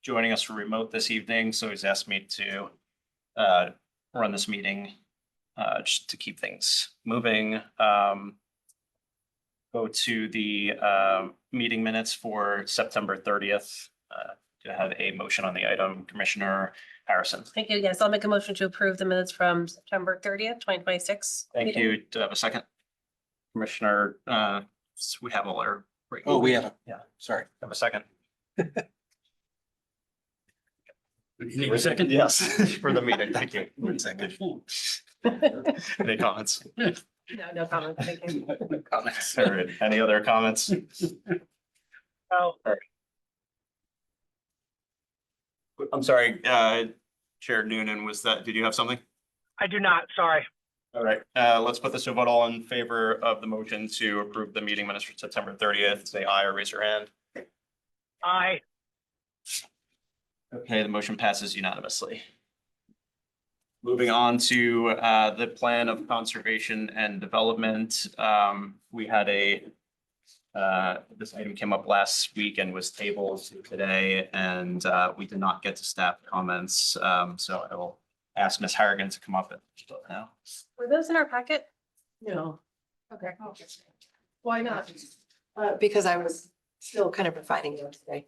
joining us for remote this evening, so he's asked me to run this meeting just to keep things moving. Go to the meeting minutes for September 30th. Do I have a motion on the item? Commissioner Harrison. Thank you. Yes, I'll make a motion to approve the minutes from September 30th, 2026. Thank you. Do I have a second? Commissioner, we have all our. Oh, we have. Yeah. Sorry. Have a second? You need a second? Yes, for the meeting. Thank you. 1 second. Any comments? No comment. Thank you. Comments. All right. Any other comments? Oh, I'm sorry, Chair Noonan, did you have something? I do not, sorry. All right, let's put this to vote. All in favor of the motion to approve the meeting minutes for September 30th, say aye or raise your hand. Aye. Okay, the motion passes unanimously. Moving on to the plan of conservation and development. We had this item came up last week and was tabled today, and we did not get to staff comments. So I will ask Ms. Harrigan to come up now. were those in our packet? No, Okay. why not? Because I was still kind of refining them today.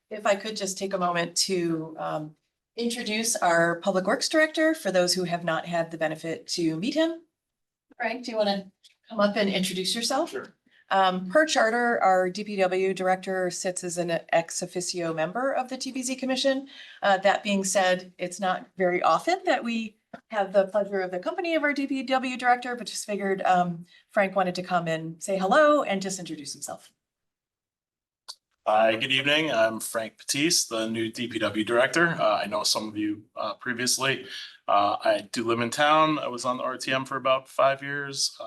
If I could just take a moment to introduce our Public Works Director for those who have not had the benefit to meet him. Frank, do you want to come up and introduce yourself? Sure. Per charter, our DPW director sits as an ex officio member of the TBZ Commission. That being said, it's not very often that we have the pleasure of the company of our DPW director, but just figured Frank wanted to come and say hello and just introduce himself. Hi, good evening. I'm Frank Patisse, the new DPW director. I know some of you previously. I do live in town. I was on the RTM for about 5 years.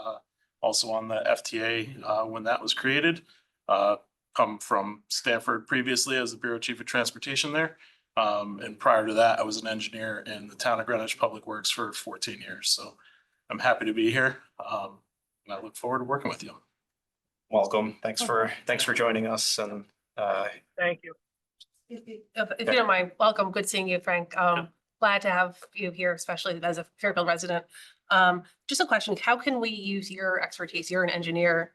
Also on the FTA when that was created. Come from Stanford previously as the Bureau Chief of Transportation there. And prior to that, I was an engineer in the town of Greenwich Public Works for 14 years. So I'm happy to be here. And I look forward to working with you. Welcome. Thanks for joining us. And Thank you. If you don't mind, welcome. Good seeing you, Frank. Glad to have you here, especially as a Fairfield resident. Just a question, how can we use your expertise? You're an engineer.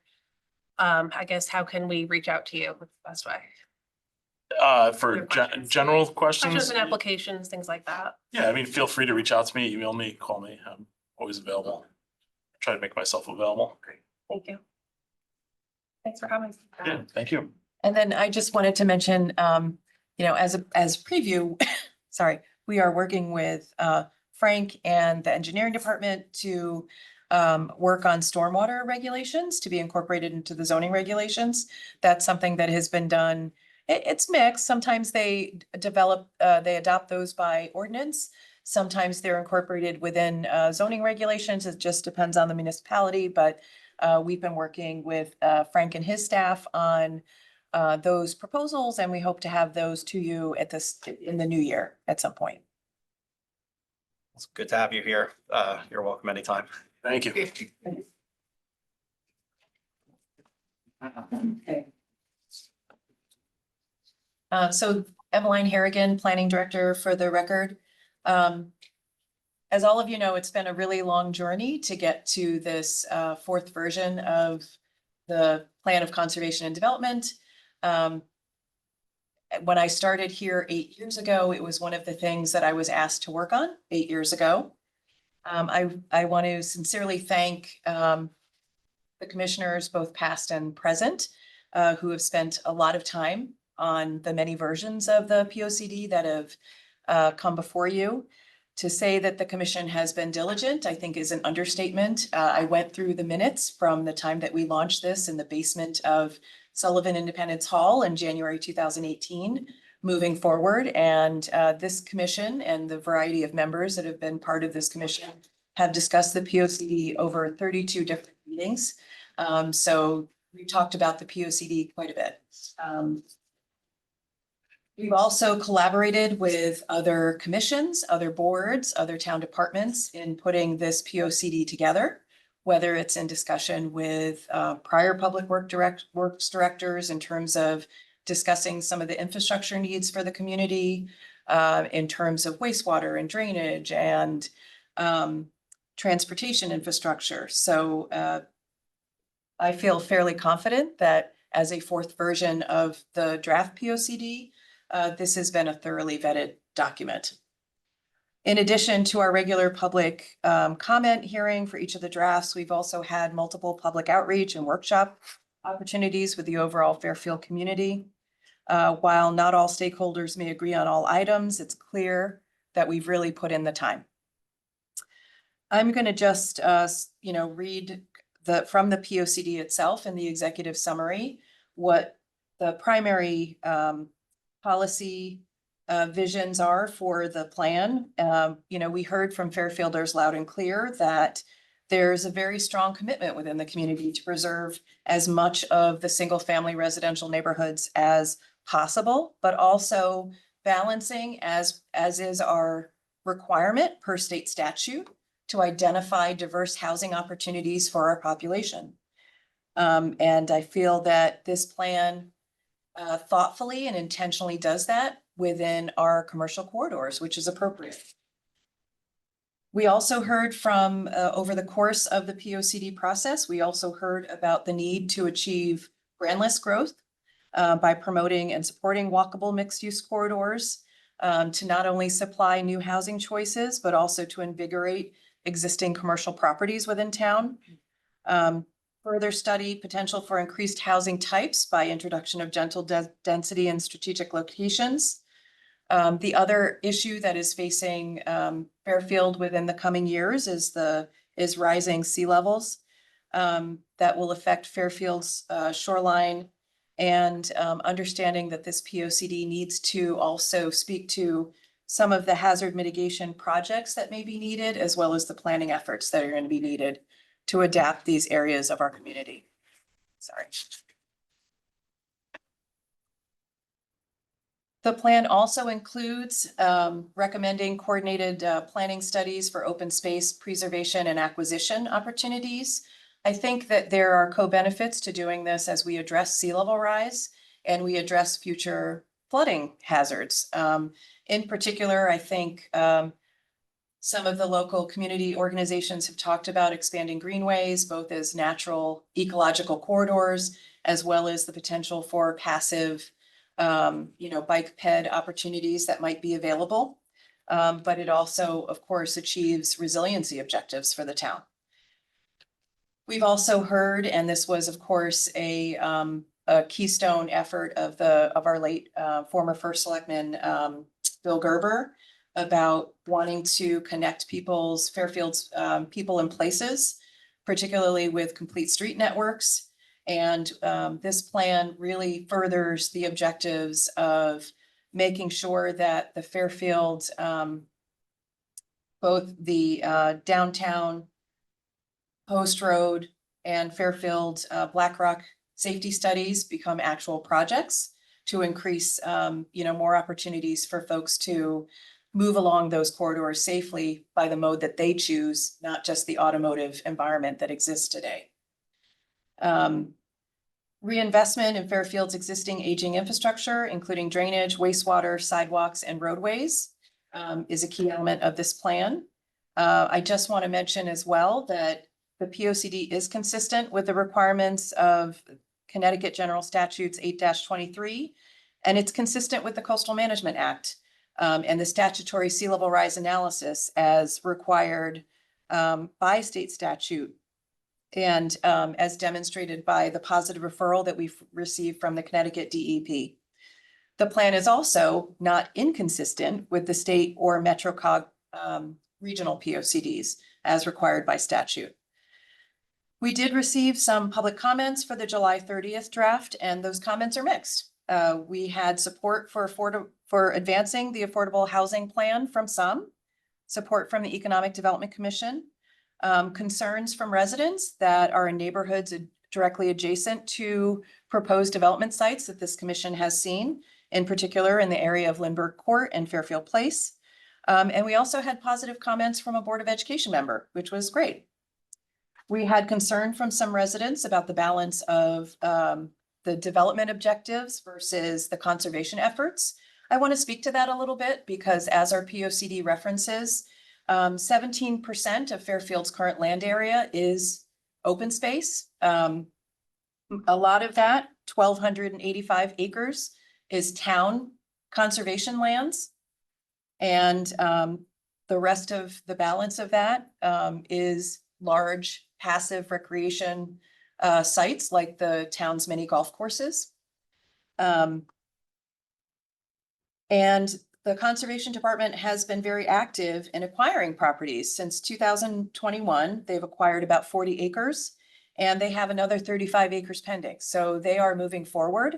I guess, how can we reach out to you the best way? For general questions. Questions and applications, things like that. Yeah, I mean, feel free to reach out to me, email me, call me. I'm always available. Try to make myself available. Great. Thank you. Thanks for coming. Yeah, thank you. And then I just wanted to mention, as preview, sorry, we are working with Frank and the engineering department to work on stormwater regulations to be incorporated into the zoning regulations. That's something that has been done. It's mixed. Sometimes they adopt those by ordinance. Sometimes they're incorporated within zoning regulations. It just depends on the municipality, but we've been working with Frank and his staff on those proposals, and we hope to have those to you in the new year at some point. it's good to have you here. You're welcome anytime. Thank you. Okay. So Eveline Harrigan, Planning Director for the record. As all of you know, it's been a really long journey to get to this fourth version of the Plan of Conservation and Development. When I started here 8 years ago, it was one of the things that I was asked to work on 8 years ago. I want to sincerely thank the commissioners, both past and present, who have spent a lot of time on the many versions of the POCD that have come before you. To say that the commission has been diligent, I think is an understatement. I went through the minutes from the time that we launched this in the basement of Sullivan Independence Hall in January 2018, moving forward. And this commission and the variety of members that have been part of this commission have discussed the POCD over 32 different meetings. So we talked about the POCD quite a bit. We've also collaborated with other commissions, other boards, other town departments in putting this POCD together, whether it's in discussion with prior public works directors in terms of discussing some of the infrastructure needs for the community in terms of wastewater and drainage and transportation infrastructure. So I feel fairly confident that as a fourth version of the draft POCD, this has been a thoroughly vetted document. In addition to our regular public comment hearing for each of the drafts, we've also had multiple public outreach and workshop opportunities with the overall Fairfield community. While not all stakeholders may agree on all items, it's clear that we've really put in the time. I'm going to just, read from the POCD itself and the executive summary, what the primary policy visions are for the plan. We heard from Fairfielders loud and clear that there's a very strong commitment within the community to preserve as much of the single family residential neighborhoods as possible, but also balancing as is our requirement per state statute to identify diverse housing opportunities for our population. And I feel that this plan thoughtfully and intentionally does that within our commercial corridors, which is appropriate. We also heard from, over the course of the POCD process, we also heard about the need to achieve brandless growth by promoting and supporting walkable mixed-use corridors to not only supply new housing choices, but also to invigorate existing commercial properties within town. Further study potential for increased housing types by introduction of gentle density in strategic locations. The other issue that is facing Fairfield within the coming years is rising sea levels that will affect Fairfield's shoreline, and understanding that this POCD needs to also speak to some of the hazard mitigation projects that may be needed, as well as the planning efforts that are going to be needed to adapt these areas of our community. Sorry. The plan also includes recommending coordinated planning studies for open space preservation and acquisition opportunities. I think that there are co-benefits to doing this as we address sea level rise and we address future flooding hazards. In particular, I think some of the local community organizations have talked about expanding greenways, both as natural ecological corridors, as well as the potential for passive bike ped opportunities that might be available. But it also, of course, achieves resiliency objectives for the town. We've also heard, and this was, of course, a keystone effort of our late former First Selectman Bill Gerber, about wanting to connect Fairfield's people and places, particularly with complete street networks. And this plan really furthers the objectives of making sure that the Fairfield, both the downtown Post Road and Fairfield Black Rock safety studies become actual projects to increase, more opportunities for folks to move along those corridors safely by the mode that they choose, not just the automotive environment that exists today. Reinvestment in Fairfield's existing aging infrastructure, including drainage, wastewater, sidewalks, and roadways, is a key element of this plan. I just want to mention as well that the POCD is consistent with the requirements of Connecticut General Statutes 8-23, and it's consistent with the Coastal Management Act and the statutory sea level rise analysis as required by state statute, and as demonstrated by the positive referral that we've received from the Connecticut DEP. The plan is also not inconsistent with the state or MetroCog regional POCDs as required by statute. We did receive some public comments for the July 30th draft, and those comments are mixed. We had support for advancing the affordable housing plan from some, support from the Economic Development Commission, concerns from residents that are in neighborhoods directly adjacent to proposed development sites that this commission has seen, in particular in the area of Lindbergh Court and Fairfield Place. And we also had positive comments from a Board of Education member, which was great. We had concern from some residents about the balance of the development objectives versus the conservation efforts. I want to speak to that a little bit because as our POCD references, 17% of Fairfield's current land area is open space. A lot of that, 1,285 acres, is town conservation lands. And the rest of the balance of that is large passive recreation sites like the town's mini golf courses. And the Conservation Department has been very active in acquiring properties. Since 2021, they've acquired about 40 acres and they have another 35 acres pending. So they are moving forward.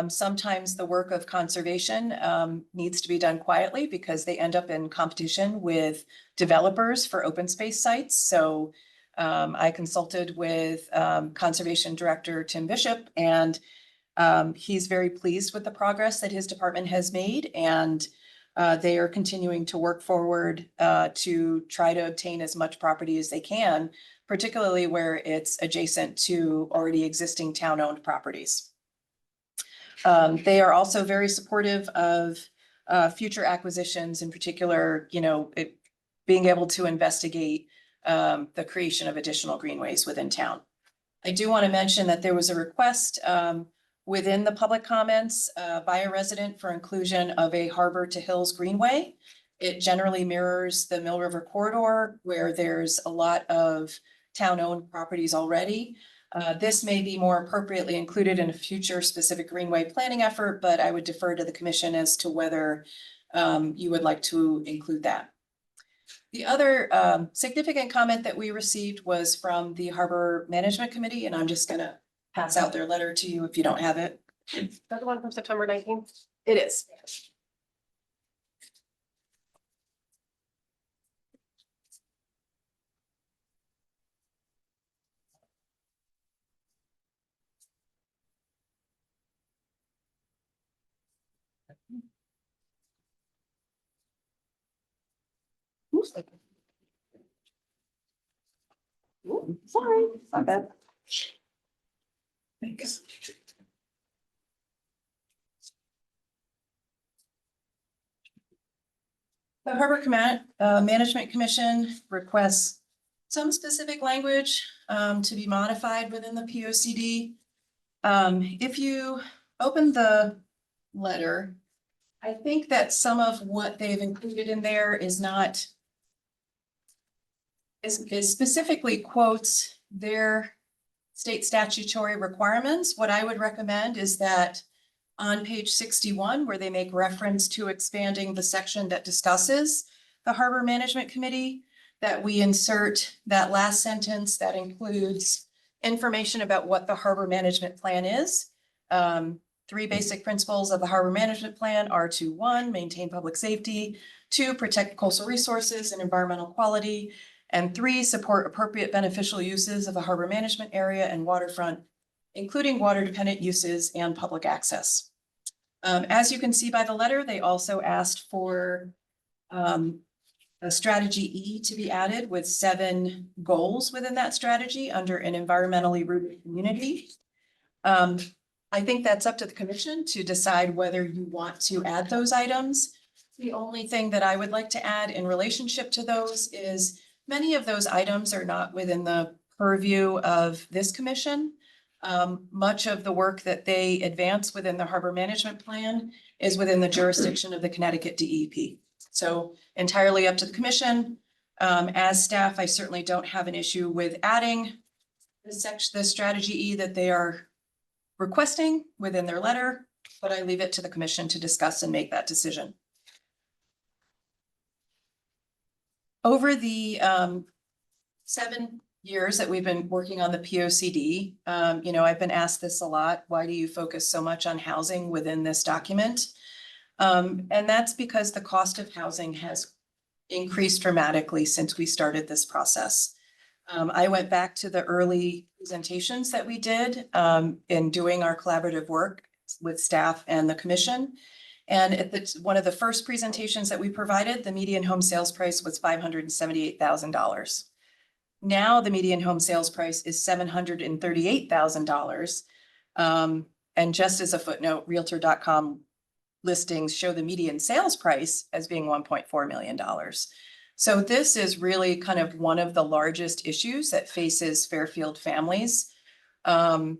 Sometimes the work of conservation needs to be done quietly because they end up in competition with developers for open space sites. So I consulted with Conservation Director Tim Bishop, and he's very pleased with the progress that his department has made, and they are continuing to work forward to try to obtain as much property as they can, particularly where it's adjacent to already existing town-owned properties. They are also very supportive of future acquisitions, in particular, being able to investigate the creation of additional greenways within town. I do want to mention that there was a request within the public comments by a resident for inclusion of a Harbor to Hills Greenway. It generally mirrors the Mill River corridor where there's a lot of town-owned properties already. This may be more appropriately included in a future specific greenway planning effort, but I would defer to the commission as to whether you would like to include that. The other significant comment that we received was from the Harbor Management Committee, and I'm just gonna pass out their letter to you if you don't have it. Is that the one from September 19th? It is. Ooh, sorry, my bad. Thanks. The Harbor Management Commission requests some specific language to be modified within the POCD. If you open the letter, I think that some of what they've included in there is not is specifically quotes their state statutory requirements. What I would recommend is that on page 61, where they make reference to expanding the section that discusses the Harbor Management Committee, that we insert that last sentence that includes information about what the Harbor Management Plan is. 3 basic principles of the Harbor Management Plan are to 1, maintain public safety, 2, protect coastal resources and environmental quality, and 3, support appropriate beneficial uses of the harbor management area and waterfront, including water dependent uses and public access. As you can see by the letter, they also asked for a strategy E to be added with 7 goals within that strategy under an environmentally rooted community. I think that's up to the commission to decide whether you want to add those items. The only thing that I would like to add in relationship to those is many of those items are not within the purview of this commission. Much of the work that they advance within the Harbor Management Plan is within the jurisdiction of the Connecticut DEP. So entirely up to the commission. As staff, I certainly don't have an issue with adding the strategy E that they are requesting within their letter, but I leave it to the commission to discuss and make that decision. Over the 7 years that we've been working on the POCD, I've been asked this a lot. Why do you focus so much on housing within this document? And that's because the cost of housing has increased dramatically since we started this process. I went back to the early presentations that we did in doing our collaborative work with staff and the commission. And at one of the first presentations that we provided, the median home sales price was $578,000. Now the median home sales price is $738,000. And just as a footnote, Realtor.com listings show the median sales price as being $1.4 million. So this is really kind of one of the largest issues that faces Fairfield families and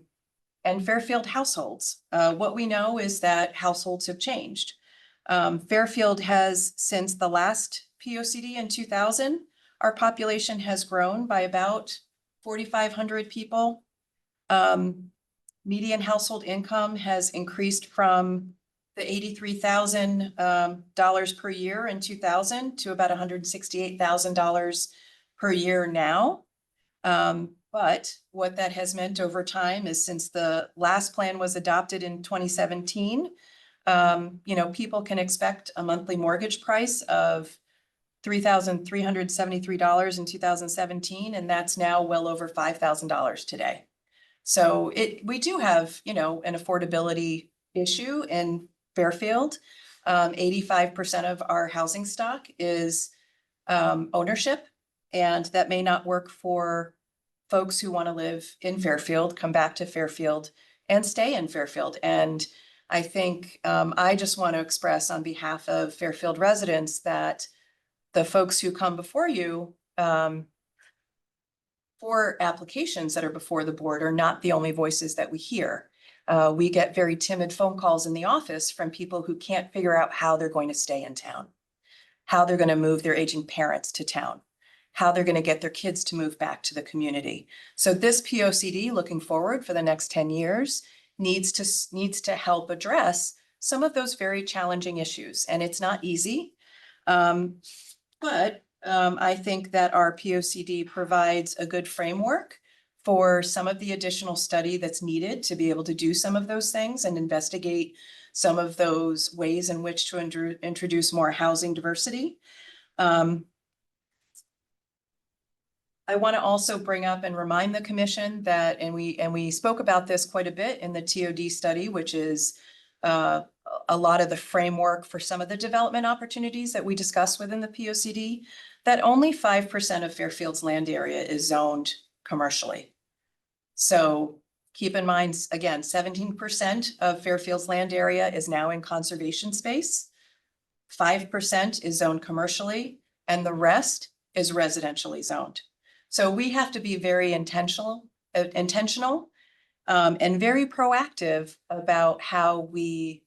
Fairfield households. What we know is that households have changed. Fairfield has, since the last POCD in 2000, our population has grown by about 4,500 people. Median household income has increased from the $83,000 per year in 2000 to about $168,000 per year now. But what that has meant over time is, since the last plan was adopted in 2017, people can expect a monthly mortgage price of $3,373 in 2017, and that's now well over $5,000 today. So we do have, an affordability issue in Fairfield. 85% of our housing stock is ownership, and that may not work for folks who want to live in Fairfield, come back to Fairfield and stay in Fairfield. And I think I just want to express on behalf of Fairfield residents that the folks who come before you for applications that are before the board are not the only voices that we hear. We get very timid phone calls in the office from people who can't figure out how they're going to stay in town, how they're going to move their aging parents to town, how they're going to get their kids to move back to the community. So this POCD, looking forward for the next 10 years, needs to help address some of those very challenging issues. And it's not easy. But I think that our POCD provides a good framework for some of the additional study that's needed to be able to do some of those things and investigate some of those ways in which to introduce more housing diversity. I want to also bring up and remind the commission that, and we spoke about this quite a bit in the TOD study, which is a lot of the framework for some of the development opportunities that we discussed within the POCD, that only 5% of Fairfield's land area is zoned commercially. So keep in mind, again, 17% of Fairfield's land area is now in conservation space. 5% is zoned commercially, and the rest is residentially zoned. So we have to be very intentional and very proactive about how we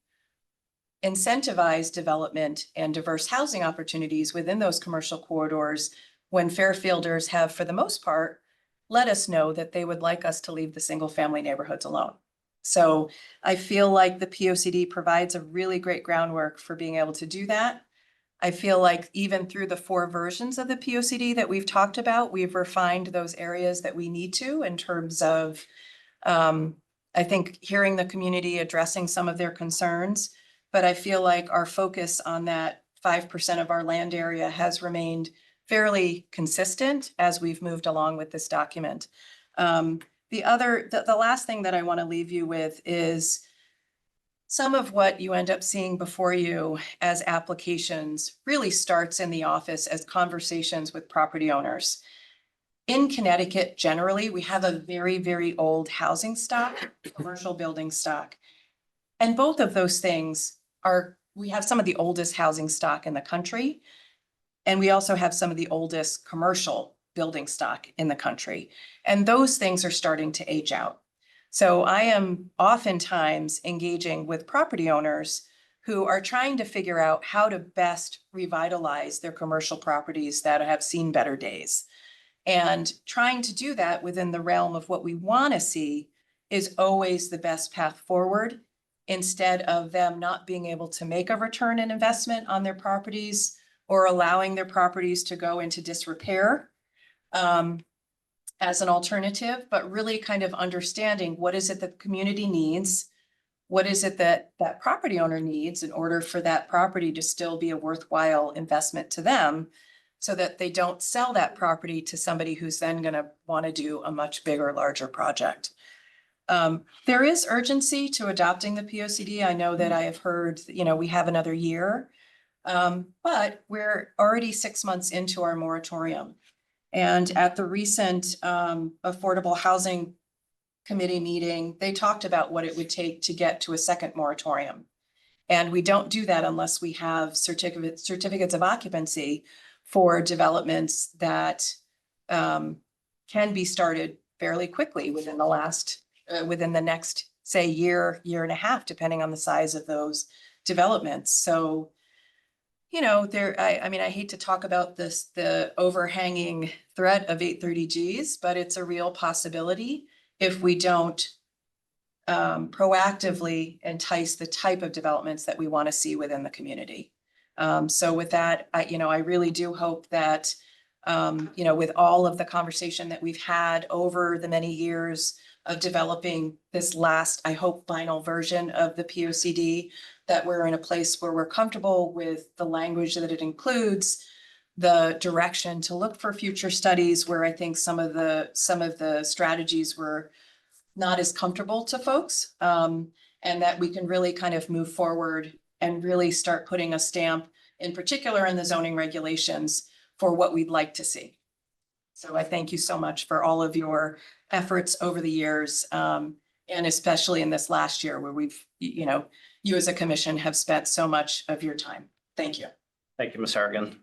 incentivize development and diverse housing opportunities within those commercial corridors when Fairfielders have, for the most part, let us know that they would like us to leave the single family neighborhoods alone. So I feel like the POCD provides a really great groundwork for being able to do that. I feel like even through the 4 versions of the POCD that we've talked about, we've refined those areas that we need to in terms of, I think, hearing the community, addressing some of their concerns. But I feel like our focus on that 5% of our land area has remained fairly consistent as we've moved along with this document. The last thing that I want to leave you with is some of what you end up seeing before you as applications really starts in the office as conversations with property owners. In Connecticut, generally, we have a very, very old housing stock, commercial building stock. And both of those things we have some of the oldest housing stock in the country. And we also have some of the oldest commercial building stock in the country. And those things are starting to age out. So I am oftentimes engaging with property owners who are trying to figure out how to best revitalize their commercial properties that have seen better days. And trying to do that within the realm of what we want to see is always the best path forward, instead of them not being able to make a return on investment on their properties or allowing their properties to go into disrepair as an alternative, but really kind of understanding what is it that the community needs, what is it that that property owner needs in order for that property to still be a worthwhile investment to them, so that they don't sell that property to somebody who's then going to want to do a much bigger, larger project. There is urgency to adopting the POCD. I know that I have heard, we have another year, but we're already 6 months into our moratorium. And at the recent affordable housing committee meeting, they talked about what it would take to get to a second moratorium. And we don't do that unless we have certificates of occupancy for developments that can be started fairly quickly within the next, say, year and a half, depending on the size of those developments. So, you know, I mean, I hate to talk about this, the overhanging threat of 830Gs, but it's a real possibility if we don't proactively entice the type of developments that we want to see within the community. So with that, I really do hope that, with all of the conversation that we've had over the many years of developing this last, I hope, final version of the POCD, that we're in a place where we're comfortable with the language that it includes, the direction to look for future studies where I think some of the strategies were not as comfortable to folks, and that we can really kind of move forward and really start putting a stamp, in particular in the zoning regulations, for what we'd like to see. So I thank you so much for all of your efforts over the years, and especially in this last year where we've, you as a commission have spent so much of your time. Thank you. Thank you, Ms. Harrigan.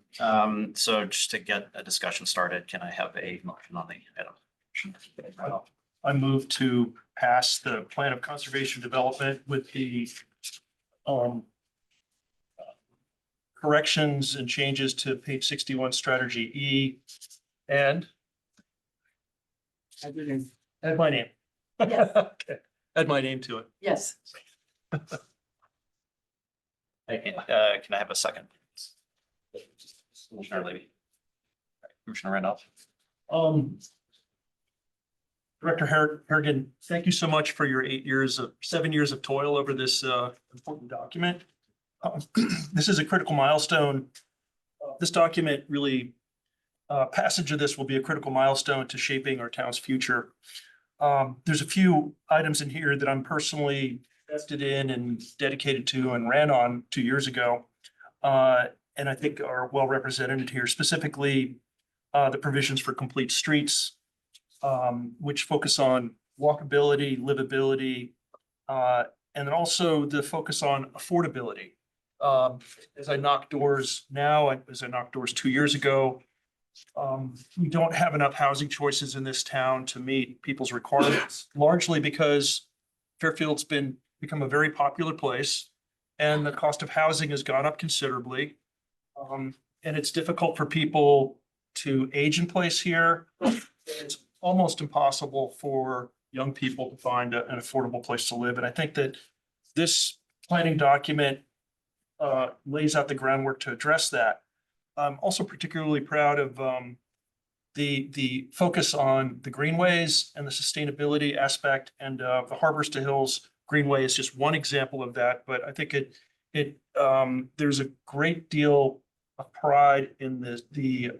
So just to get a discussion started, can I have a motion on the item? I move to pass the plan of conservation development with the corrections and changes to page 61 strategy E and add my name. Yes. Okay. Add my name to it. Yes. Can I have a second? Commissioner Levy. Commissioner Randolph. Director Harrigan, thank you so much for your 7 years of toil over this important document. This is a critical milestone. This document really, passage of this will be a critical milestone to shaping our town's future. There's a few items in here that I'm personally invested in and dedicated to and ran on 2 years ago, and I think are well represented here, specifically the provisions for complete streets, which focus on walkability, livability, and then also the focus on affordability. As I knock doors now, as I knocked doors 2 years ago, we don't have enough housing choices in this town to meet people's requirements, largely because Fairfield's become a very popular place and the cost of housing has gone up considerably. And it's difficult for people to age in place here. It's almost impossible for young people to find an affordable place to live. And I think that this planning document lays out the groundwork to address that. I'm also particularly proud of the focus on the greenways and the sustainability aspect, and the Harbors to Hills Greenway is just one example of that. But I think there's a great deal of pride in the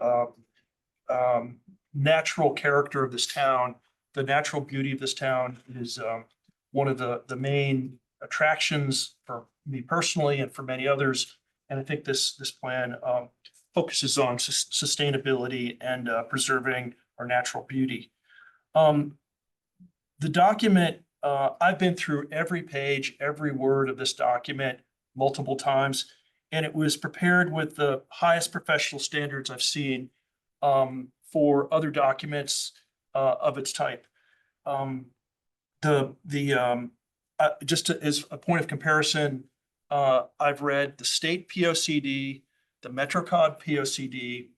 natural character of this town. The natural beauty of this town is one of the main attractions for me personally and for many others. And I think this plan focuses on sustainability and preserving our natural beauty. The document, I've been through every page, every word of this document multiple times, and it was prepared with the highest professional standards I've seen for other documents of its type. Just as a point of comparison, I've read the state POCD, the MetroCog POCD,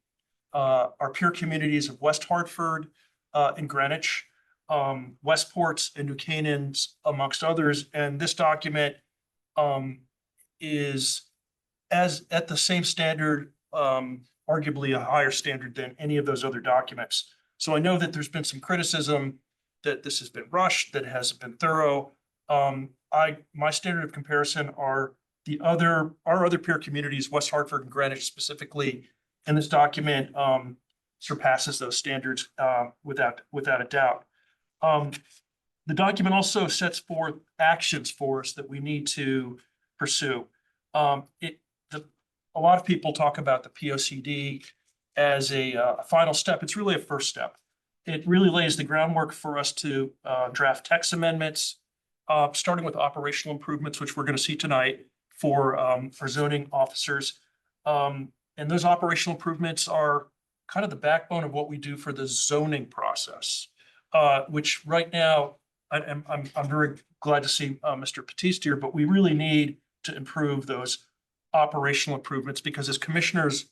our peer communities of West Hartford and Greenwich, Westport's and New Canaan's, amongst others. And this document is at the same standard, arguably a higher standard than any of those other documents. So I know that there's been some criticism that this has been rushed, that it hasn't been thorough. My standard of comparison are our other peer communities, West Hartford and Greenwich specifically, and this document surpasses those standards without a doubt. The document also sets forth actions for us that we need to pursue. A lot of people talk about the POCD as a final step. It's really a first step. it really lays the groundwork for us to draft text amendments, starting with operational improvements, which we're going to see tonight for zoning officers. And those operational improvements are kind of the backbone of what we do for the zoning process, which right now, I'm very glad to see Mr. Batiste here, but we really need to improve those operational improvements because as commissioners,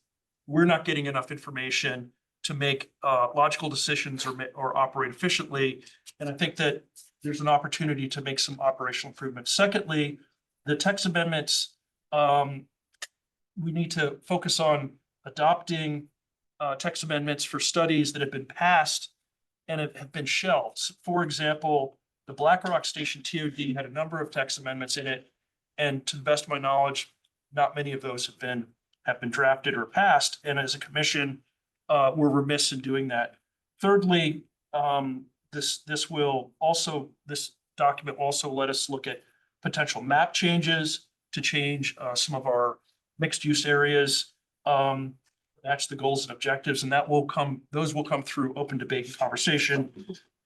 we're not getting enough information to make logical decisions or operate efficiently. And I think that there's an opportunity to make some operational improvements. Secondly, the text amendments, we need to focus on adopting text amendments for studies that have been passed and have been shelved. For example, the Black Rock Station TOD had a number of text amendments in it. And to the best of my knowledge, not many of those have been drafted or passed. And as a commission, we're remiss in doing that. Thirdly, this document will also let us look at potential map changes to change some of our mixed use areas. That's the goals and objectives, and those will come through open debate and conversation.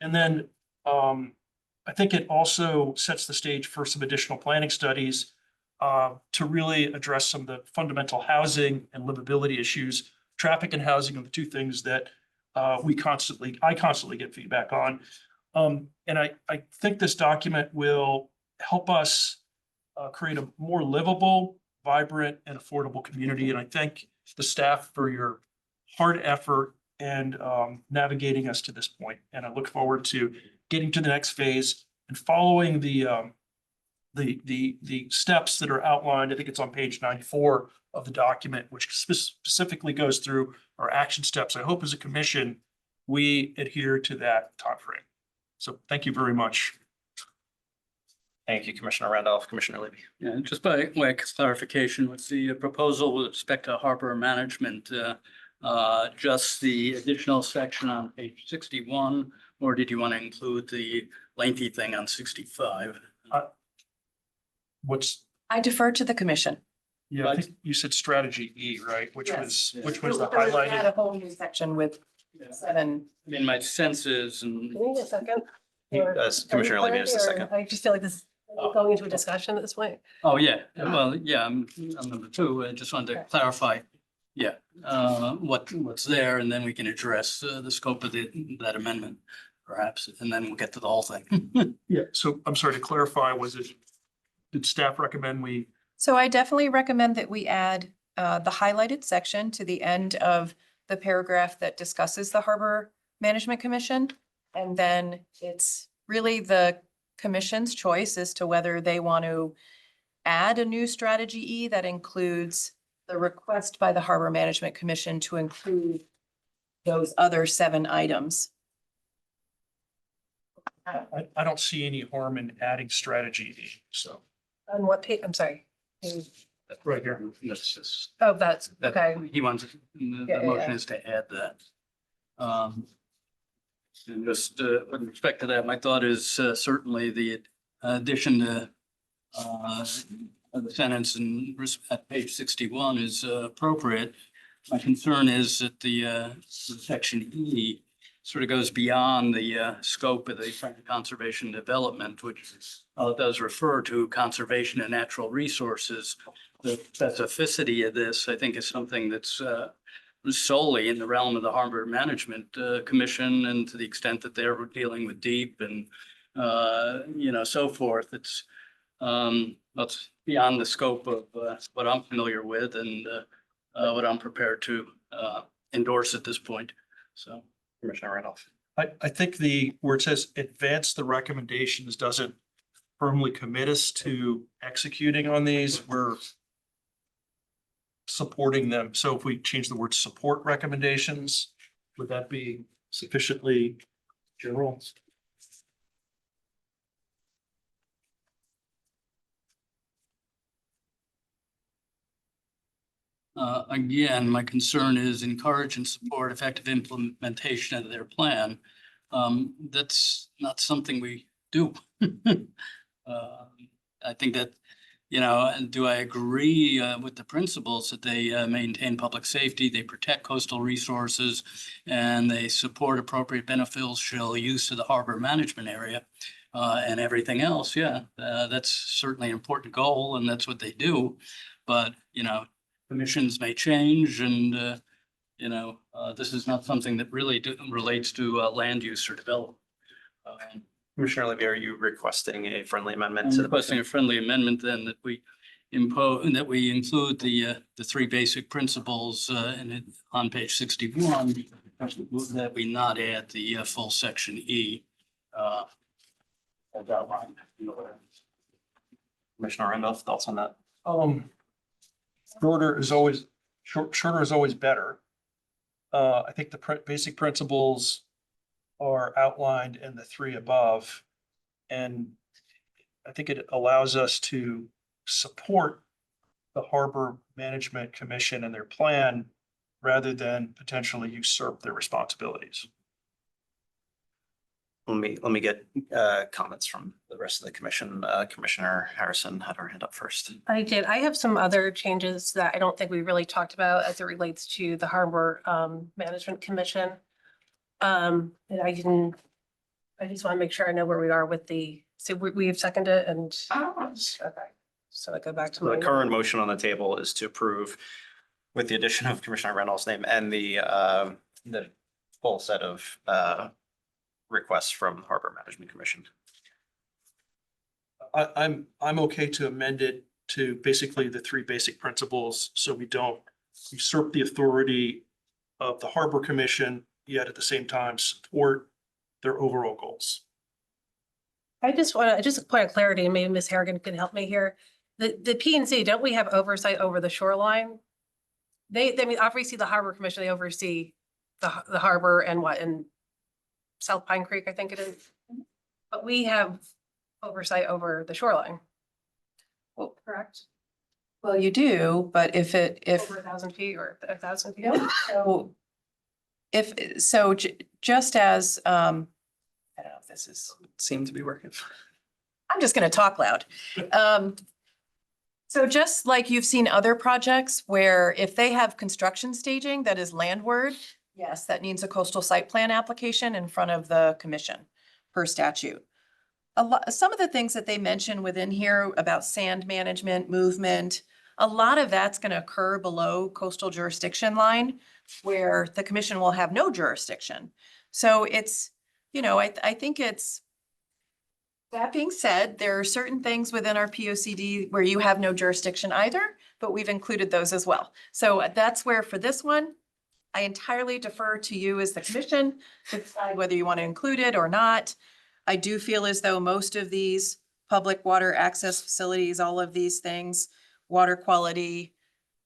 And then I think it also sets the stage for some additional planning studies to really address some of the fundamental housing and livability issues. Traffic and housing are the two things that I constantly get feedback on. And I think this document will help us create a more livable, vibrant, and affordable community. And I thank the staff for your hard effort and navigating us to this point. And I look forward to getting to the next phase and following the steps that are outlined. I think it's on page 94 of the document, which specifically goes through our action steps. I hope as a commission, we adhere to that timeframe. So thank you very much. Thank you, Commissioner Randolph. Commissioner Levy. Yeah, just by way of clarification, what's the proposal with respect to harbor management? Just the additional section on page 61, or did you want to include the lengthy thing on 65? I defer to the commission. Yeah, I think you said strategy E, right? Which Yes. was the We had highlighted. a whole new section with 7. I mean, my sense is, and Give me a second. Commissioner Levy has a second. I just feel like this is going into a discussion at this point. oh, yeah, well, yeah, I'm number 2. I just wanted to clarify. Yeah, what's there, and then we can address the scope of that amendment, perhaps, and then we'll get to the whole thing. Yeah, so I'm sorry to clarify, did staff recommend we? So I definitely recommend that we add the highlighted section to the end of the paragraph that discusses the Harbor Management Commission. And then it's really the commission's choice as to whether they want to add a new strategy E that includes the request by the Harbor Management Commission to include those other 7 items. I don't see any harm in adding strategy E, so, On what page? I'm sorry. right here. That's just, Oh, that's, that, okay. he wants, the Yeah, motion yeah. is to add that. And just with respect to that, my thought is certainly the addition to the sentence at page 61 is appropriate. My concern is that the section E sort of goes beyond the scope of the conservation development, which does refer to conservation and natural resources. The specificity of this, I think, is something that's solely in the realm of the Harbor Management Commission, and to the extent that they're dealing with deep and so forth, it's beyond the scope of what I'm familiar with and what I'm prepared to endorse at this point. So, Commissioner Randolph. I think where it says advance the recommendations doesn't firmly commit us to executing on these. We're supporting them. So if we change the word support recommendations, would that be sufficiently general? Again, my concern is encourage and support effective implementation of their plan. That's not something we do. I think that you know, and do I agree with the principles that they maintain public safety, they protect coastal resources, and they support appropriate beneficial use of the harbor management area and everything else? Yeah, that's certainly an important goal, and that's what they do. But, you know, commissions may change, and you know, this is not something that really relates to land use or development. Commissioner Levy, are you requesting a friendly amendment? I'm requesting a friendly amendment then that we include the three basic principles on page 61, that we not add the full section E. As outlined. Commissioner Randolph, thoughts on that? Shorter is always better. I think the basic principles are outlined in the three above. And I think it allows us to support the Harbor Management Commission and their plan rather than potentially usurp their responsibilities. Let me get comments from the rest of the commission. Commissioner Harrison had her hand up first. I did. I have some other changes that I don't think we really talked about as it relates to the Harbor Management Commission. And I just want to make sure I know where we are with so we have seconded and, okay. So I go back to The my. current motion on the table is to approve with the addition of Commissioner Randolph's name and the full set of requests from Harbor Management Commission. I'm okay to amend it to basically the three basic principles, so we don't usurp the authority of the Harbor Commission, yet at the same time support their overall goals. I just want to, just a point of clarity, and maybe Ms. Harrigan can help me here. The P&C, don't we have oversight over the shoreline? I mean, obviously the Harbor Commission, they oversee the harbor and South Pine Creek, I think it is. But we have oversight over the shoreline. Well, correct? Well, you do, but if Over 1,000 feet or 1,000 feet. so, just as, I don't know if this is, Seem to be working. I'm just gonna talk loud. So just like you've seen other projects where if they have construction staging that is landward, yes, that needs a coastal site plan application in front of the commission per statute. Some of the things that they mention within here about sand management, movement, a lot of that's gonna occur below coastal jurisdiction line where the commission will have no jurisdiction. So it's, you know, I think it's, that being said, there are certain things within our POCD where you have no jurisdiction either, but we've included those as well. So that's where for this one, I entirely defer to you as the commission to decide whether you want to include it or not. I do feel as though most of these public water access facilities, all of these things, water quality,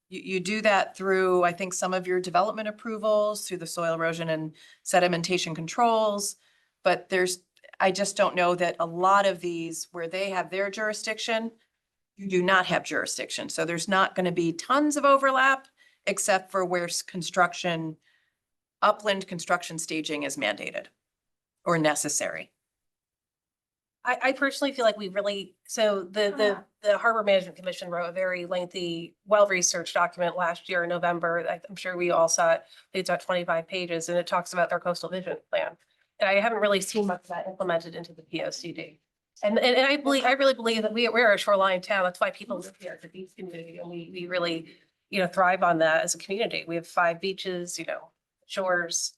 you do that through, I think, some of your development approvals, through the soil erosion and sedimentation controls. But I just don't know that a lot of these where they have their jurisdiction, you do not have jurisdiction. So there's not going to be tons of overlap except for where upland construction staging is mandated or necessary. I personally feel like the Harbor Management Commission wrote a very lengthy, well-researched document last year in November. I'm sure we all saw it. It's about 25 pages and it talks about their coastal vision plan. And I haven't really seen much of that implemented into the POCD. And I really believe that we're a shoreline town. That's why people live here, the beach community, and we really, thrive on that as a community. We have 5 beaches, shores,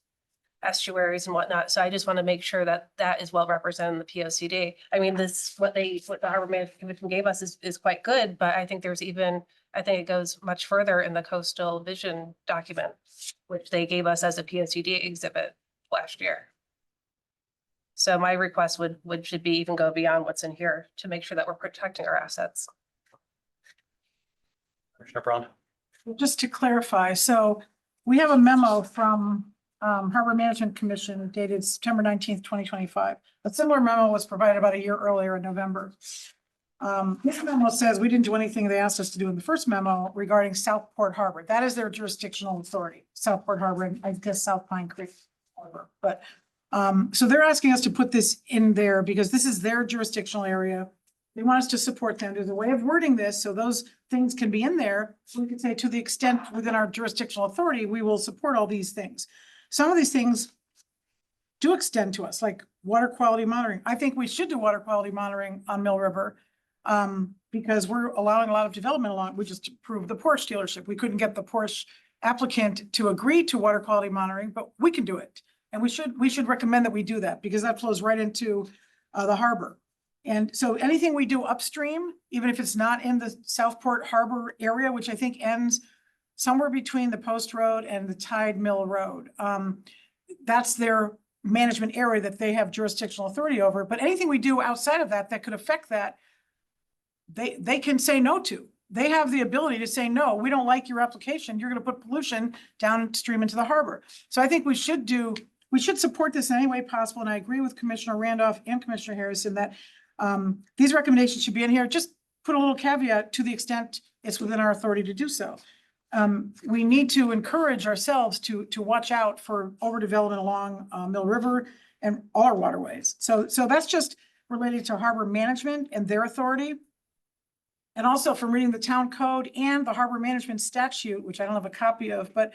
estuaries and whatnot. So I just want to make sure that that is well represented in the POCD. I mean, what the Harbor Management Commission gave us is quite good, but I think it goes much further in the coastal vision document, which they gave us as a POCD exhibit last year. So my request should be even go beyond what's in here to make sure that we're protecting our assets. Commissioner Braun. Just to clarify, so we have a memo from Harbor Management Commission dated September 19th, 2025. A similar memo was provided about a year earlier in November. This memo says we didn't do anything they asked us to do in the first memo regarding Southport Harbor. That is their jurisdictional authority, Southport Harbor, and I guess South Pine Creek Harbor. But so they're asking us to put this in there because this is their jurisdictional area. They want us to support them. There's a way of wording this, so those things can be in there. We could say, to the extent within our jurisdictional authority, we will support all these things. Some of these things do extend to us, like water quality monitoring. I think we should do water quality monitoring on Mill River. Because we're allowing a lot of development along, we just approved the Porsche dealership. We couldn't get the Porsche applicant to agree to water quality monitoring, but we can do it. And we should recommend that we do that because that flows right into the harbor. And so anything we do upstream, even if it's not in the Southport Harbor area, which I think ends somewhere between the Post Road and the Tide Mill Road. That's their management area that they have jurisdictional authority over. But anything we do outside of that, that could affect that, they can say no to. They have the ability to say, no, we don't like your application. You're going to put pollution downstream into the harbor. So I think we should support this in any way possible. And I agree with Commissioner Randolph and Commissioner Harrison that these recommendations should be in here. Just put a little caveat to the extent it's within our authority to do so. We need to encourage ourselves to watch out for overdevelopment along Mill River and all our waterways. So that's just related to harbor management and their authority. And also from reading the town code and the harbor management statute, which I don't have a copy of, but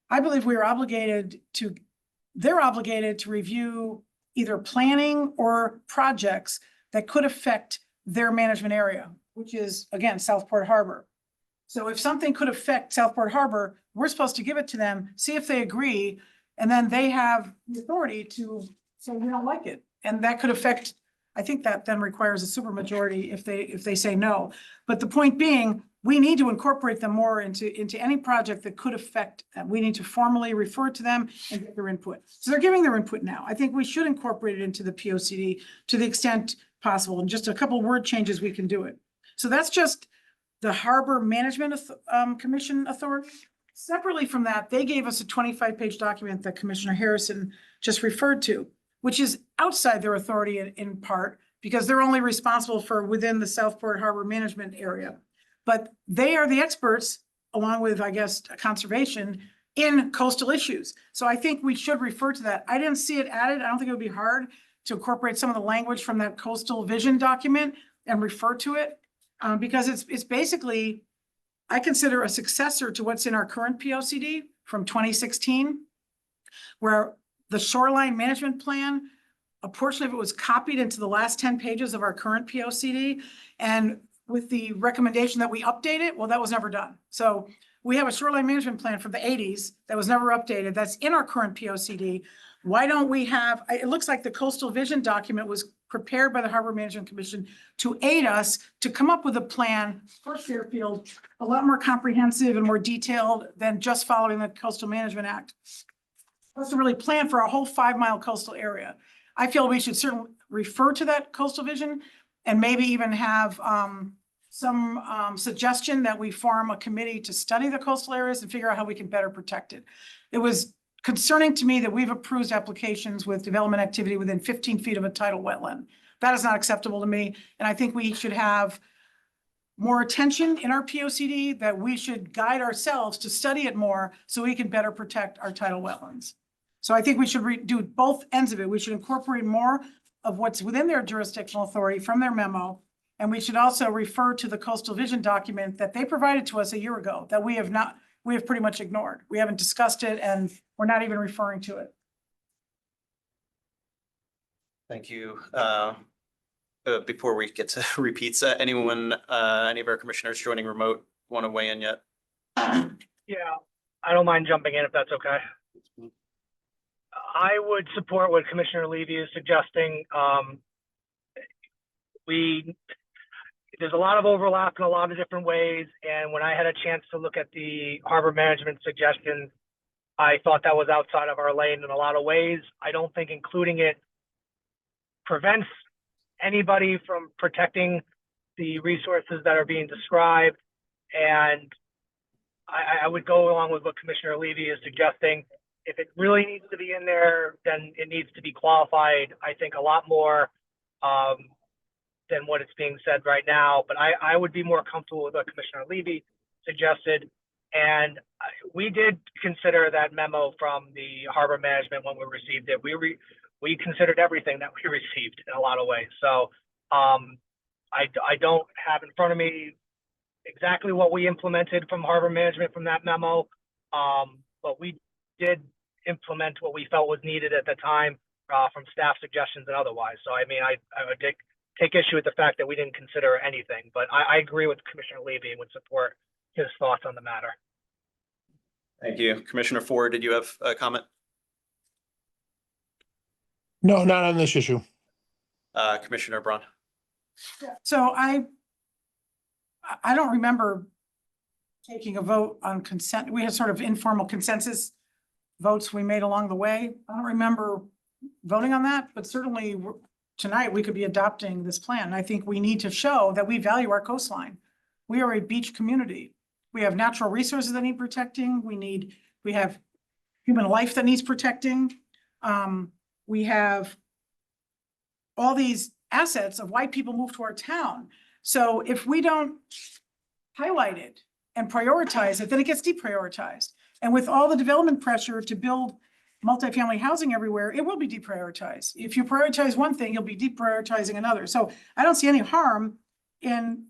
I believe they're obligated to review either planning or projects that could affect their management area, which is, again, Southport Harbor. So if something could affect Southport Harbor, we're supposed to give it to them, see if they agree, and then they have the authority to say, we don't like it. And that could affect, I think that then requires a supermajority if they say no. But the point being, we need to incorporate them more into any project that could affect them. We need to formally refer to them and get their input. So they're giving their input now. I think we should incorporate it into the POCD to the extent possible. And just a couple word changes, we can do it. So that's just the Harbor Management Commission authority. Separately from that, they gave us a 25-page document that Commissioner Harrison just referred to, which is outside their authority in part because they're only responsible for within the Southport Harbor Management area. But they are the experts, along with, I guess, conservation in coastal issues. So I think we should refer to that. I didn't see it added. I don't think it would be hard to incorporate some of the language from that coastal vision document and refer to it because it's basically, I consider a successor to what's in our current POCD from 2016, where the shoreline management plan, a portion of it was copied into the last 10 pages of our current POCD. And with the recommendation that we update it, well, that was never done. So we have a shoreline management plan from the 80s that was never updated. That's in our current POCD. Why don't we have, it looks like the coastal vision document was prepared by the Harbor Management Commission to aid us to come up with a plan for Fairfield, a lot more comprehensive and more detailed than just following the Coastal Management Act. To really plan for a whole 5-mile coastal area. I feel we should certainly refer to that coastal vision and maybe even have some suggestion that we form a committee to study the coastal areas and figure out how we can better protect it. It was concerning to me that we've approved applications with development activity within 15 feet of a tidal wetland. That is not acceptable to me. And I think we should have more attention in our POCD, that we should guide ourselves to study it more so we can better protect our tidal wetlands. So I think we should do both ends of it. We should incorporate more of what's within their jurisdictional authority from their memo. And we should also refer to the coastal vision document that they provided to us a year ago that we have pretty much ignored. We haven't discussed it and we're not even referring to it. Thank you. Before we get to repeats, anyone, any of our commissioners joining remote want to weigh in yet? Yeah, I don't mind jumping in if that's okay. I would support what Commissioner Levy is suggesting. There's a lot of overlap in a lot of different ways. And when I had a chance to look at the harbor management suggestions, I thought that was outside of our lane in a lot of ways. I don't think including it prevents anybody from protecting the resources that are being described. And I would go along with what Commissioner Levy is suggesting. If it really needs to be in there, then it needs to be qualified, I think, a lot more than what it's being said right now. But I would be more comfortable with what Commissioner Levy suggested. And we did consider that memo from the harbor management when we received it. We considered everything that we received in a lot of ways. So I don't have in front of me exactly what we implemented from harbor management from that memo. But we did implement what we felt was needed at the time, from staff suggestions and otherwise. So I mean, I would take issue with the fact that we didn't consider anything, but I agree with Commissioner Levy and would support his thoughts on the matter. Thank you. Commissioner Ford, did you have a comment? No, not on this issue. Commissioner Braun? So I don't remember taking a vote on consent. We had sort of informal consensus votes we made along the way. I don't remember voting on that, but certainly tonight we could be adopting this plan. I think we need to show that we value our coastline. We are a beach community. We have natural resources that need protecting. We have human life that needs protecting. We have all these assets of why people move to our town. So if we don't highlight it and prioritize it, then it gets deprioritized. And with all the development pressure to build multifamily housing everywhere, it will be deprioritized. If you prioritize one thing, you'll be deprioritizing another. So I don't see any harm in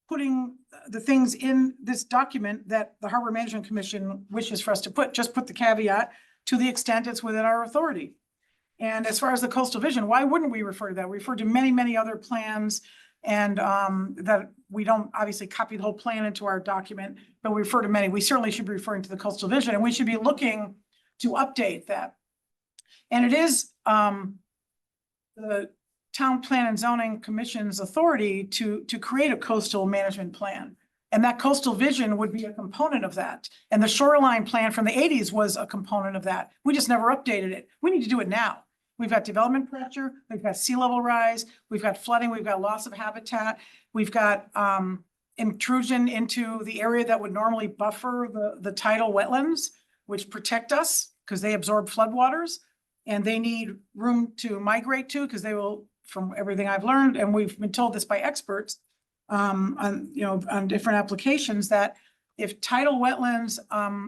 putting the things in this document that the Harbor Management Commission wishes for us to put, just put the caveat to the extent it's within our authority. And as far as the coastal vision, why wouldn't we refer to that? We refer to many, many other plans, and that we don't obviously copy the whole plan into our document, but we refer to many. We certainly should be referring to the coastal vision, and we should be looking to update that. And it is the Town Plan and Zoning Commission's authority to create a coastal management plan. And that coastal vision would be a component of that. And the shoreline plan from the 80s was a component of that. We just never updated it. We need to do it now. We've got development pressure, we've got sea level rise, we've got flooding, we've got loss of habitat, we've got intrusion into the area that would normally buffer the tidal wetlands, which protect us because they absorb floodwaters, and they need room to migrate to because they will, from everything I've learned, and we've been told this by experts on different applications, that if tidal wetlands,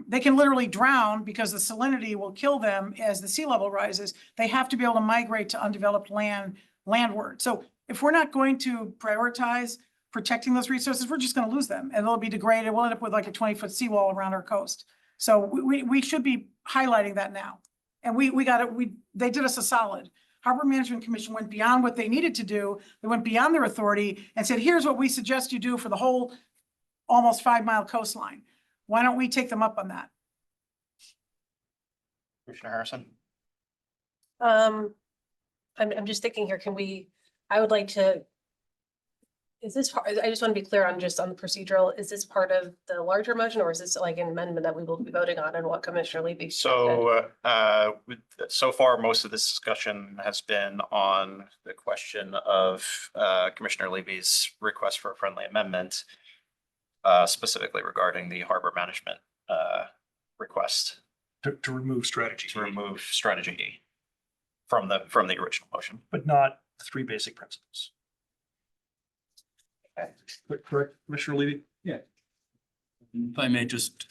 they can literally drown because the salinity will kill them as the sea level rises. They have to be able to migrate to undeveloped landward. So if we're not going to prioritize protecting those resources, we're just going to lose them and they'll be degraded. We'll end up with like a 20-foot seawall around our coast. So we should be highlighting that now. And they did us a solid. Harbor Management Commission went beyond what they needed to do. They went beyond their authority and said, here's what we suggest you do for the whole almost 5-mile coastline. Why don't we take them up on that? Commissioner Harrison? I'm just thinking here, I would like to, I just want to be clear on the procedural, is this part of the larger motion or is this like an amendment that we will be voting on and what Commissioner Levy? So, so far, most of this discussion has been on the question of Commissioner Levy's request for a friendly amendment, specifically regarding the harbor management request To remove strategy, to remove strategy E from the original motion. but not the 3 basic principles. Okay. Correct, Commissioner Levy? Yeah. If I may just.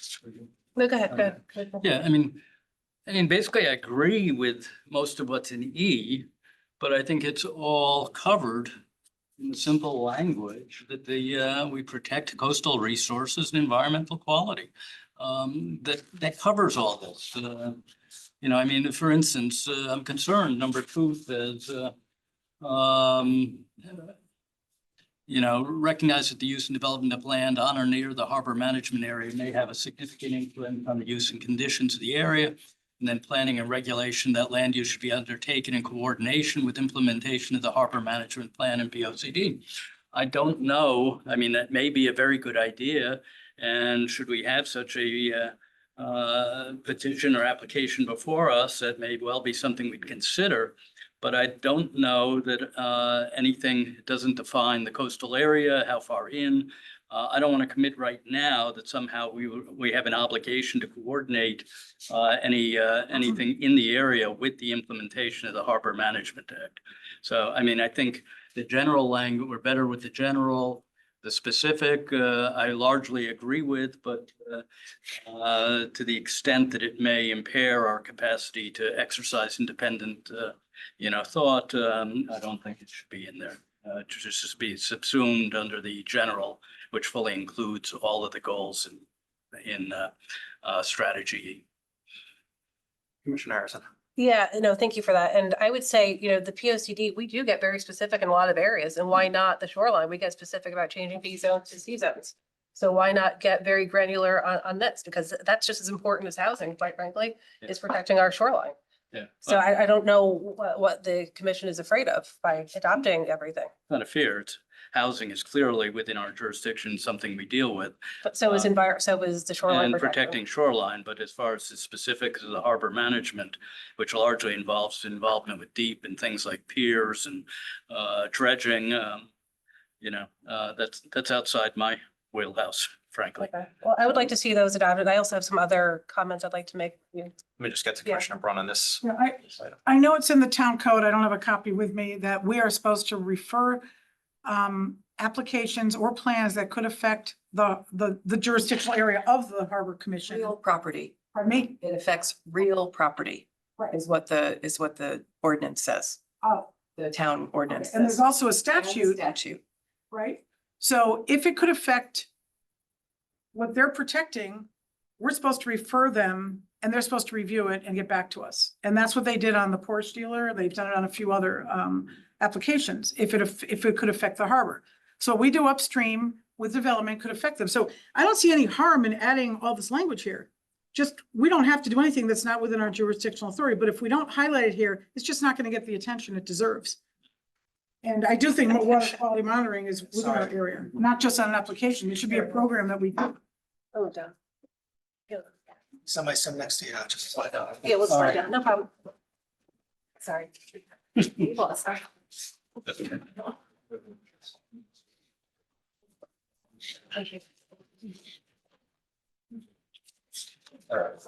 No, go ahead, go ahead. Yeah, I mean, basically I agree with most of what's in E, but I think it's all covered in the simple language that we protect coastal resources and environmental quality. That covers all this. For instance, I'm concerned, number 2 says, recognize that the use and development of land on or near the harbor management area may have a significant influence on the use and conditions of the area. And then planning and regulation that land use should be undertaken in coordination with implementation of the harbor management plan and BOCD. I don't know. That may be a very good idea. And should we have such a petition or application before us, that may well be something we'd consider. But I don't know that anything doesn't define the coastal area, how far in. I don't want to commit right now that somehow we have an obligation to coordinate anything in the area with the implementation of the Harbor Management Act. So, I think the general language, we're better with the general. The specific, I largely agree with, but to the extent that it may impair our capacity to exercise independent, thought, I don't think it should be in there. to just be subsumed under the general, which fully includes all of the goals in strategy. Commissioner Harrison. Yeah, no, thank you for that. And I would say, the POCD, we do get very specific in a lot of areas. And why not the shoreline? We get specific about changing B zones to C zones. So why not get very granular on this? Because that's just as important as housing, quite frankly, is protecting our shoreline. Yeah. So I don't know what the commission is afraid of by adopting everything. Not a fear. It's housing is clearly within our jurisdiction, something we deal with. But so is so is the shoreline. And protection. protecting shoreline, but as far as the specifics of the harbor management, which largely involves involvement with deep and things like piers and dredging, that's outside my wheelhouse, frankly. Okay, well, I would like to see those adopted. I also have some other comments I'd like to make. Let me just get to Yeah. Commissioner Braun on this. Yeah, this item. I know it's in the town code. I don't have a copy with me that we are supposed to refer applications or plans that could affect the jurisdictional area of the Harbor Commission. Real property. Pardon me? It affects real property Right. is what the ordinance says, Oh, the town ordinance and there's says. also a And statute, Statute. right? So if it could affect what they're protecting, we're supposed to refer them and they're supposed to review it and get back to us. And that's what they did on the Porsche dealer. They've done it on a few other applications, if it could affect the harbor. So what we do upstream with development could affect them. So I don't see any harm in adding all this language here. Just, we don't have to do anything that's not within our jurisdictional authority, but if we don't highlight it here, it's just not gonna get the attention it deserves. And I do think water quality monitoring is within our area, not just on an application. It should be a program that we do. Oh, down. Somebody sit next to you, just slide down. Yeah, we'll All slide right. down, no problem. Sorry. Well, sorry. Thank you.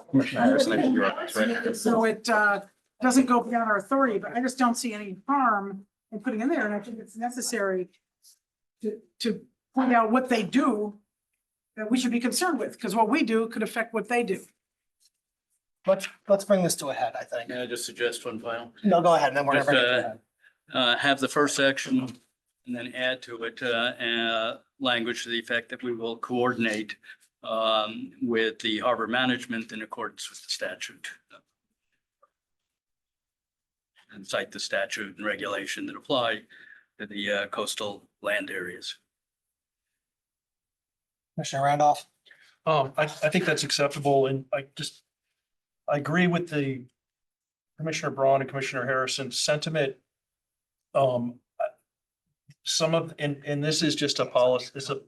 Commissioner Harrison, I think you're up, right? So it doesn't go beyond our authority, but I just don't see any harm in putting in there, and I think it's necessary to point out what they do that we should be concerned with, because what we do could affect what they do. Let's bring this to a head, I think. May I just suggest one final? No, go ahead, and then we're gonna Just, bring it to a head. Have the first section and then add to it language to the effect that we will coordinate with the harbor management in accordance with the statute. And cite the statute and regulation that apply to the coastal land areas. Commissioner Randolph? I think that's acceptable, and I agree with the Commissioner Braun and Commissioner Harrison's sentiment. Some of, and this is just a policy, it's a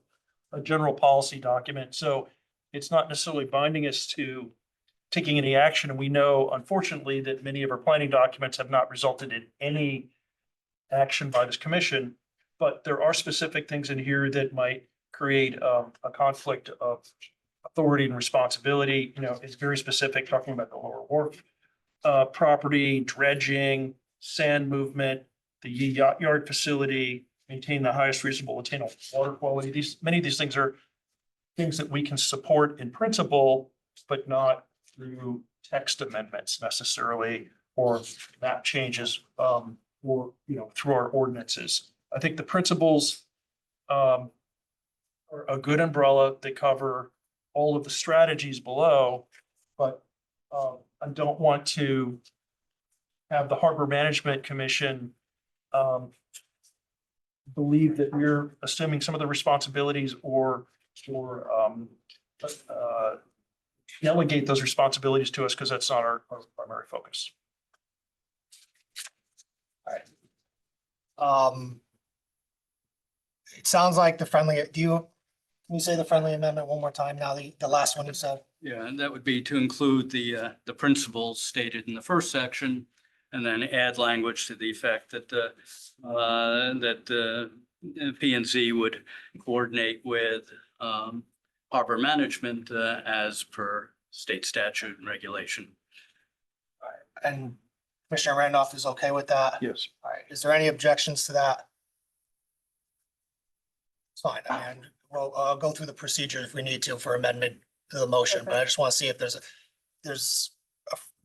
general policy document, so it's not necessarily binding us to taking any action. And we know, unfortunately, that many of our planning documents have not resulted in any action by this commission. But there are specific things in here that might create a conflict of authority and responsibility. It's very specific, talking about the lower wharf property, dredging, sand movement, the yacht yard facility, maintain the highest reasonable attainable water quality. Many of these things are things that we can support in principle, but not through text amendments necessarily, or map changes, or, through our ordinances. I think the principles are a good umbrella. They cover all of the strategies below, but I don't want to have the Harbor Management Commission believe that we're assuming some of the responsibilities or delegate those responsibilities to us, because that's not our primary focus. It sounds like can you say the friendly amendment one more time now, the last one you said? Yeah, and that would be to include the principles stated in the first section, and then add language to the effect that P and Z would coordinate with harbor management as per state statute and regulation. And Commissioner Randolph is okay with that? Yes. All right, is there any objections to that? It's fine, I mean, we'll go through the procedure if we need to for amendment to the motion, but I just want to see if there's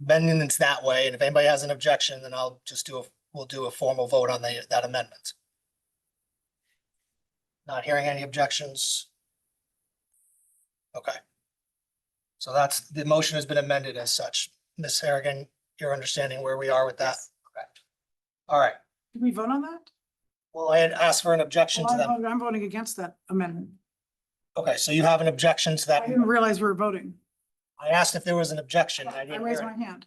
amendments that way, and if anybody has an objection, then we'll do a formal vote on that amendment. Not hearing any objections. Okay. So that's, the motion has been amended as such. Ms. Harrigan, you're understanding where we are with that? Okay. All right. Did we vote on that? Well, I had asked for an objection to Well, them. I'm voting against that amendment. Okay, so you have an objection to I that. didn't realize we were voting. I asked if there was an objection. I I didn't raised hear my it. hand.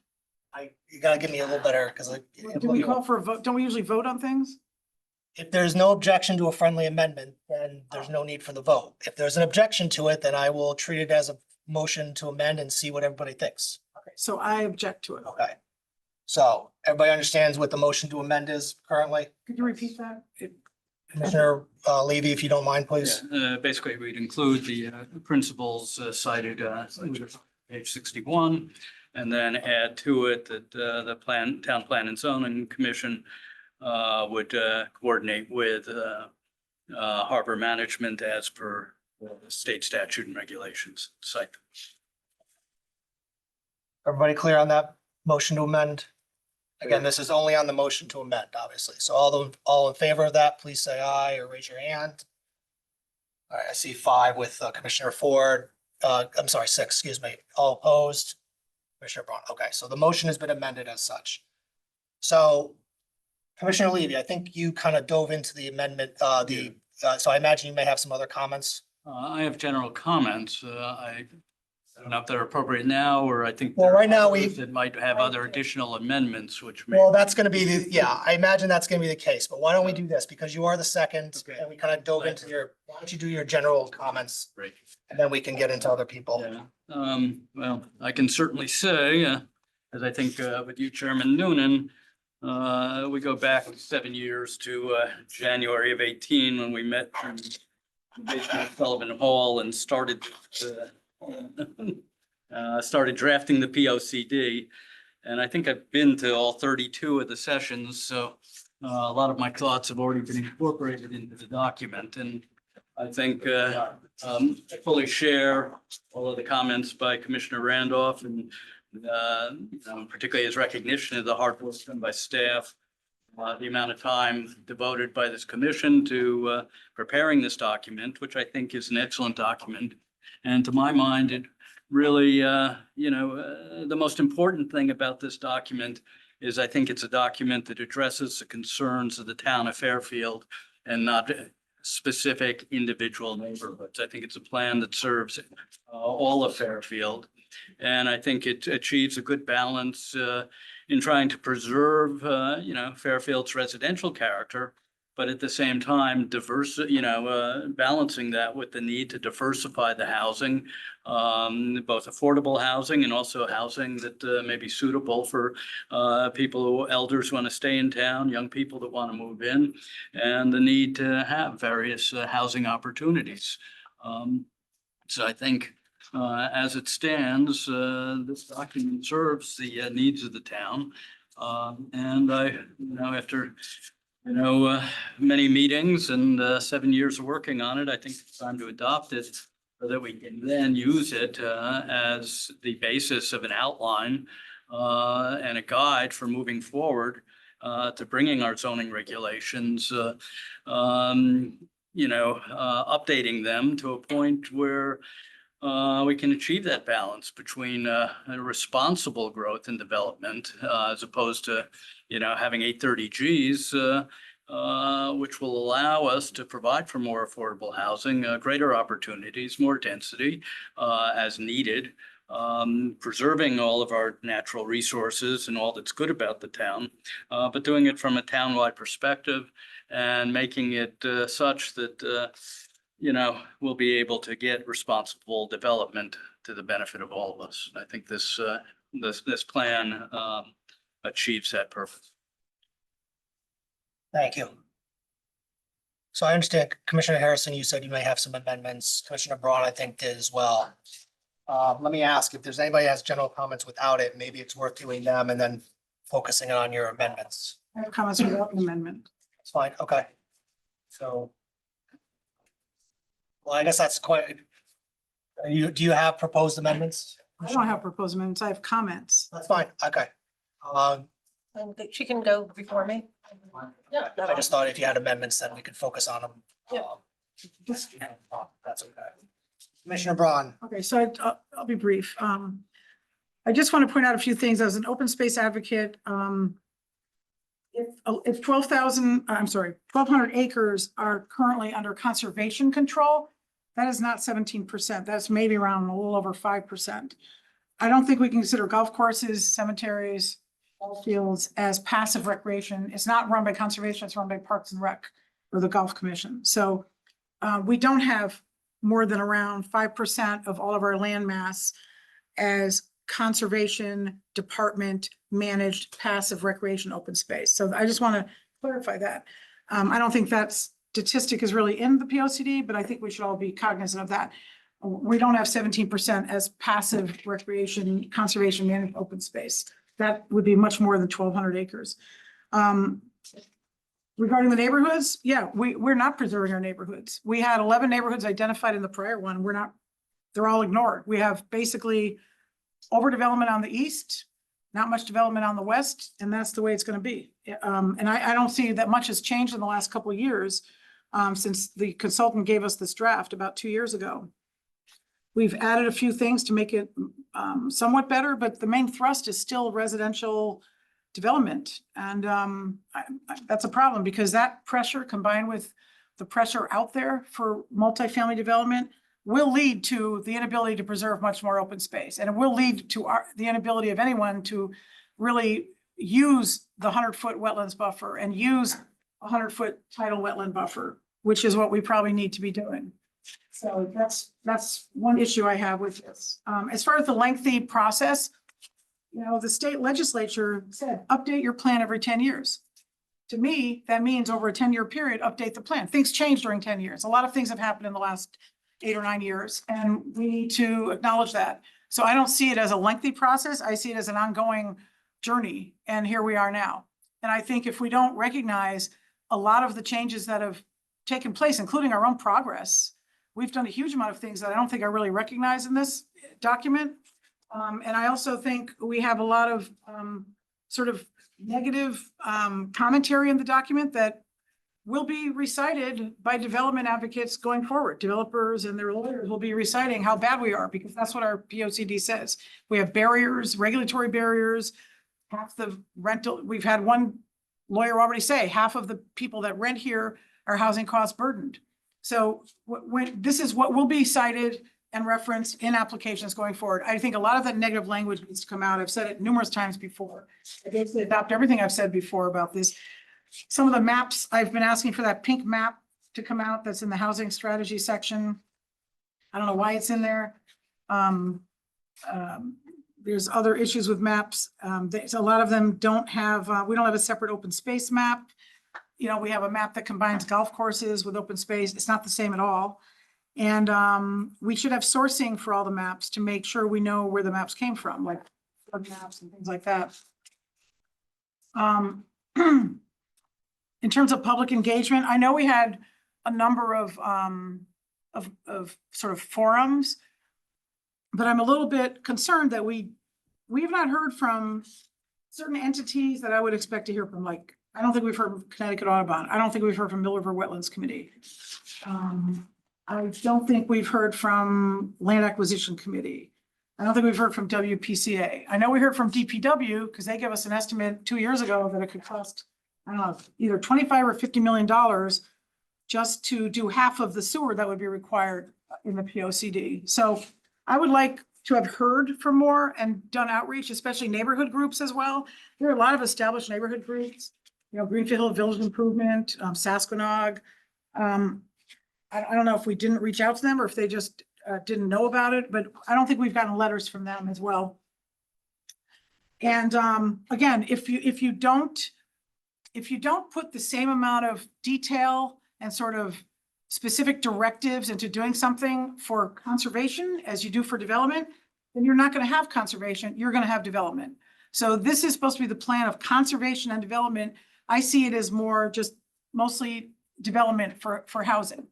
You gotta give me a little better, because Do we call for a vote? Don't we usually vote on things? if there's no objection to a friendly amendment, then there's no need for the vote. If there's an objection to it, then I will treat it as a motion to amend and see what everybody thinks. Okay, so I object to it. Okay. So everybody understands what the motion to amend is currently? Could you repeat that? Commissioner Levy, if you don't mind, please. Basically, we'd include the principles cited page 61, and then add to it that the Town Plan and Zoning Commission would coordinate with harbor management as per the state statute and regulations. Cite. Everybody clear on that motion to amend? Again, this is only on the motion to amend, obviously. So all in favor of that, please say aye or raise your hand. All right, I see 5 with Commissioner Ford. I'm sorry, 6, excuse me. All opposed? Commissioner Braun. Okay, so the motion has been amended as such. So Commissioner Levy, I think you kind of dove into the amendment, so I imagine you may have some other comments. I have general comments. I don't know if they're appropriate now, or I think. Well, there are right now others that might have other additional amendments, which may. Well, that's gonna be yeah, I imagine that's gonna be the case, but why don't we do this? Because you are the second Okay. and we kind of dove into why don't you do your general comments Great. and then we can get into other people. Yeah, well, I can certainly say, as I think with you, Chairman Noonan, we go back 7 years to January of 18 when we met in the basement of Sullivan Hall and started drafting the POCD. And I think I've been to all 32 of the sessions, so a lot of my thoughts have already been incorporated into the document. And I think I fully share all of the comments by Commissioner Randolph and particularly his recognition of the hard work done by staff, the amount of time devoted by this commission to preparing this document, which I think is an excellent document. And to my mind, it really, the most important thing about this document is I think it's a document that addresses the concerns of the town of Fairfield and not specific individual neighborhoods. I think it's a plan that serves all of Fairfield. And I think it achieves a good balance in trying to preserve, Fairfield's residential character, but at the same time, balancing that with the need to diversify the housing, both affordable housing and also housing that may be suitable for people, elders who want to stay in town, young people that want to move in, and the need to have various housing opportunities. So I think as it stands, this document serves the needs of the town. And after many meetings and 7 years of working on it, I think it's time to adopt it so that we can then use it as the basis of an outline and a guide for moving forward to bringing our zoning regulations, updating them to a point where we can achieve that balance between a responsible growth and development as opposed to, having 830 Gs, which will allow us to provide for more affordable housing, greater opportunities, more density as needed, preserving all of our natural resources and all that's good about the town, but doing it from a townwide perspective and making it such that we'll be able to get responsible development to the benefit of all of us. I think this plan achieves that purpose. Thank you. So I understand Commissioner Harrison, you said you may have some amendments. Commissioner Braun, I think, did as well. Let me ask if there's anybody who has general comments without it, maybe it's worth doing them and then focusing on your amendments. I have comments without an amendment. It's fine, okay. So. Well, I guess that's quite. Do you have proposed amendments? I don't have proposed amendments. I have comments. That's fine, okay. She can go before me. Yeah. I just thought if you had amendments, then we could focus on them. Yeah. Just- That's okay. Commissioner Braun. Okay, so I'll be brief. I just want to point out a few things. As an open space advocate, if 1,200 acres are currently under conservation control, that is not 17%. That's maybe around a little over 5%. I don't think we can consider golf courses, cemeteries, ball fields as passive recreation. It's not run by conservation, it's run by Parks and Rec or the Golf Commission. So we don't have more than around 5% of all of our land mass as conservation department managed passive recreation open space. So I just want to clarify that. I don't think that statistic is really in the POCD, but I think we should all be cognizant of that. We don't have 17% as passive recreation, conservation managed open space. That would be much more than 1,200 acres. Regarding the neighborhoods, yeah, we're not preserving our neighborhoods. We had 11 neighborhoods identified in the prior one. They're all ignored. We have basically overdevelopment on the east, not much development on the west, and that's the way it's going to be. And I don't see that much has changed in the last couple of years since the consultant gave us this draft about 2 years ago. We've added a few things to make it somewhat better, but the main thrust is still residential development. And that's a problem because that pressure combined with the pressure out there for multifamily development will lead to the inability to preserve much more open space. And it will lead to the inability of anyone to really use the 100-foot wetlands buffer and use a 100-foot tidal wetland buffer, which is what we probably need to be doing. So that's one issue I have with this. As far as the lengthy process, the state legislature said, update your plan every 10 years. To me, that means over a 10-year period, update the plan. Things change during 10 years. A lot of things have happened in the last 8 or 9 years, and we need to acknowledge that. So I don't see it as a lengthy process. I see it as an ongoing journey, and here we are now. And I think if we don't recognize a lot of the changes that have taken place, including our own progress, we've done a huge amount of things that I don't think are really recognized in this document. And I also think we have a lot of sort of negative commentary in the document that will be recited by development advocates going forward. Developers and their lawyers will be reciting how bad we are because that's what our POCD says. We have barriers, regulatory barriers, half the rental. We've had one lawyer already say half of the people that rent here are housing cost burdened. So when this is what will be cited and referenced in applications going forward. I think a lot of that negative language needs to come out. I've said it numerous times before. I basically adopt everything I've said before about this. Some of the maps, I've been asking for that pink map to come out that's in the housing strategy section. I don't know why it's in there. There's other issues with maps. A lot of them don't have, we don't have a separate open space map. We have a map that combines golf courses with open space. It's not the same at all. And we should have sourcing for all the maps to make sure we know where the maps came from, like flood maps and things like that. In terms of public engagement, I know we had a number of sort of forums, but I'm a little bit concerned that we have not heard from certain entities that I would expect to hear from. Like, I don't think we've heard from Connecticut Audubon. I don't think we've heard from Mill River Wetlands Committee. I don't think we've heard from Land Acquisition Committee. I don't think we've heard from WPCA. I know we heard from DPW because they gave us an estimate 2 years ago that it could cost, I don't know, either 25 or $50 million just to do half of the sewer that would be required in the POCD. So I would like to have heard from more and done outreach, especially neighborhood groups as well. There are a lot of established neighborhood groups, Greenfield Village Improvement, Sasquatch. I don't know if we didn't reach out to them or if they just didn't know about it, but I don't think we've gotten letters from them as well. And again, if you don't put the same amount of detail and sort of specific directives into doing something for conservation as you do for development, then you're not going to have conservation, you're going to have development. So this is supposed to be the plan of conservation and development. I see it as more just mostly development for housing.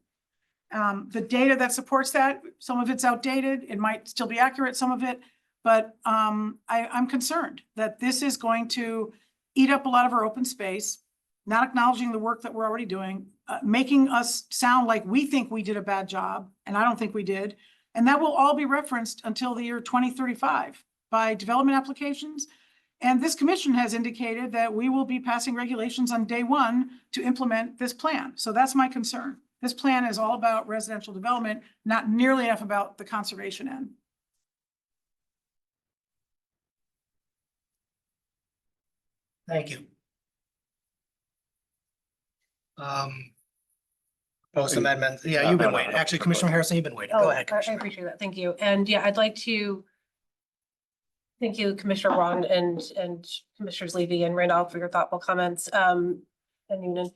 The data that supports that, some of it's outdated, it might still be accurate, some of it, but I'm concerned that this is going to eat up a lot of our open space, not acknowledging the work that we're already doing, making us sound like we think we did a bad job, and I don't think we did. And that will all be referenced until the year 2035 by development applications. And this commission has indicated that we will be passing regulations on day one to implement this plan. So that's my concern. This plan is all about residential development, not nearly enough about the conservation end. Thank you. Proposed amendment, yeah, you've been No, waiting. no. Actually, Commissioner Harrison, you've been waiting. Oh, Go ahead, I Commissioner. appreciate that. Thank you. And yeah, I'd like to thank you, Commissioner Ron and Commissioners Levy and Randolph for your thoughtful comments. And Noonan.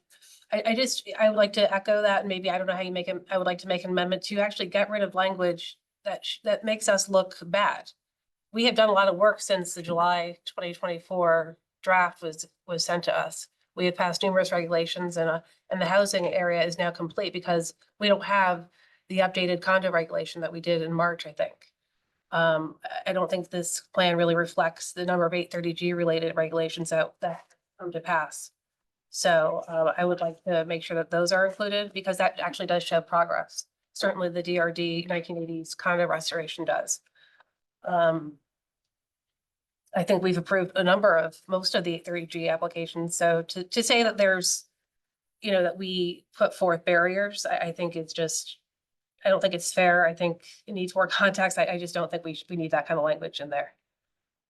I would like to echo that, and maybe, I don't know how you make it, I would like to make an amendment to actually get rid of language that makes us look bad. We have done a lot of work since the July 2024 draft was sent to us. We have passed numerous regulations and the housing area is now complete because we don't have the updated condo regulation that we did in March, I think. I don't think this plan really reflects the number of 830G related regulations that come to pass. So I would like to make sure that those are included because that actually does show progress. Certainly the DRD 1980s condo restoration does. I think we've approved a number of most of the 830G applications. So to say that there's, that we put forth barriers, I think it's just, I don't think it's fair. I think it needs more context. I just don't think we need that kind of language in there.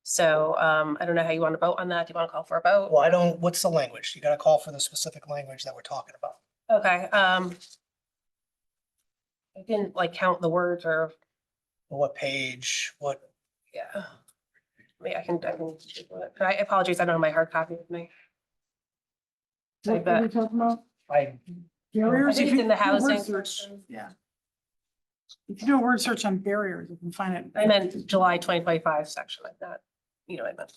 So I don't know how you want to vote on that. Do you want to call for a vote? Well, what's the language? You gotta call for the specific language that we're talking about. Okay, I didn't like count the words or, What page, what, yeah. I can, I apologize. I don't have my hard copy with me. What are we talking about? I, Barriers? I think If it's you in the do a word housing search, section. Yeah. If you do a word search on barriers, you can find it. I meant July 2025 section like that. You know what I meant.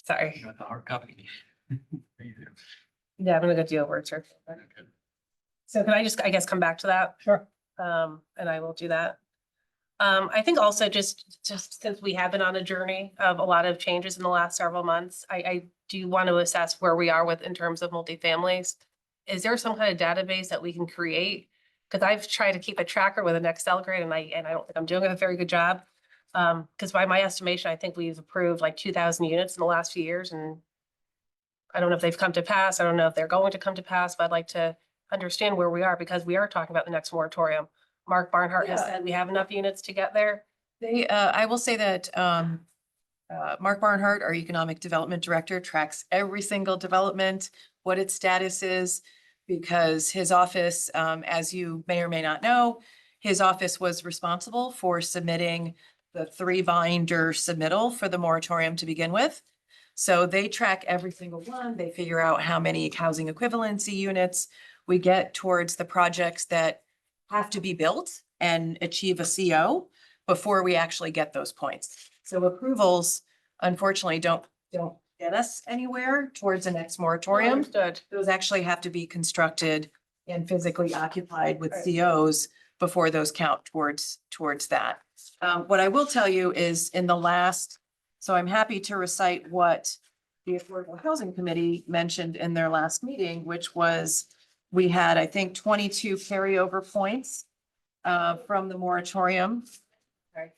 Sorry. You got the hard copy. Yeah, I'm gonna go do a word search. So can I just, I guess, come back to that? Sure. And I will do that. I think also just since we have been on a journey of a lot of changes in the last several months, I do want to assess where we are with in terms of multifamilies. Is there some kind of database that we can create? Because I've tried to keep a tracker with an Excel grid and I don't think I'm doing a very good job. Because by my estimation, I think we've approved like 2,000 units in the last few years and I don't know if they've come to pass. I don't know if they're going to come to pass, but I'd like to understand where we are because we are talking about the next moratorium. Mark Barnhart has Yeah. said we have enough units to get there. I will say that, Mark Barnhart, our Economic Development Director, tracks every single development, what its status is, because his office, as you may or may not know, his office was responsible for submitting the 3-binder submittal for the moratorium to begin with. So they track every single one. They figure out how many housing equivalency units we get towards the projects that have to be built and achieve a CO before we actually get those points. So approvals, unfortunately, don't get us anywhere towards the next moratorium. Understood. Those actually have to be constructed and physically occupied with Right. COs before those count towards that. What I will tell you is in the last, so I'm happy to recite what the Affordable Housing Committee mentioned in their last meeting, which was we had, I think, 22 carryover points from the moratorium. Right.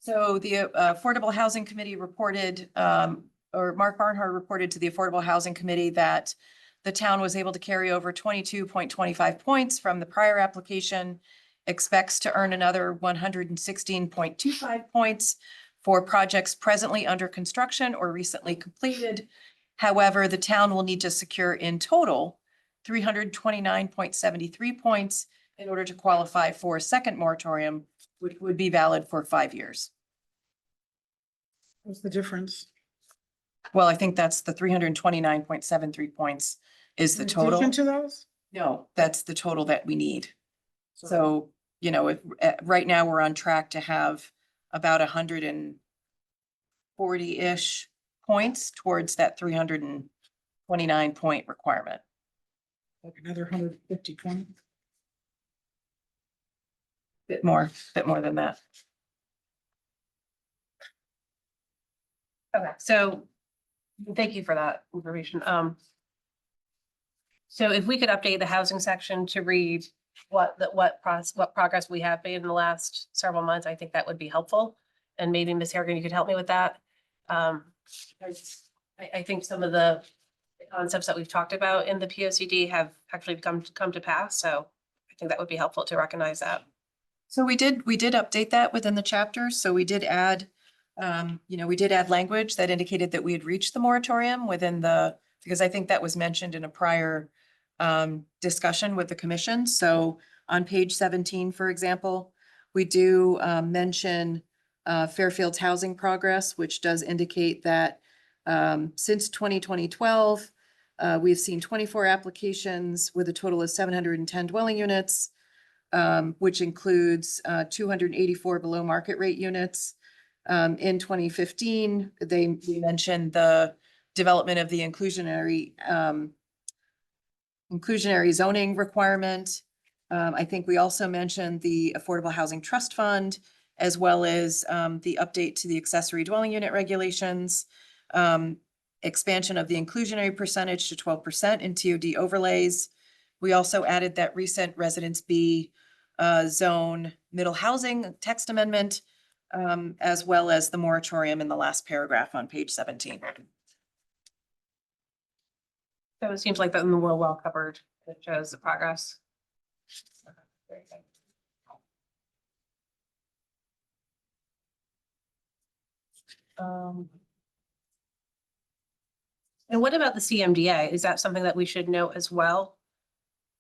So the Affordable Housing Committee reported, or Mark Barnhart reported to the Affordable Housing Committee that the town was able to carry over 22.25 points from the prior application, expects to earn another 116.25 points for projects presently under construction or recently completed. However, the town will need to secure in total 329.73 points in order to qualify for a second moratorium, which would be valid for 5 years. What's the difference? Well, I think that's the 329.73 points is the In total. addition to those? No, that's the total that we need. So, if, right now we're on track to have about 140-ish points towards that 329 point requirement. Like another 150, 20. Bit more than that. Okay, so thank you for that information. So if we could update the housing section to read what progress we have made in the last several months, I think that would be helpful. And maybe Ms. Harrigan, you could help me with that. I think some of the concepts that we've talked about in the P O C D have actually come to pass, so I think that would be helpful to recognize that. So we did update that within the chapter. So we did add, we did add language that indicated that we had reached the moratorium within because I think that was mentioned in a prior discussion with the commission. So on page 17, for example, we do mention Fairfield's housing progress, which does indicate that since 2012, we've seen 24 applications with a total of 710 dwelling units, which includes 284 below market rate units. In 2015, we mentioned the development of the inclusionary zoning requirement. I think we also mentioned the Affordable Housing Trust Fund, as well as the update to the accessory dwelling unit regulations, expansion of the inclusionary percentage to 12% in TOD overlays. We also added that recent Residence B zone middle housing text amendment, as well as the moratorium in the last paragraph on page 17. So it seems like that we're well covered. It shows the progress. Very good. And what about the CMDA? Is that something that we should note as well?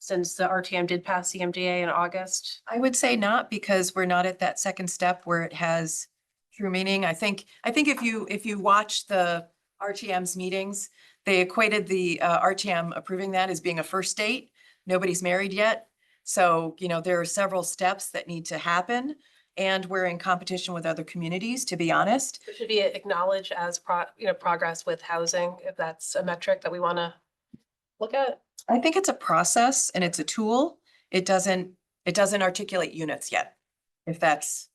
Since the RTM did pass CMDA in August? I would say not, because we're not at that second step where it has true meaning. I think if you watch the RTM's meetings, they equated the RTM approving that as being a first date. Nobody's married yet. So, there are several steps that need to happen, and we're in competition with other communities, to be honest. It should be acknowledged as progress with housing, if that's a metric that we want to look at. I think it's a process and it's a tool. It doesn't articulate units yet, if that's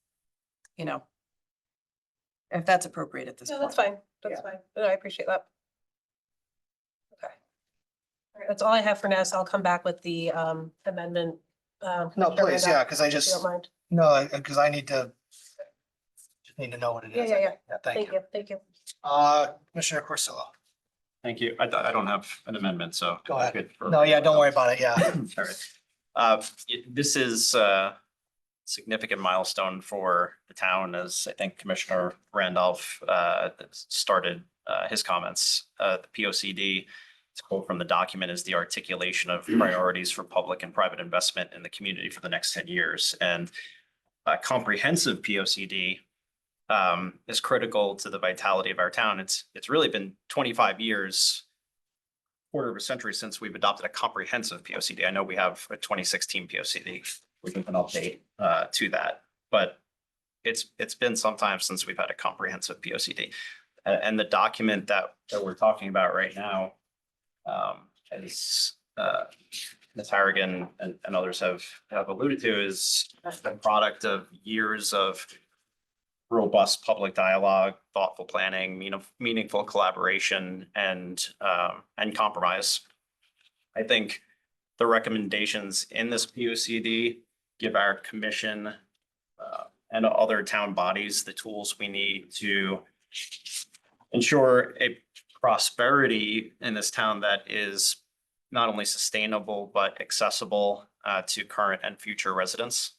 appropriate at this No, point. that's fine. That's fine. No, I appreciate that. Okay. All right, that's all I have for now. So I'll come back with the amendment. No, Commissioner please, Randolph, yeah, because I if you just, don't mind. no, because I need to know what it is. Yeah. Thank you. Thank you. Commissioner Corsillo. Thank you. I don't have an amendment, so. Go ahead. good for- No, yeah, don't worry about it. Yeah. All right. This is significant milestone for the town, as I think Commissioner Randolph started his comments. The POCD, it's a quote from the document, is the articulation of priorities for public and private investment in the community for the next 10 years. And a comprehensive POCD is critical to the vitality of our town. It's really been 25 years, quarter of a century since we've adopted a comprehensive POCD. I know we have a 2016 POCD, which is an update to that, but it's been some time since we've had a comprehensive POCD. And the document that we're talking about right now, as Ms. Harrigan and others have alluded to, is the product of years of robust public dialogue, thoughtful planning, meaningful collaboration, and compromise. I think the recommendations in this POCD give our commission and other town bodies the tools we need to ensure a prosperity in this town that is not only sustainable, but accessible to current and future residents.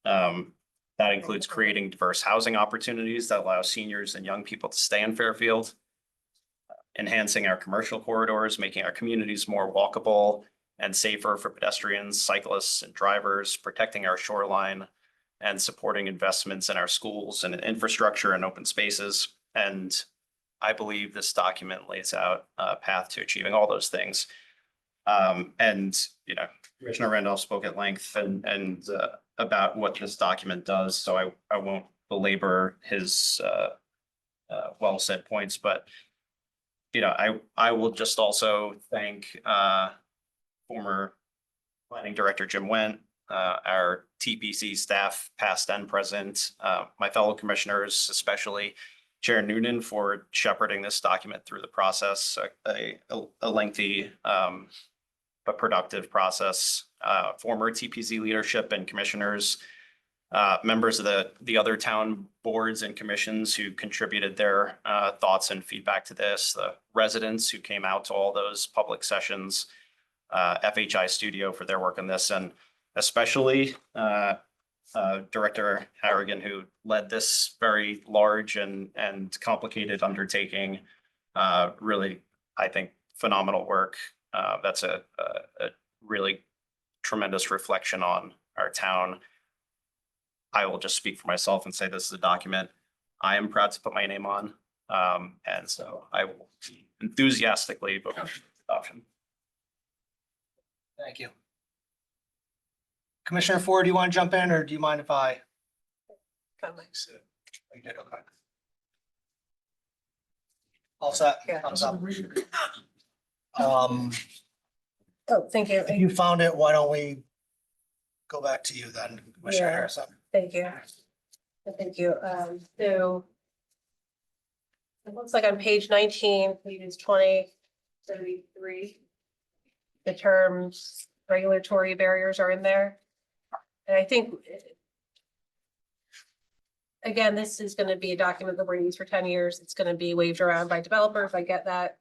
That includes creating diverse housing opportunities that allow seniors and young people to stay in Fairfield, enhancing our commercial corridors, making our communities more walkable and safer for pedestrians, cyclists, and drivers, protecting our shoreline, and supporting investments in our schools and infrastructure and open spaces. And I believe this document lays out a path to achieving all those things. Commissioner Randolph spoke at length and about what this document does, so I won't belabor his well said points, but I will just also thank former planning director Jim Wendt, our TPC staff, past and present, my fellow commissioners, especially Chair Noonan for shepherding this document through the process, a lengthy but productive process. Former TPZ leadership and commissioners, members of the other town boards and commissions who contributed their thoughts and feedback to this, the residents who came out to all those public sessions, FHI Studio for their work on this, and especially Director Harrigan, who led this very large and complicated undertaking. Really, I think, phenomenal work. That's a really tremendous reflection on our town. I will just speak for myself and say this is a document I am proud to put my name on. And so I will enthusiastically vote for adoption. Thank you. Commissioner Ford, do you want to jump in or do you mind if I? You did, okay. All set? Yeah. Thumbs up. Oh, thank you. If you found it, why don't we go back to you then, Commissioner Yeah. Harrison? Thank you. Thank you. So it looks like on page 19, pages 20, 33, the terms regulatory barriers are in there. And I think, again, this is going to be a document that we're going to use for 10 years. It's going to be waved around by developers. I get that.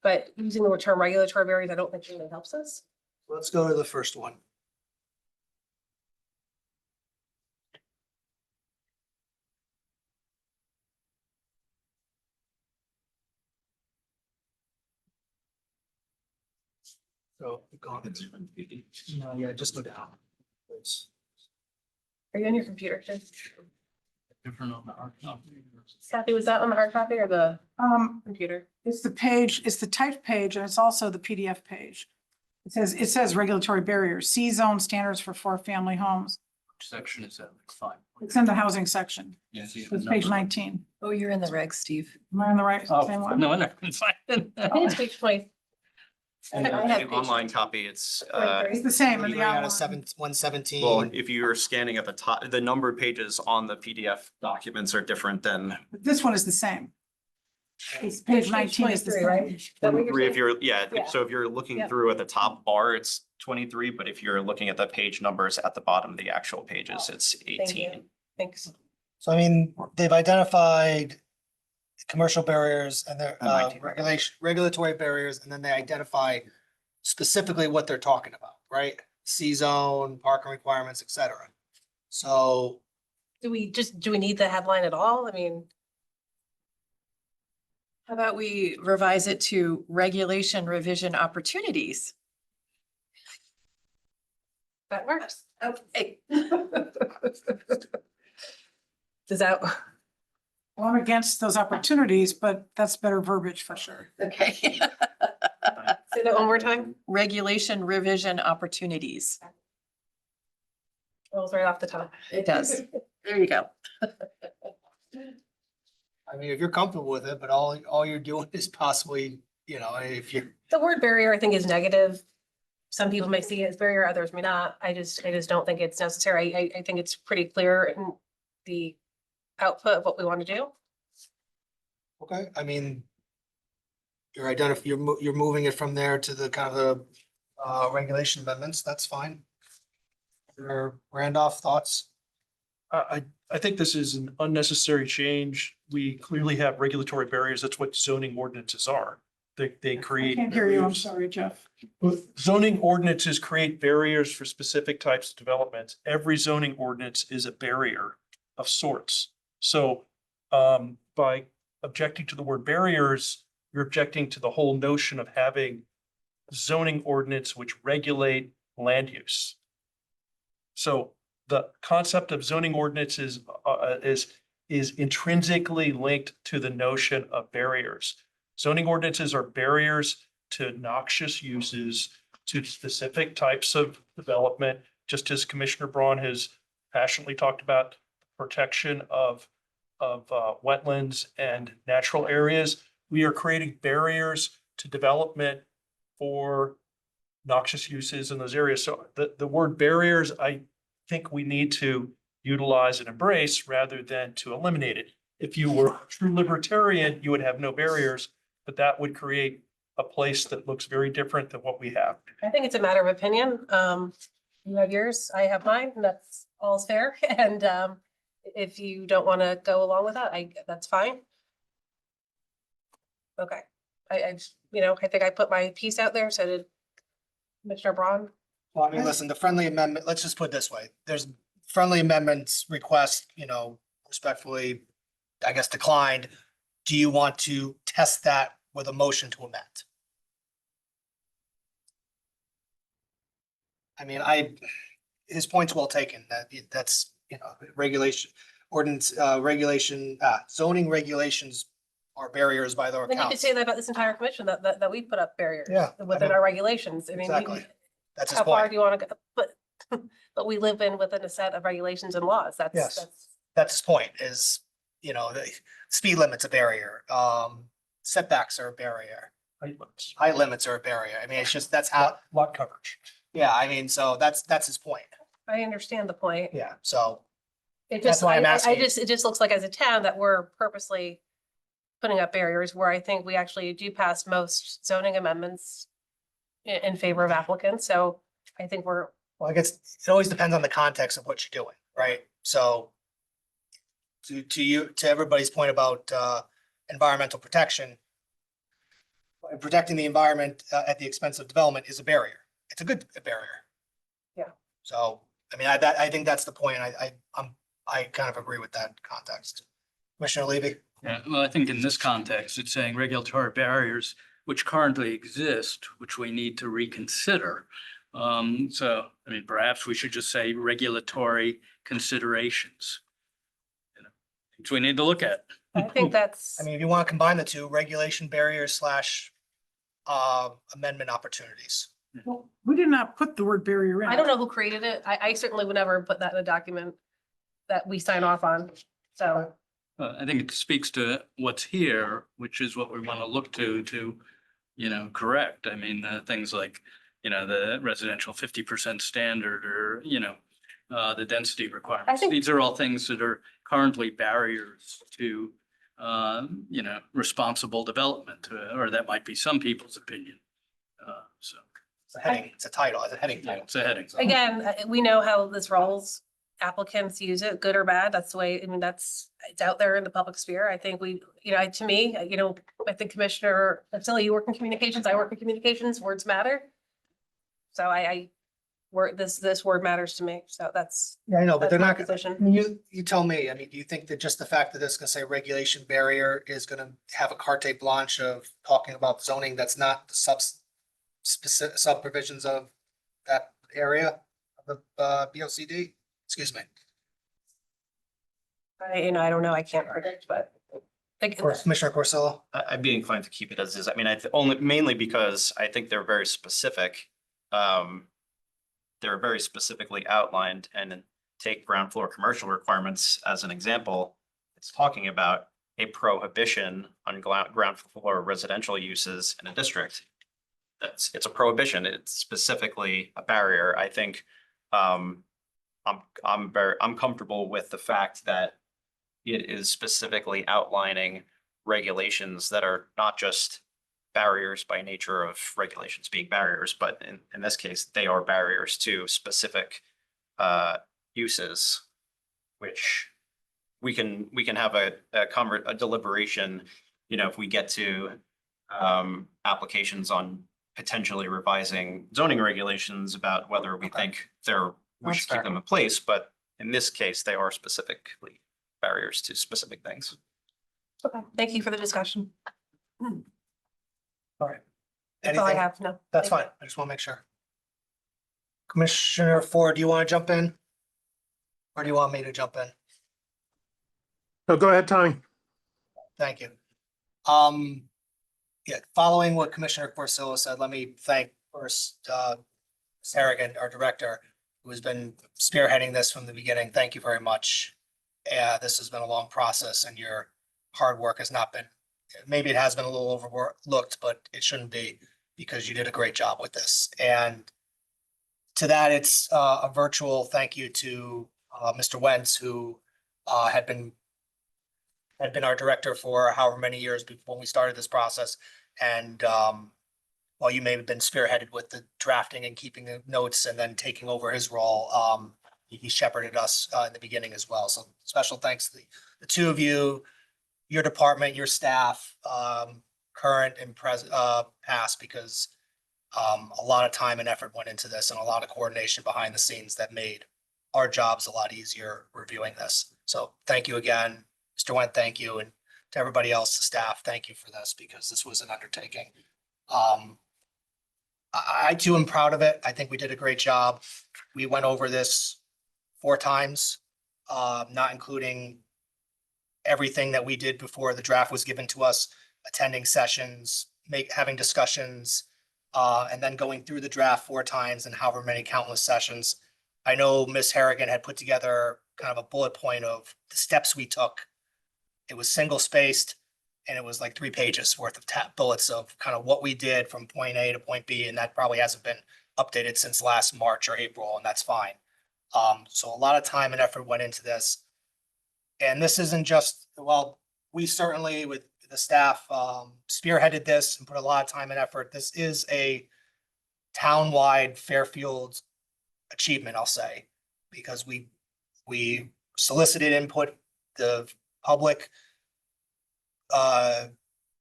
But using the term regulatory barriers, I don't think really helps us. Let's go to the first one. So, go on. No, yeah, just go down. Please. Are you on your computer, Jen? Different on the hard copy. Kathy, was that on the hard copy or the computer? It's the page, it's the typed page, and it's also the PDF page. It says regulatory barriers, C-zone standards for 4-family homes. Which section is that? Like 5? It's in the housing section. Yes. It's page 19. Oh, you're in the regs, Steve. Am I on the right? Oh, same one? no, I never can find it. I think it's page 20. And I have the page online copy, it's, It's the same in You the ran out outline. of 117. well, if you're scanning at the top, the numbered pages on the PDF documents are different than This one is the same. It's page 19 is the 23, same. right? Is that what you're 23 if saying? you're, yeah, Yeah. so if you're looking Yeah. through at the top bar, it's 23, but if you're looking at the page numbers at the bottom of the actual pages, it's Thank you. 18. Thanks. So I mean, they've identified commercial barriers and their And 19. regulatory barriers, and then they identify specifically what they're talking about, right? C-zone, parking requirements, et cetera. So Do we need the headline at all? I mean, How about we revise it to regulation revision opportunities? that works. Okay. Does that, Well, I'm against those opportunities, but that's better verbiage for sure. Okay. say that one more time? Regulation revision opportunities. Rolls right off the top. It does. There you go. I mean, if you're comfortable with it, but all you're doing is possibly, if you're, The word barrier, I think, is negative. Some people may see it as barrier, others may not. I just don't think it's necessary. I think it's pretty clear in the output of what we want to do. okay, I mean, you're moving it from there to the kind of the regulation amendments, that's fine. Randolph, thoughts? I think this is an unnecessary change. We clearly have regulatory barriers. That's what zoning ordinances are. They I create. can't hear you. I'm barriers. sorry, Jeff. Zoning ordinances create barriers for specific types of developments. Every zoning ordinance is a barrier of sorts. So by objecting to the word barriers, you're objecting to the whole notion of having zoning ordinance which regulate land use. So the concept of zoning ordinances is intrinsically linked to the notion of barriers. Zoning ordinances are barriers to noxious uses, to specific types of development, just as Commissioner Braun has passionately talked about protection of wetlands and natural areas. We are creating barriers to development for noxious uses in those areas. So the word barriers, I think we need to utilize and embrace rather than to eliminate it. If you were a true libertarian, you would have no barriers, but that would create a place that looks very different than what we have. I think it's a matter of opinion. You have yours, I have mine, and that's all's fair. And if you don't want to go along with that, that's fine. Okay, I think I put my piece out there, so did Commissioner Braun. Well, I mean, listen, the friendly amendment, let's just put it this way, there's friendly amendments request, respectfully, I guess, declined. Do you want to test that with a motion to amend? I mean, his point's well taken, that's, regulation, ordinance, zoning regulations are barriers by their I think you could accounts. say that about this entire commission, that we put up barriers. Yeah, I Within mean, our regulations. I mean, exactly. That's his how far point. do you want to go? But we live within a set of regulations and laws. Yes. That's his point is, the speed limit's a barrier. Setbacks are a barrier. Height limits are a barrier. I mean, it's just, that's how, Lot coverage. yeah, I mean, so that's his point. I understand the point. Yeah, so It That's just, why I'm asking. it just looks like as a town that we're purposely putting up barriers where I think we actually do pass most zoning amendments in favor of applicants. So I think we're, well, I guess it always depends on the context of what you're doing, right? So to everybody's point about environmental protection, protecting the environment at the expense of development is a barrier. It's a good barrier. Yeah. So, I mean, I think that's the point. I kind of agree with that context. Commissioner Levy? Yeah, well, I think in this context, it's saying regulatory barriers which currently exist, which we need to reconsider. So, I mean, perhaps we should just say regulatory considerations. Things we need to look at. I think that's, I mean, if you want to combine the two, regulation barriers / amendment opportunities. Well, we did not put the word barrier in. I don't know who created it. I certainly would never put that in a document that we sign off on. So I think it speaks to what's here, which is what we want to look to, correct. I mean, things like, the residential 50% standard or, the density requirements. think- These are all things that are currently barriers to, responsible development, or that might be some people's opinion. So It's a heading, it's a title, it's a heading yeah, title. it's a heading. again, we know how this rolls. Applicants use it, good or bad. That's the way, I mean, it's out there in the public sphere. I think to me, I think Commissioner Vasily, you work in communications, I work in communications, words matter. So this word matters to me. So that's Yeah, I know, but they're my not, position. you tell me, I mean, do you think that just the fact that it's gonna say regulation barrier is gonna have a carte blanche of talking about zoning that's not the specific subprovisions of that area of the BOCD? Excuse me. I don't know. I can't predict, but. Commissioner Corsillo? I'd be inclined to keep it as is. I mean, mainly because I think they're very specific. They're very specifically outlined, and take ground floor commercial requirements as an example. It's talking about a prohibition on ground floor residential uses in a district. It's a prohibition. It's specifically a barrier. I think I'm comfortable with the fact that it is specifically outlining regulations that are not just barriers by nature of regulations being barriers, but in this case, they are barriers to specific uses, which we can have a deliberation, if we get to applications on potentially revising zoning regulations about whether we think we should keep them in place, but in this case, they are specifically barriers to specific things. Okay, thank you for the discussion. All right. That's all I Anything? have. No. That's thank you. fine. I just want to make sure. Commissioner Ford, do you want to jump in? Or do you want me to jump in? No, go ahead, Tommy. Thank you. Yeah, following what Commissioner Corsillo said, let me thank first Ms. Harrigan, our director, who has been spearheading this from the beginning. Thank you very much. This has been a long process, and your hard work has not been, maybe it has been a little overlooked, but it shouldn't be, because you did a great job with this. And to that, it's a virtual thank you to Mr. Wentz, who had been had been our director for however many years before we started this process. And while you may have been spearheaded with the drafting and keeping the notes and then taking over his role, he shepherded us in the beginning as well. So special thanks to the two of you, your department, your staff, current and present, past, because a lot of time and effort went into this and a lot of coordination behind the scenes that made our jobs a lot easier reviewing this. So thank you again, Mr. Went, thank you. And to everybody else, the staff, thank you for this because this was an undertaking. I too am proud of it. I think we did a great job. We went over this 4 times, not including everything that we did before the draft was given to us, attending sessions, having discussions, and then going through the draft 4 times and however many countless sessions. I know Ms. Harrigan had put together kind of a bullet point of the steps we took. It was single spaced and it was like 3 pages worth of bullets of kind of what we did from point A to point B. And that probably hasn't been updated since last March or April, and that's fine. So a lot of time and effort went into this. And this isn't just, well, we certainly with the staff spearheaded this and put a lot of time and effort. This is a town-wide Fairfield achievement, I'll say, because we solicited input. The public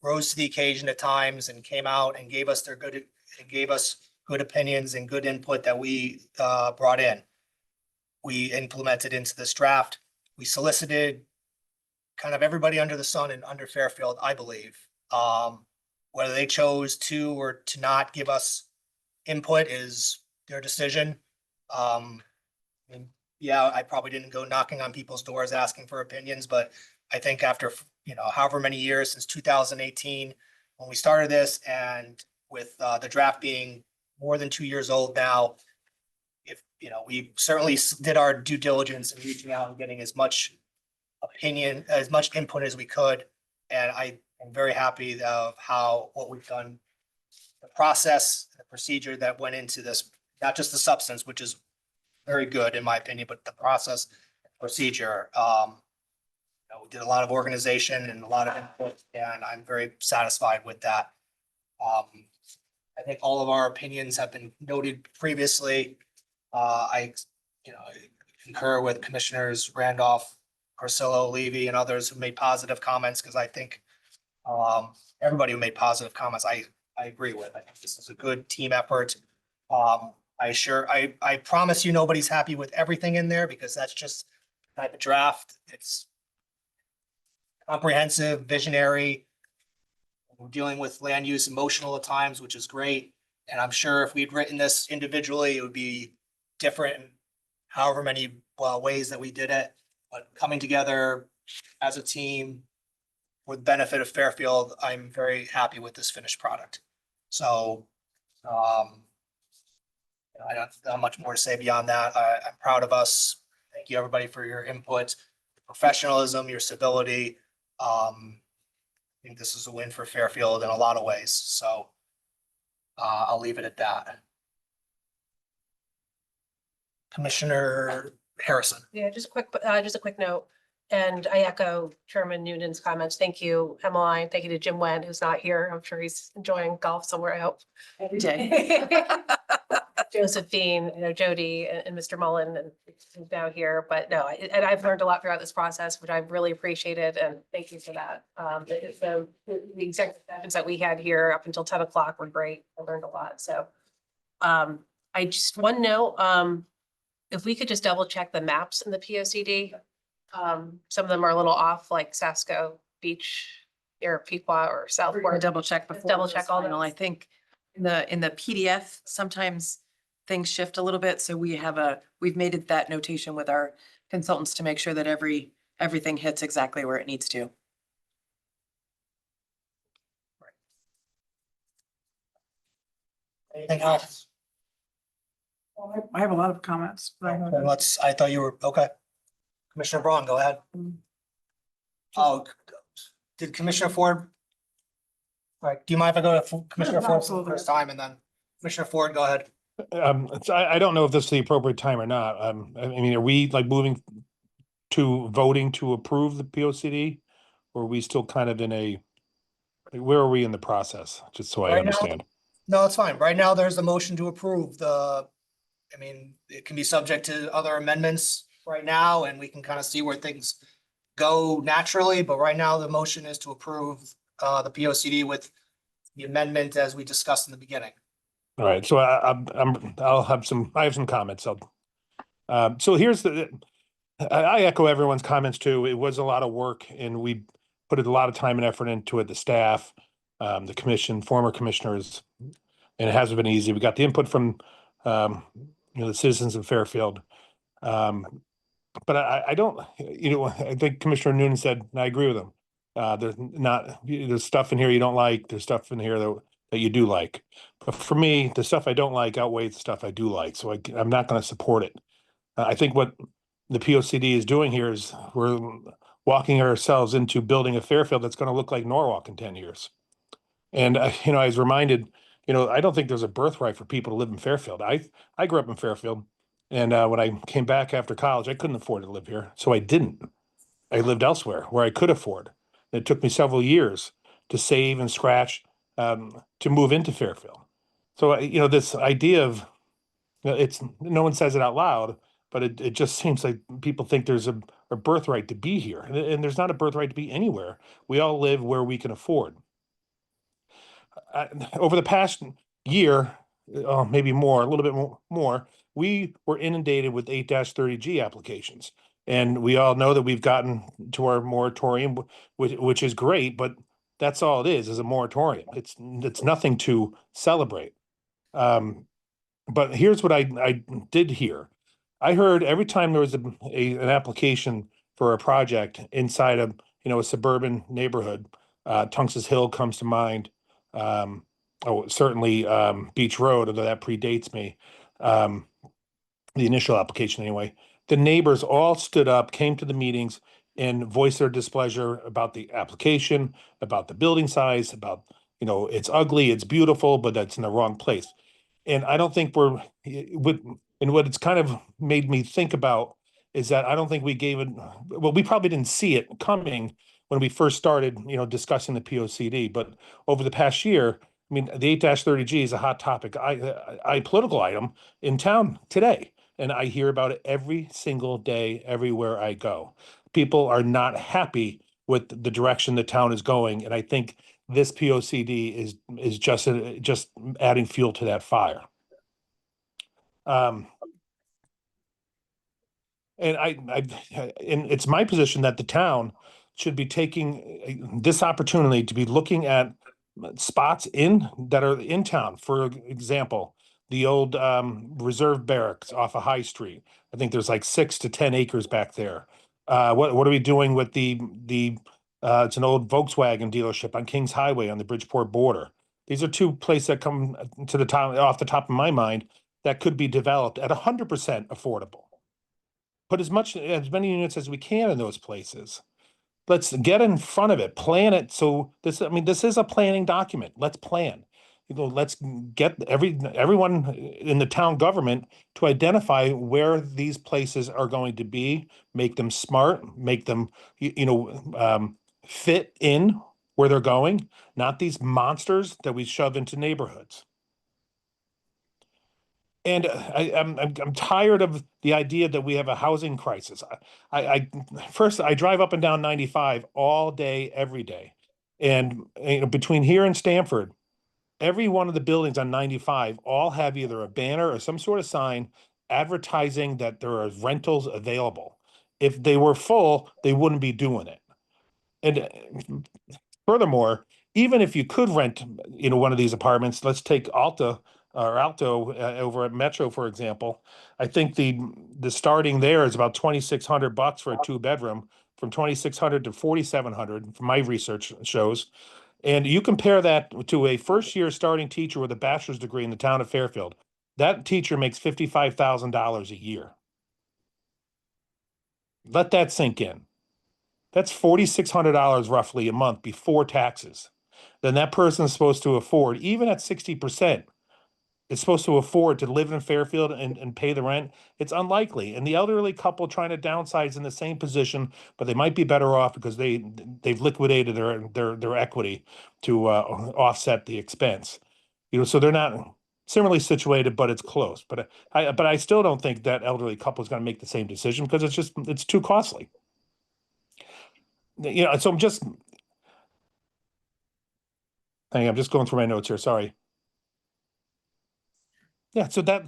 rose to the occasion at times and came out and gave us good opinions and good input that we brought in. We implemented into this draft. We solicited kind of everybody under the sun and under Fairfield, I believe. Whether they chose to or to not give us input is their decision. And yeah, I probably didn't go knocking on people's doors asking for opinions, but I think after, however many years since 2018, when we started this, and with the draft being more than 2 years old now, we certainly did our due diligence in reaching out and getting as much opinion, as much input as we could. And I am very happy of what we've done, the process, the procedure that went into this, not just the substance, which is very good in my opinion, but the process, procedure. We did a lot of organization and a lot of input, and I'm very satisfied with that. I think all of our opinions have been noted previously. I concur with Commissioners Randolph, Porcillo, Levy, and others who made positive comments, because I think everybody who made positive comments, I agree with. I think this is a good team effort. I promise you nobody's happy with everything in there, because that's just the type of draft. It's comprehensive, visionary. We're dealing with land use emotional at times, which is great. And I'm sure if we'd written this individually, it would be different in however many ways that we did it. But coming together as a team for the benefit of Fairfield, I'm very happy with this finished product. So I don't have much more to say beyond that. I'm proud of us. Thank you, everybody, for your input, professionalism, your civility. I think this is a win for Fairfield in a lot of ways. So I'll leave it at that. Commissioner Harrison. Yeah, just a quick note. And I echo Chairman Noonan's comments. Thank you, Emmeline. Thank you to Jim Wen, who's not here. I'm sure he's enjoying golf somewhere, I hope. Every day. Josephine, Jody and Mr. Mullen and who's now here, but no, and I've learned a lot throughout this process, which I've really appreciated, and thank you for that. The executive sessions that we had here up until 10 o'clock were great. I learned a lot. So I just one note, if we could just double check the maps in the POCD. Some of them are a little off, like Sasco Beach or Pequot or We're gonna Southport. double check before. Double it check goes all final. those. I think in the PDF, sometimes things shift a little bit. So we've made it that notation with our consultants to make sure that everything hits exactly where it needs to. Anything else? I have a lot of comments. But Then I thought you were, okay. Commissioner Braun, go ahead. Oh, did Commissioner Ford? All right, do you mind if I go to Commissioner Ford for the Absolutely. first time and then Commissioner Ford, go ahead. I don't know if this is the appropriate time or not. I mean, are we like moving to voting to approve the P O C D? Or are we still kind of in a, where are we in the process? Just so I Right now- understand. No, it's fine. Right now, there's a motion to approve I mean, it can be subject to other amendments right now, and we can kind of see where things go naturally, but right now the motion is to approve the P O C D with the amendment as we discussed in the beginning. All right, so I have some comments. So here's I echo everyone's comments too. It was a lot of work and we put a lot of time and effort into it, the staff, the commission, former commissioners, and it hasn't been easy. We got the input from, the citizens of Fairfield. But I don't, I think Commissioner Noonan said, and I agree with him. There's stuff in here you don't like, there's stuff in here that you do like. But for me, the stuff I don't like outweighs the stuff I do like, so I'm not gonna support it. I think what the P O C D is doing here is we're walking ourselves into building a Fairfield that's gonna look like Norwalk in 10 years. And, I was reminded, I don't think there's a birthright for people to live in Fairfield. I grew up in Fairfield. And when I came back after college, I couldn't afford to live here. So I didn't. I lived elsewhere where I could afford. It took me several years to save and scratch to move into Fairfield. So, this idea of, no one says it out loud, but it just seems like people think there's a birthright to be here. And there's not a birthright to be anywhere. We all live where we can afford. Over the past year, maybe more, a little bit more, we were inundated with 8-30G applications. And we all know that we've gotten to our moratorium, which is great, but that's all it is a moratorium. It's nothing to celebrate. But here's what I did hear. I heard every time there was an application for a project inside of, a suburban neighborhood, Tunx's Hill comes to mind. Certainly Beach Road, although that predates me. The initial application anyway. The neighbors all stood up, came to the meetings and voiced their displeasure about the application, about the building size, about, it's ugly, it's beautiful, but that's in the wrong place. And I don't think what it's kind of made me think about is that I don't think we gave it, well, we probably didn't see it coming when we first started, discussing the POCD, but over the past year, I mean, the 8-30G is a hot topic, a political item in town today. And I hear about it every single day, everywhere I go. People are not happy with the direction the town is going. And I think this POCD is just adding fuel to that fire. And and it's my position that the town should be taking this opportunity to be looking at spots that are in town. For example, the old reserve barracks off of High Street. I think there's like 6 to 10 acres back there. What are we doing with the it's an old Volkswagen dealership on Kings Highway on the Bridgeport border. These are two places that come to the top off the top of my mind that could be developed at 100% affordable. Put as many units as we can in those places. Let's get in front of it, plan it. So this is a planning document. Let's plan. Let's get everyone in the town government to identify where these places are going to be, make them smart, make them, fit in where they're going, not these monsters that we shove into neighborhoods. And I'm tired of the idea that we have a housing crisis. First, I drive up and down 95 all day, every day. And between here and Stamford, every one of the buildings on 95 all have either a banner or some sort of sign advertising that there are rentals available. If they were full, they wouldn't be doing it. And furthermore, even if you could rent, one of these apartments, let's take Alto over at Metro, for example. I think the starting there is about $2,600 for a 2-bedroom, from 2,600 to 4,700, from my research shows. And you compare that to a first-year starting teacher with a bachelor's degree in the town of Fairfield. That teacher makes $55,000 a year. Let that sink in. That's $4,600 roughly a month before taxes. Then that person is supposed to afford, even at 60%, is supposed to afford to live in Fairfield and pay the rent, it's unlikely. And the elderly couple trying to downsize in the same position, but they might be better off because they've liquidated their equity to offset the expense. So they're not similarly situated, but it's close. But I still don't think that elderly couple is going to make the same decision because it's too costly. So I'm just going through my notes here. Sorry. Yeah, so that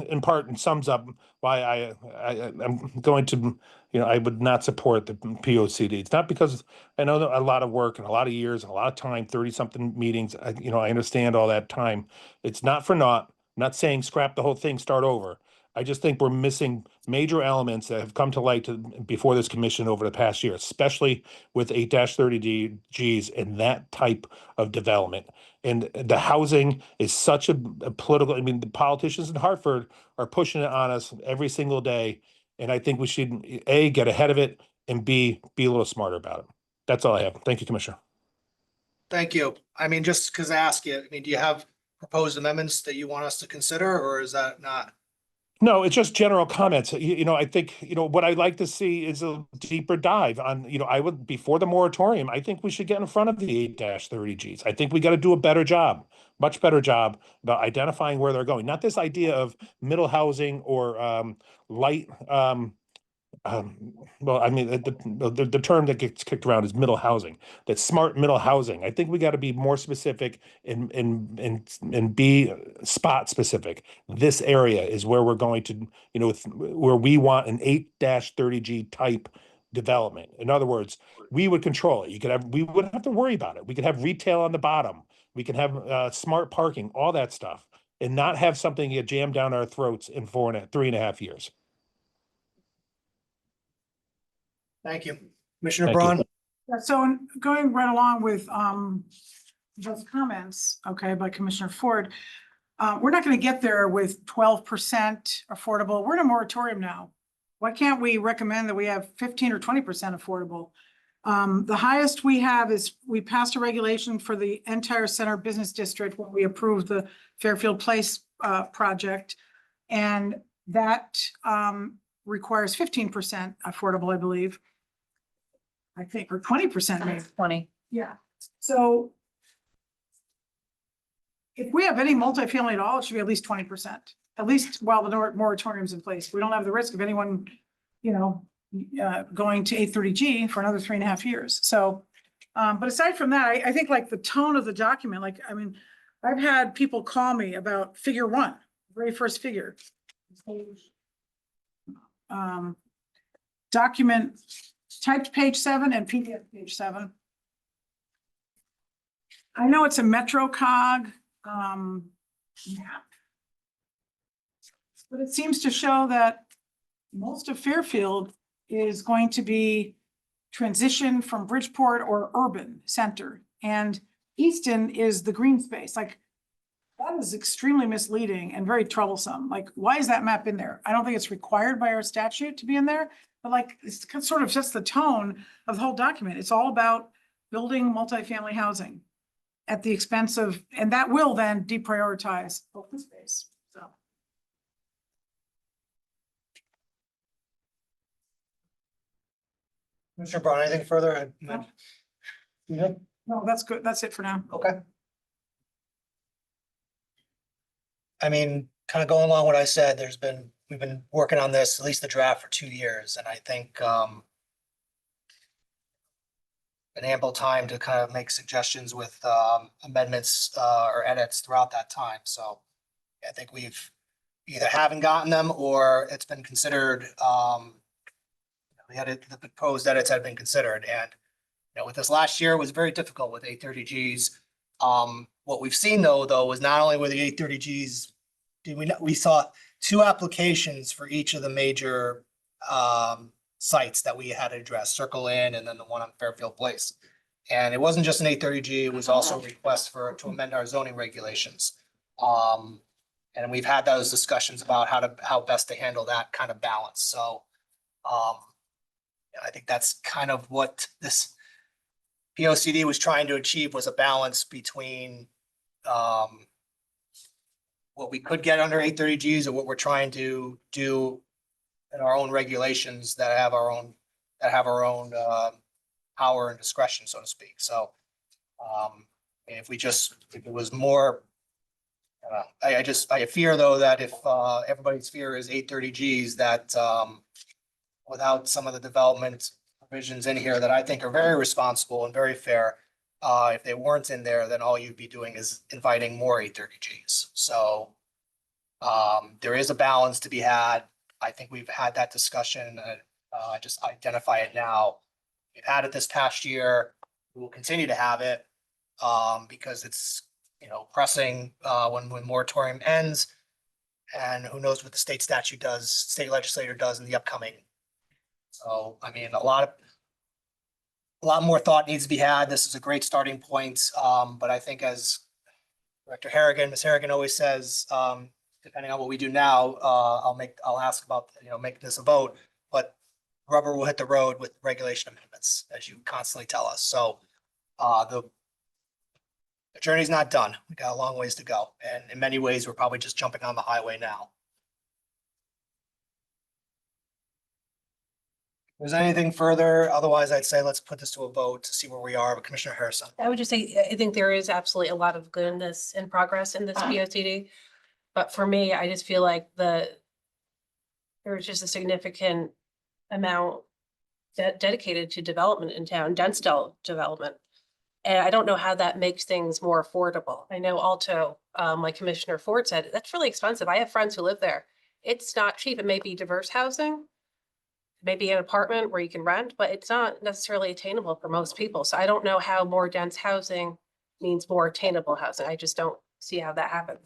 in part sums up why I'm going to, I would not support the POCD. It's not because I know that a lot of work and a lot of years and a lot of time, 30-something meetings, I understand all that time. It's not for naught. I'm not saying scrap the whole thing, start over. I just think we're missing major elements that have come to light before this commission over the past year, especially with 8-30Gs and that type of development. And the housing is such a political, the politicians in Hartford are pushing it on us every single day. And I think we should, A, get ahead of it, and B, be a little smarter about it. That's all I have. Thank you, Commissioner. Thank you. Just because I ask you, do you have proposed amendments that you want us to consider, or is that not? No, it's just general comments. I think, what I'd like to see is a deeper dive on, I would, before the moratorium, I think we should get in front of the 8-30Gs. I think we got to do a better job, much better job about identifying where they're going. Not this idea of middle housing or light, the term that gets kicked around is middle housing. That's smart middle housing. I think we got to be more specific and be spot specific. This area is where we're going to, where we want an 8-30G type development. In other words, we would control it. We wouldn't have to worry about it. We could have retail on the bottom. We can have smart parking, all that stuff, and not have something get jammed down our throats in 3.5 years. Thank you. Commissioner Thank you. Braun? So going right along with those comments, okay, by Commissioner Ford, we're not going to get there with 12% affordable. We're in a moratorium now. Why can't we recommend that we have 15 or 20% affordable? The highest we have is we passed a regulation for the entire center business district when we approved the Fairfield Place project, and that requires 15% affordable, I believe. I think, or 20% maybe. 20. Yeah. So if we have any multifamily at all, it should be at least 20%, at least while the moratorium's in place. We don't have the risk of anyone, going to 8-30G for another 3.5 years. So, but aside from that, I think like the tone of the document, I've had people call me about figure 1, very first figure. Document typed page 7 and PDF page 7. I know it's a MetroCog map, but it seems to show that most of Fairfield is going to be transition from Bridgeport or urban center, and Easton is the green space. That is extremely misleading and very troublesome. Why is that map in there? I don't think it's required by our statute to be in there, but it's sort of just the tone of the whole document. It's all about building multifamily housing at the expense of, and that will then deprioritize open space. So. Commissioner Braun, anything further? Yeah. No, that's good. That's it for now. Okay. Kind of going along what I said, we've been working on this, at least the draft, for 2 years, and I think an ample time to kind of make suggestions with amendments or edits throughout that time. So I think we've either haven't gotten them or it's been considered. The proposed edits had been considered, and with this last year, it was very difficult with 8-30Gs. What we've seen though was not only with the 8-30Gs, we saw 2 applications for each of the major sites that we had to address, Circle Inn and then the one on Fairfield Place. And it wasn't just an 8-30G, it was also a request to amend our zoning regulations. And we've had those discussions about how best to handle that kind of balance. So I think that's kind of what this POCD was trying to achieve, was a balance between what we could get under 830 Gs or what we're trying to do in our own regulations that have our own, power and discretion, so to speak. So if it was more, I fear though that if everybody's fear is 830 Gs, that without some of the development provisions in here that I think are very responsible and very fair, if they weren't in there, then all you'd be doing is inviting more 830 Gs. So there is a balance to be had. I think we've had that discussion. I just identify it now. We've had it this past year. We will continue to have it because it's, pressing when moratorium ends. And who knows what the state state legislature does in the upcoming. So, I mean, a lot more thought needs to be had. This is a great starting point. But I think as Ms. Harrigan always says, depending on what we do now, I'll ask about, making this a vote, but rubber will hit the road with regulation amendments, as you constantly tell us. So the journey's not done. We got a long ways to go. And in many ways, we're probably just jumping on the highway now. If there's anything further, otherwise I'd say let's put this to a vote to see where we are with Commissioner Harrison. I would just say, I think there is absolutely a lot of goodness and progress in this POCD. But for me, I just feel like there's just a significant amount dedicated to development in town, dense development. And I don't know how that makes things more affordable. I know Alto, like Commissioner Ford said, that's really expensive. I have friends who live there. It's not cheap. It may be diverse housing, maybe an apartment where you can rent, but it's not necessarily attainable for most people. So I don't know how more dense housing means more attainable housing. I just don't see how that happens.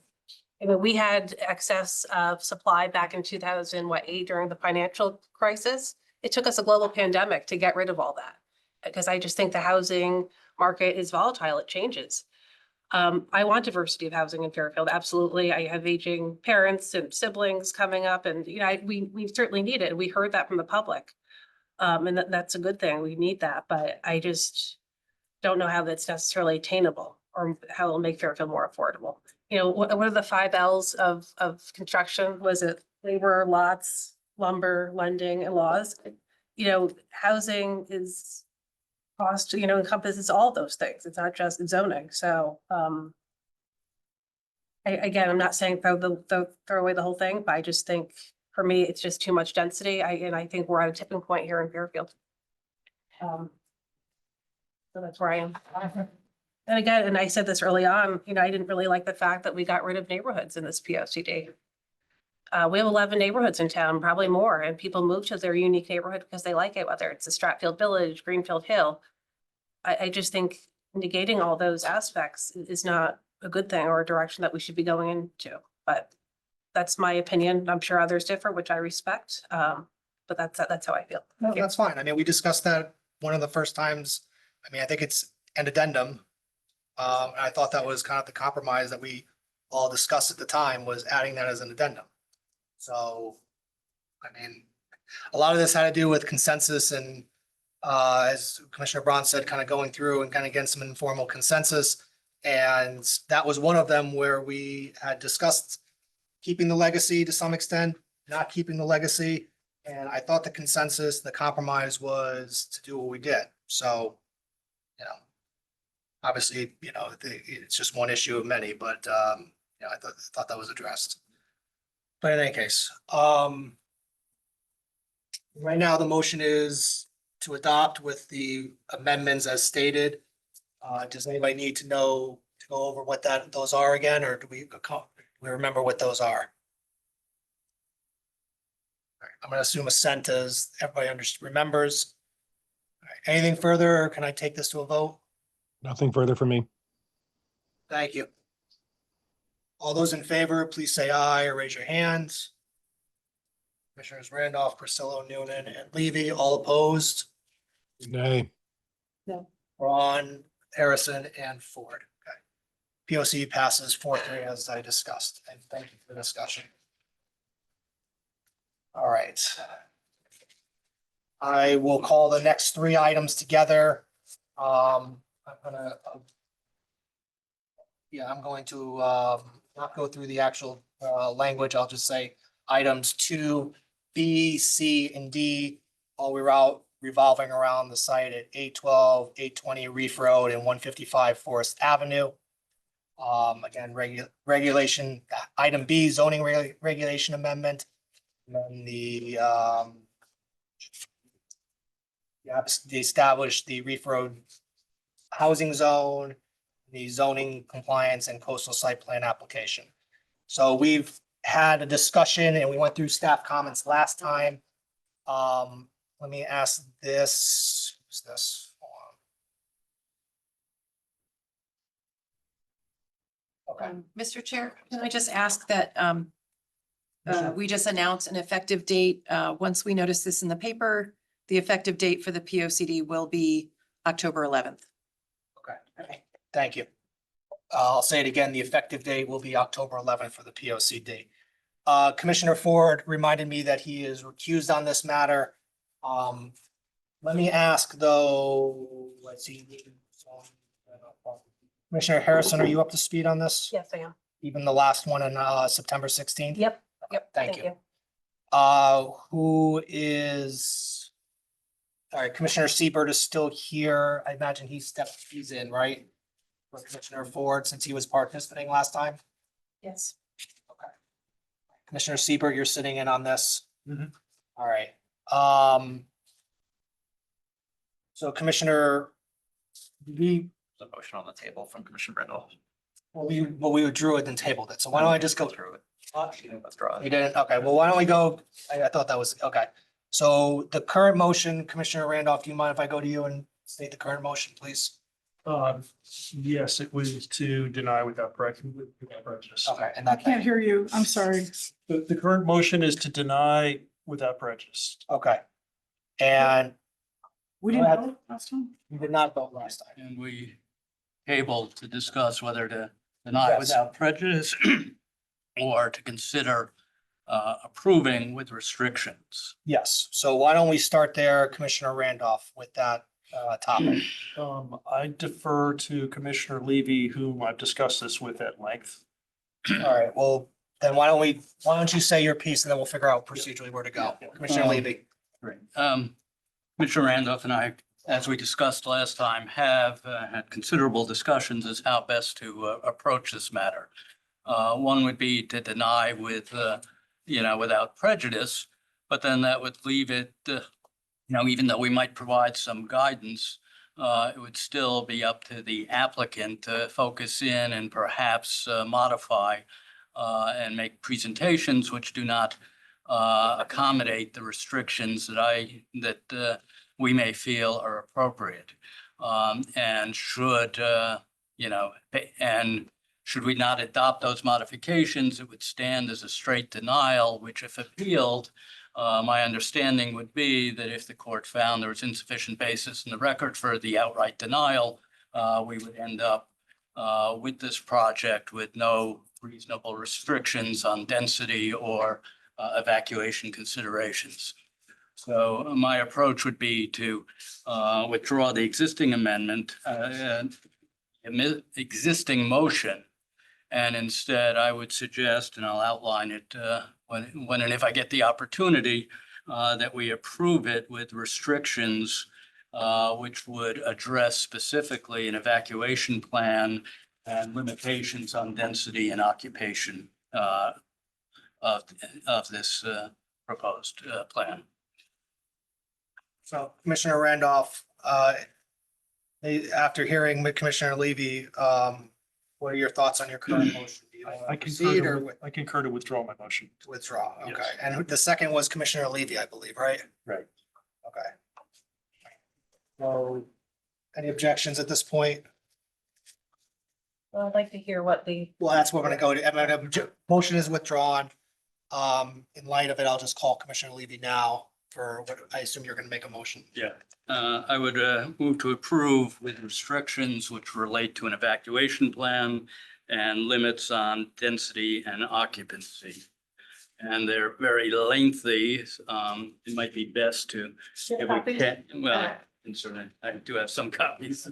I mean, we had excess of supply back in 2008 during the financial crisis. It took us a global pandemic to get rid of all that because I just think the housing market is volatile. It changes. I want diversity of housing in Fairfield. Absolutely. I have aging parents and siblings coming up and, we certainly need it. We heard that from the public. And that's a good thing. We need that, but I just don't know how that's necessarily attainable or how it'll make Fairfield more affordable. What are the 5 Ls of construction? Was it labor, lots, lumber, lending, and laws? Housing is cost, encompasses all those things. It's not just zoning. So, again, I'm not saying throw away the whole thing, but I just think for me, it's just too much density. I think we're at a tipping point here in Fairfield. So that's where I am. And again, and I said this early on, I didn't really like the fact that we got rid of neighborhoods in this POCD. We have 11 neighborhoods in town, probably more, and people move to their unique neighborhood because they like it, whether it's the Stratfield Village, Greenfield Hill. I just think negating all those aspects is not a good thing or a direction that we should be going into. But that's my opinion. I'm sure others differ, which I respect. But that's how I feel. No, that's fine. I mean, we discussed that one of the first times. I mean, I think it's an addendum. And I thought that was kind of the compromise that we all discussed at the time, was adding that as an addendum. So, I mean, a lot of this had to do with consensus and as Commissioner Braun said, kind of going through and kind of getting some informal consensus. And that was one of them where we had discussed keeping the legacy to some extent, not keeping the legacy. And I thought the consensus, the compromise was to do what we did. So, obviously, it's just one issue of many, but, I thought that was addressed. But in any case, right now the motion is to adopt with the amendments as stated. Does anybody need to go over what those are again, or do we remember what those are? All right, I'm going to assume assent as everybody remembers. All right, anything further, or can I take this to a vote? Nothing further from me. Thank you. All those in favor, please say aye or raise your hands. Commissioners Randolph, Priscilla, Noonan, and Levy, all opposed. Nay. Ron, Harrison, and Ford. Okay. POC passes 4-3 as I discussed, and thank you for the discussion. All right. I will call the next 3 items together. I'm going to not go through the actual language. I'll just say items 2B, C, and D, all revolving around the site at 812, 820 Reef Road and 155 Forest Avenue. Again, regulation, item B, zoning regulation amendment. And then they established the Reef Road housing zone, the zoning compliance and coastal site plan application. So we've had a discussion and we went through staff comments last time. Let me ask this, who's this? Hold on. Okay. Mr. Chair, can I just ask that we just announced an effective date. Once we notice this in the paper, the effective date for the POCD will be October 11th. Okay, thank you. I'll say it again, the effective date will be October 11th for the POCD. Commissioner Ford reminded me that he is recused on this matter. Let me ask though, let's see. Commissioner Harrison, are you up to speed on this? Yes, I am. Even the last one on September 16th? Yep. Thank you. Who is? All right, Commissioner Siebert is still here. I imagine he's in, right? For Commissioner Ford, since he was participating last time. Yes. Okay. Commissioner Siebert, you're sitting in on this. Mhm. All right. So Commissioner, There's a motion on the table from Commissioner Brindle. we withdrew it and tabled it. So why don't I just go through? through it? You can withdraw You it. didn't? Okay, well, why don't we go? I thought that was, okay. So the current motion, Commissioner Randolph, do you mind if I go to you and state the current motion, please? Yes, it was to deny without prejudice. Okay, and I that, can't hear you. I'm sorry. The current motion is to deny without prejudice. okay. And We Go didn't ahead. vote last time. you did not vote last time. And we able to discuss whether to deny Yes. without prejudice or to consider approving with restrictions. Yes, so why don't we start there, Commissioner Randolph, with that topic? I defer to Commissioner Levy, whom I've discussed this with at length. All right, well, then why don't you say your piece and then we'll figure out procedurally where to go. Yeah. Commissioner Levy. Great. Commissioner Randolph and I, as we discussed last time, have had considerable discussions as how best to approach this matter. One would be to deny without prejudice, but then that would leave it, even though we might provide some guidance, it would still be up to the applicant to focus in and perhaps modify and make presentations which do not accommodate the restrictions that we may feel are appropriate. And should we not adopt those modifications, it would stand as a straight denial, which if appealed, my understanding would be that if the court found there was insufficient basis in the record for the outright denial, we would end up with this project with no reasonable restrictions on density or evacuation considerations. So my approach would be to withdraw the existing amendment, existing motion. And instead, I would suggest, and I'll outline it when and if I get the opportunity, that we approve it with restrictions which would address specifically an evacuation plan and limitations on density and occupation of this proposed plan. So Commissioner Randolph, after hearing Commissioner Levy, what are your thoughts on your current motion? Do you want I to proceed or I concur to withdraw my motion. withdraw? Yes. Okay, and the second was Commissioner Levy, I believe, right? Right. Okay. So any objections at this point? Well, I'd like to hear what the, Well, that's what we're gonna go to. Motion is withdrawn. In light of it, I'll just call Commissioner Levy now for what I assume you're gonna make a motion. Yeah, I would move to approve with restrictions which relate to an evacuation plan and limits on density and occupancy. And they're very lengthy. It might be best to, if we can, well, and certainly I do have some copies.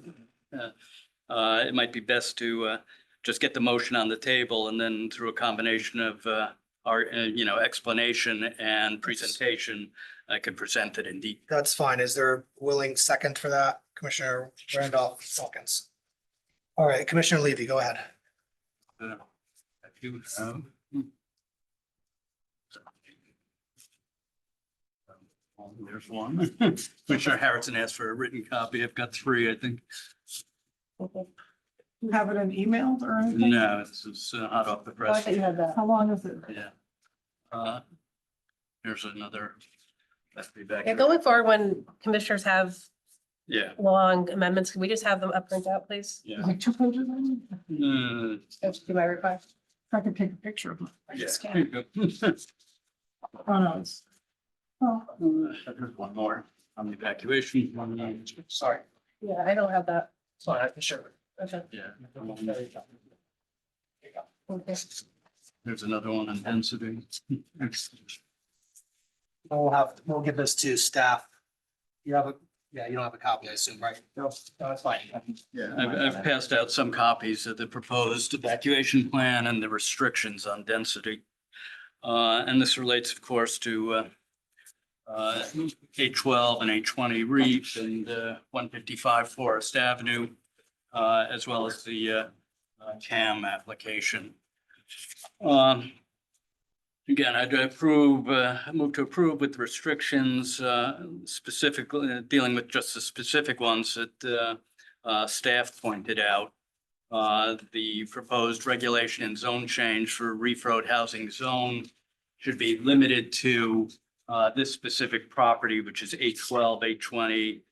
It might be best to just get the motion on the table and then through a combination of our, explanation and presentation, I could present it in detail. That's fine. Is there a willing second for that? Commissioner Randolph seconds. All right, Commissioner Levy, go ahead. There's one. Commissioner Harrison asked for a written copy. I've got three, I think. You have it in emailed or anything? No, this is hot off the I press. thought you had that. How long is it? Yeah. Here's another. Let's be back. Yeah, here. going forward, when commissioners have Yeah. long amendments, can we just have them up print out, please? Yeah. Is it 2 pages? on it? That's to my request. If I could take a picture of it. I Yeah. just Here can't. you go. Oh, no, it's. Oh, There's one more on the evacuation. Sorry, Yeah, I don't have that. sorry, I can share it. Okay. Yeah. Okay. There's another one on density. We'll give this to staff. You have you don't have a copy, I assume, right? No, that's fine. Yeah, I've passed out some copies of the proposed evacuation plan and the restrictions on density. And this relates, of course, to A12 and A20 Reef and 155 Forest Avenue, as well as the CAM application. Again, I'd move to approve with restrictions, specifically dealing with just the specific ones that staff pointed out. The proposed regulation and zone change for Reef Road Housing Zone should be limited to this specific property, which is 812, 820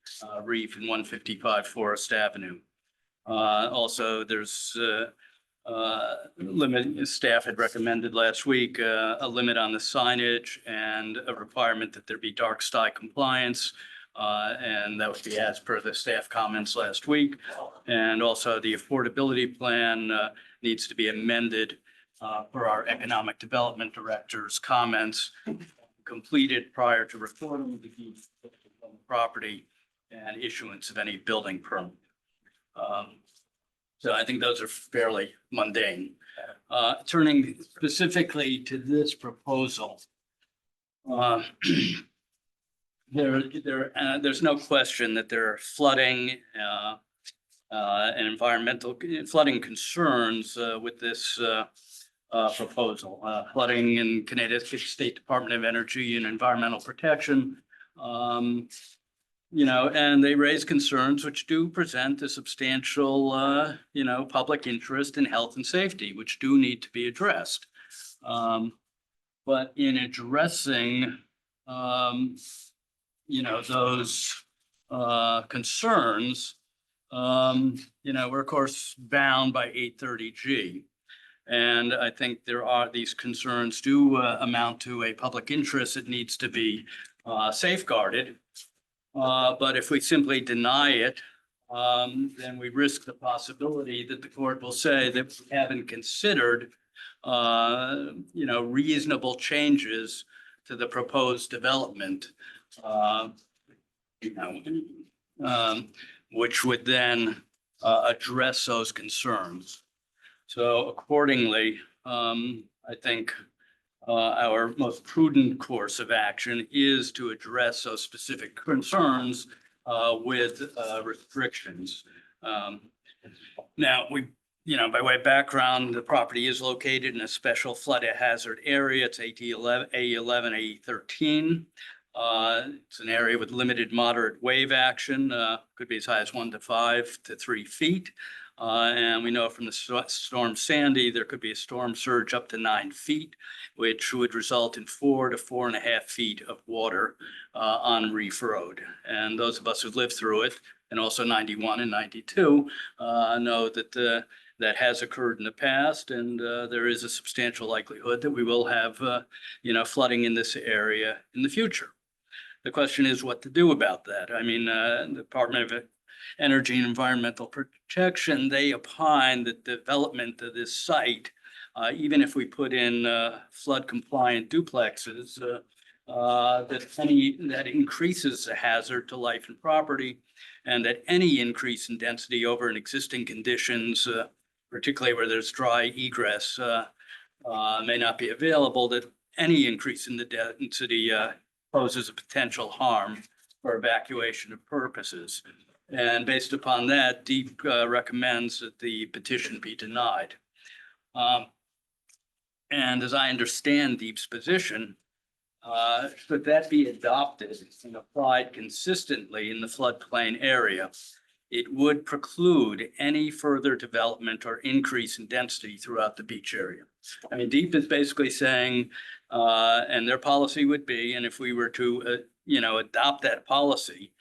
Reef and 155 Forest Avenue. Also, there's limit, staff had recommended last week, a limit on the signage and a requirement that there be dark sky compliance. And that would be as per the staff comments last week. And also the affordability plan needs to be amended for our economic development director's comments completed prior to recording the deed of the property and issuance of any building permit. So I think those are fairly mundane. Turning specifically to this proposal, there's no question that there are flooding and environmental flooding concerns with this proposal. Flooding in Connecticut State Department of Energy and Environmental Protection. And they raise concerns which do present a substantial, public interest in health and safety, which do need to be addressed. But in addressing, those concerns, we're of course bound by 830G. And I think these concerns do amount to a public interest that needs to be safeguarded. But if we simply deny it, then we risk the possibility that the court will say that we haven't considered, reasonable changes to the proposed development, which would then address those concerns. So accordingly, I think our most prudent course of action is to address those specific concerns with restrictions. Now, by way of background, the property is located in a special flood hazard area. It's A11, A13. It's an area with limited moderate wave action, could be as high as 1 to 5 to 3 feet. And we know from the storm Sandy, there could be a storm surge up to 9 feet, which would result in 4 to 4.5 feet of water on Reef Road. And those of us who've lived through it, and also 91 and 92, know that that has occurred in the past, and there is a substantial likelihood that we will have, flooding in this area in the future. The question is what to do about that. I mean, the Department of Energy and Environmental Protection, they opine that development of this site, even if we put in flood compliant duplexes, that increases the hazard to life and property, and that any increase in density over an existing conditions particularly where there's dry egress, may not be available, that any increase in the density poses a potential harm for evacuation of purposes. And based upon that, DEEP recommends that the petition be denied. And as I understand DEEP's position, should that be adopted and applied consistently in the floodplain area, it would preclude any further development or increase in density throughout the beach area. I mean, DEEP is basically saying, and their policy would be, and if we were to, adopt that policy,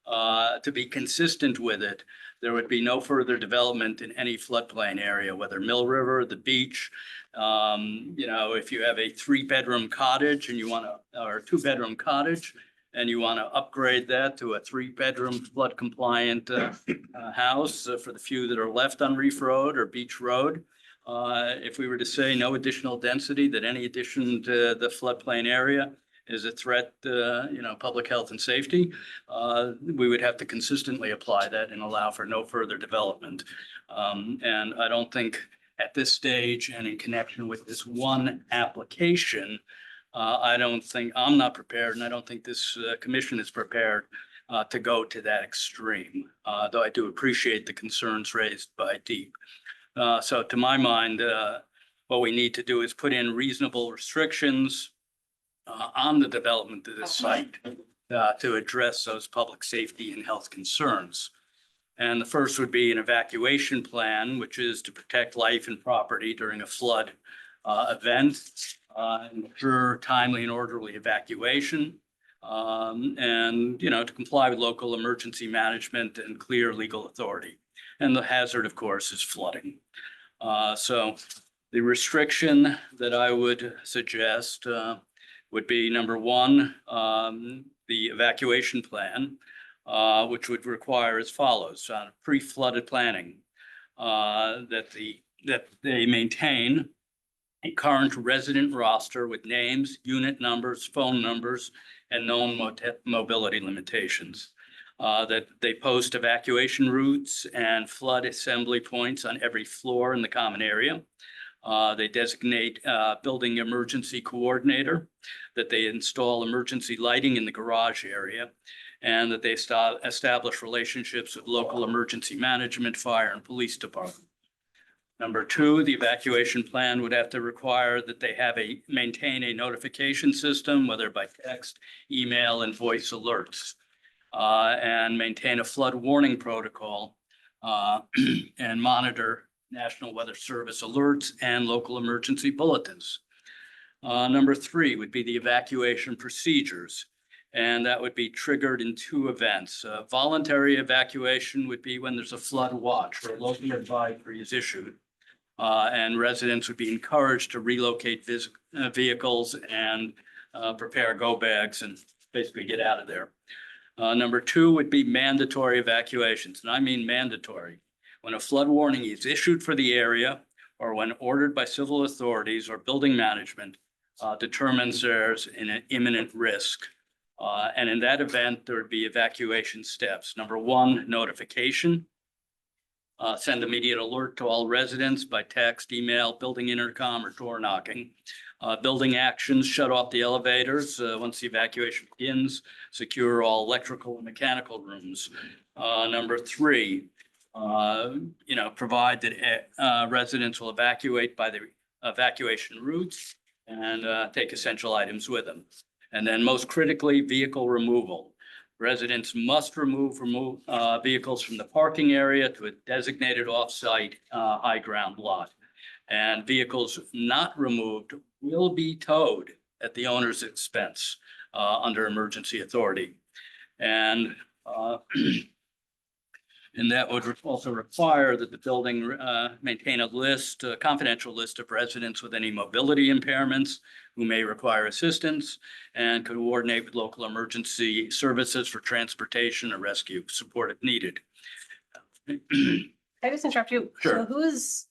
to be consistent with it, there would be no further development in any floodplain area, whether Mill River, the beach. If you have a 3-bedroom cottage and you want to, or a 2-bedroom cottage, and you want to upgrade that to a 3-bedroom flood compliant house for the few that are left on Reef Road or Beach Road. If we were to say no additional density, that any addition to the floodplain area is a threat, public health and safety, we would have to consistently apply that and allow for no further development. And I don't think at this stage and in connection with this one application, I'm not prepared, and I don't think this commission is prepared to go to that extreme, though I do appreciate the concerns raised by DEEP. So to my mind, what we need to do is put in reasonable restrictions on the development of this site to address those public safety and health concerns. And the first would be an evacuation plan, which is to protect life and property during a flood event, ensure timely and orderly evacuation, and, to comply with local emergency management and clear legal authority. And the hazard, of course, is flooding. So the restriction that I would suggest would be, number one, the evacuation plan, which would require as follows: pre-flooded planning, that they maintain a current resident roster with names, unit numbers, phone numbers, and known mobility limitations. That they post evacuation routes and flood assembly points on every floor in the common area. They designate building emergency coordinator, that they install emergency lighting in the garage area, and that they establish relationships with local emergency management, fire, and police department. Number two, the evacuation plan would have to require that they maintain a notification system, whether by text, email, and voice alerts, and maintain a flood warning protocol, and monitor National Weather Service alerts and local emergency bulletins. Number three would be the evacuation procedures, and that would be triggered in 2 events. Voluntary evacuation would be when there's a flood watch or a local advisory is issued, and residents would be encouraged to relocate vehicles and prepare go bags and basically get out of there. Number 2 would be mandatory evacuations, and I mean mandatory. When a flood warning is issued for the area, or when ordered by civil authorities or building management determines there's an imminent risk. And in that event, there would be evacuation steps. Number 1, notification. Send immediate alert to all residents by text, email, building intercom, or door knocking. Building actions: shut off the elevators once the evacuation begins. Secure all electrical and mechanical rooms. Number 3, provide that residents will evacuate by the evacuation routes and take essential items with them. And then most critically, vehicle removal. Residents must remove vehicles from the parking area to a designated off-site high ground lot. And vehicles not removed will be towed at the owner's expense under emergency authority. And that would also require that the building maintain a confidential list of residents with any mobility impairments who may require assistance, and coordinate with local emergency services for transportation or rescue support if needed. Can I just interrupt you? Sure. So who is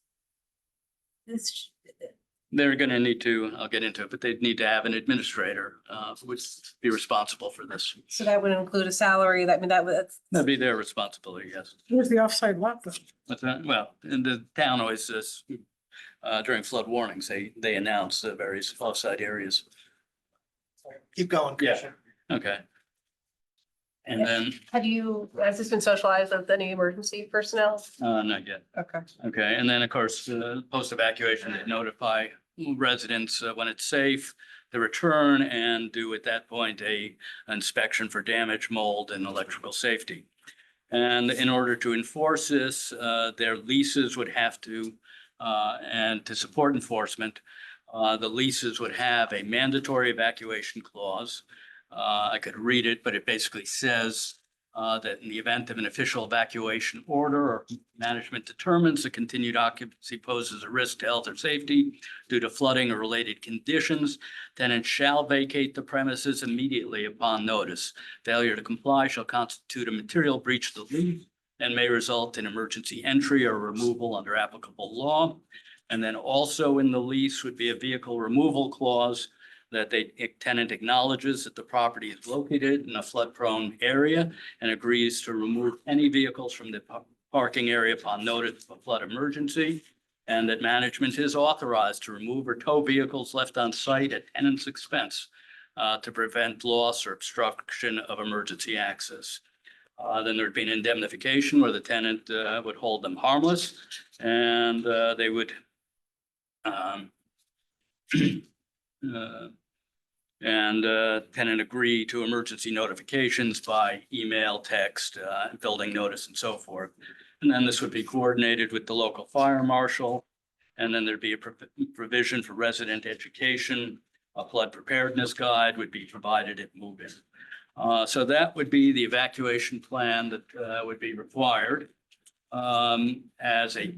this? they're gonna need to, I'll get into it, but they'd need to have an administrator, who would be responsible for this. So that would include a salary, that, I mean, that's. That'd be their responsibility, yes. Where's the offsite lot though? But, well, and the town always says, during flood warnings, they announce the various offsite areas. Keep going, Yeah. Commissioner. Okay. And then, Has this been socialized with any emergency personnel? not yet. Okay. Okay, and then, of course, post evacuation, they notify residents when it's safe to return and do at that point a inspection for damage, mold, and electrical safety. And in order to enforce this, their leases would have to, and to support enforcement, the leases would have a mandatory evacuation clause. I could read it, but it basically says that in the event of an official evacuation order or management determines the continued occupancy poses a risk to health or safety due to flooding or related conditions, tenant shall vacate the premises immediately upon notice. Failure to comply shall constitute a material breach of the lease and may result in emergency entry or removal under applicable law. And then also in the lease would be a vehicle removal clause that the tenant acknowledges that the property is located in a flood-prone area and agrees to remove any vehicles from the parking area upon notice of a flood emergency, and that management is authorized to remove or tow vehicles left on site at tenant's expense to prevent loss or obstruction of emergency access. Then there'd be an indemnification where the tenant would hold them harmless, and they would tenant agree to emergency notifications by email, text, building notice, and so forth. And then this would be coordinated with the local fire marshal. And then there'd be a provision for resident education. A flood preparedness guide would be provided at move-in. So that would be the evacuation plan that would be required as a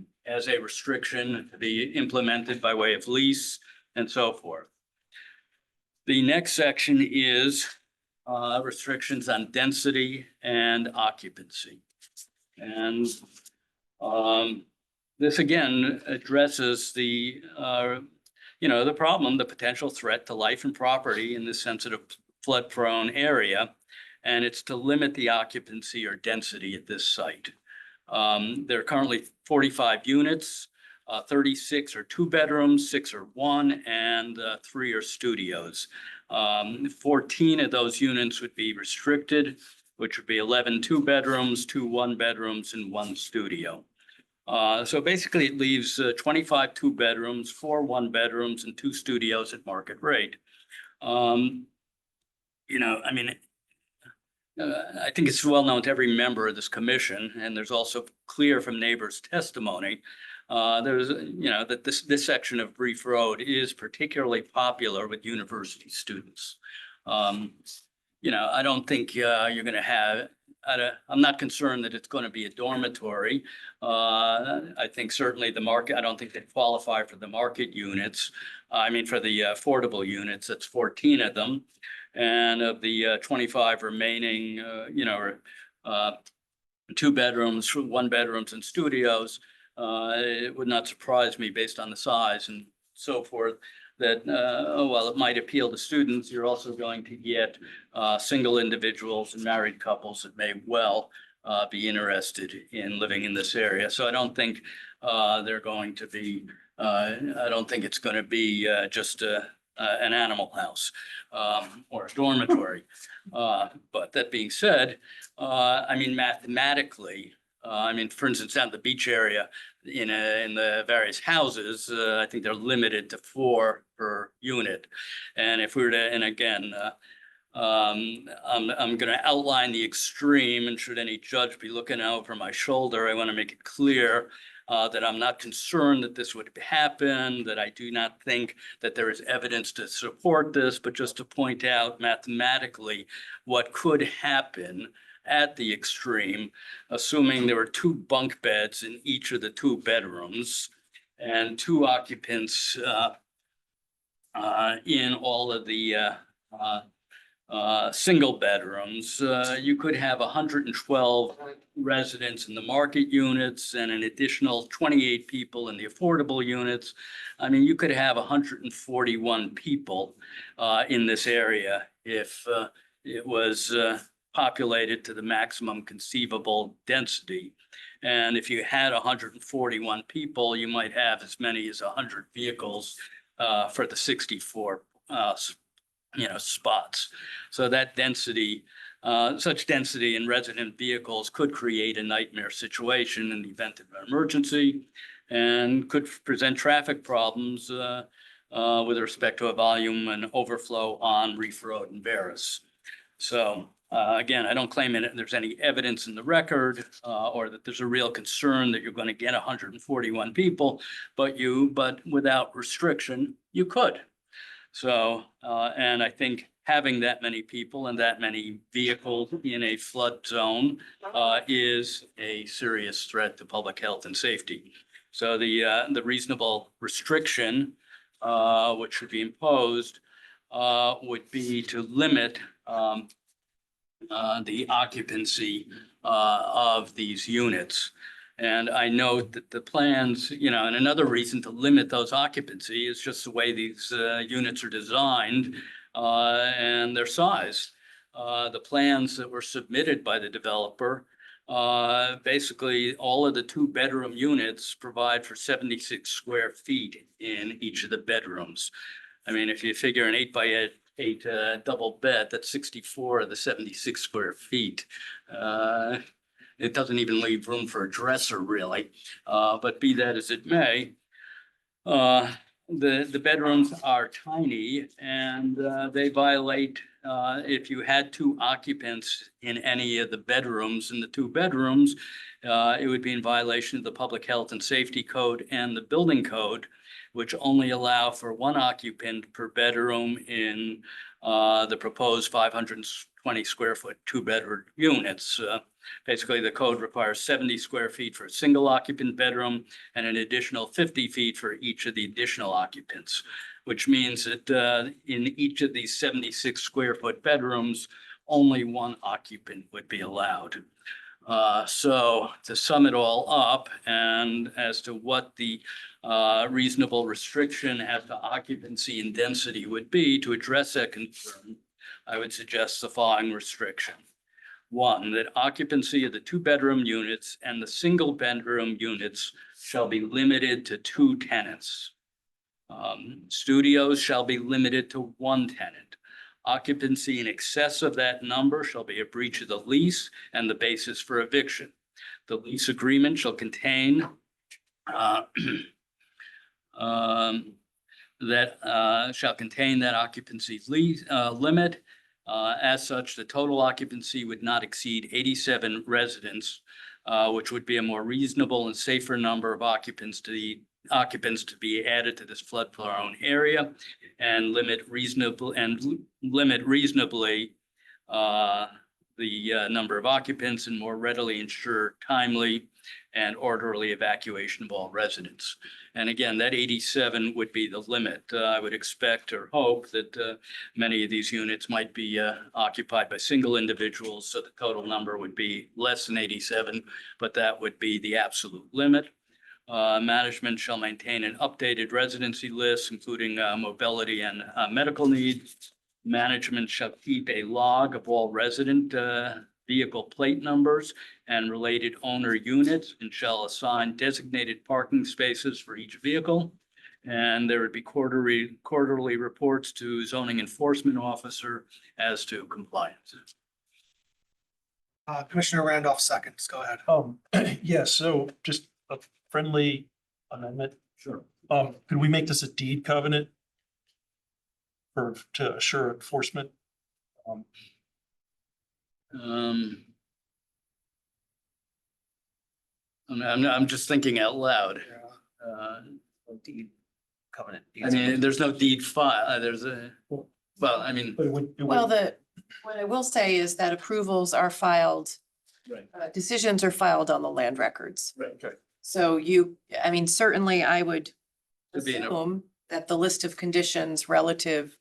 restriction to be implemented by way of lease and so forth. The next section is restrictions on density and occupancy. And this again addresses the problem, the potential threat to life and property in this sensitive flood-prone area. And it's to limit the occupancy or density at this site. There are currently 45 units. 36 are 2 bedrooms, 6 are 1, and 3 are studios. 14 of those units would be restricted, which would be 11 2 bedrooms, 2 1 bedrooms, and 1 studio. So basically it leaves 25 2 bedrooms, 4 1 bedrooms, and 2 studios at market rate. I think it's well known to every member of this commission, and there's also clear from neighbors' testimony that this section of Brief Road is particularly popular with university students. I don't think you're going to have, I'm not concerned that it's going to be a dormitory. I think certainly the market, I don't think they qualify for the market units. For the affordable units, that's 14 of them. And of the 25 remaining, 2 bedrooms, 1 bedrooms and studios, it would not surprise me based on the size and so forth that, while it might appeal to students, you're also going to get single individuals and married couples that may well be interested in living in this area. So I don't think they're going to be, I don't think it's going to be just an animal house or a dormitory. But that being said, mathematically, for instance, down the beach area in the various houses, I think they're limited to 4 per unit. And if we were to, and again, I'm going to outline the extreme, and should any judge be looking over my shoulder, I want to make it clear that I'm not concerned that this would happen, that I do not think that there is evidence to support this, but just to point out mathematically what could happen at the extreme, assuming there were 2 bunk beds in each of the 2 bedrooms and 2 occupants in all of the single bedrooms, you could have 112 residents in the market units and an additional 28 people in the affordable units. I mean, you could have 141 people in this area if it was populated to the maximum conceivable density. And if you had 141 people, you might have as many as 100 vehicles for the 64 spots. So that density, such density in resident vehicles could create a nightmare situation in the event of an emergency and could present traffic problems with respect to a volume and overflow on Reef Road and Veris. So again, I don't claim there's any evidence in the record or that there's a real concern that you're going to get 141 people, but without restriction, you could. So, and I think having that many people and that many vehicles in a flood zone is a serious threat to public health and safety. So the reasonable restriction which should be imposed would be to limit the occupancy of these units. And I note that the plans, and another reason to limit those occupancy is just the way these units are designed and their size. The plans that were submitted by the developer, basically all of the 2-bedroom units provide for 76 square feet in each of the bedrooms. I mean, if you figure an 8x8 double bed, that's 64 of the 76 square feet. It doesn't even leave room for a dresser, really. But be that as it may, the bedrooms are tiny and they violate, if you had 2 occupants in any of the bedrooms, in the 2 bedrooms, it would be in violation of the Public Health and Safety Code and the Building Code, which only allow for 1 occupant per bedroom in the proposed 520 square foot 2-bedroom units. Basically, the code requires 70 square feet for a single occupant bedroom and an additional 50 feet for each of the additional occupants, which means that in each of these 76 square foot bedrooms, only 1 occupant would be allowed. So to sum it all up, and as to what the reasonable restriction as to occupancy and density would be to address that concern, I would suggest the following restriction. 1, that occupancy of the 2-bedroom units and the single-bedroom units shall be limited to 2 tenants. Studios shall be limited to 1 tenant. Occupancy in excess of that number shall be a breach of the lease and the basis for eviction. The lease agreement shall contain that occupancy limit. As such, the total occupancy would not exceed 87 residents, which would be a more reasonable and safer number of occupants to be added to this flood-prone area, and limit reasonably the number of occupants and more readily ensure timely and orderly evacuation of all residents. And again, that 87 would be the limit. I would expect or hope that many of these units might be occupied by single individuals, so the total number would be less than 87, but that would be the absolute limit. Management shall maintain an updated residency list, including mobility and medical needs. Management shall keep a log of all resident vehicle plate numbers and related owner units, and shall assign designated parking spaces for each vehicle. And there would be quarterly reports to zoning enforcement officer as to compliance. Commissioner Randolph seconds, go ahead. Yes, so just a friendly amendment. Sure. Could we make this a deed covenant to assure enforcement? I'm just thinking out loud. Deed covenant. I mean, there's no deed file. I mean, But it would- Well, what I will say is that approvals are filed, right, decisions are filed on the land records. right, okay. So certainly I would Could be in a- assume that the list of conditions relative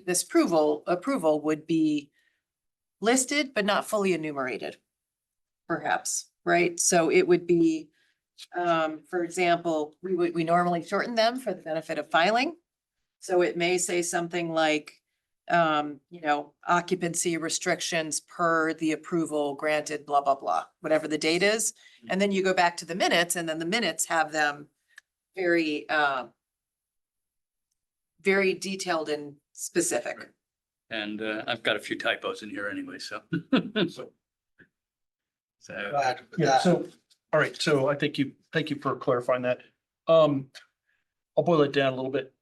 this approval would be listed, but not fully enumerated. Perhaps, right? So it would be, for example, we normally shorten them for the benefit of filing. So it may say something like, occupancy restrictions per the approval granted, blah, blah, blah, whatever the date is. And then you go back to the minutes and then the minutes have them very, very detailed and specific. And I've got a few typos in here anyway, so. So, Go ahead with Yeah, that. so, all right, so thank you for clarifying that. I'll boil it down a little bit.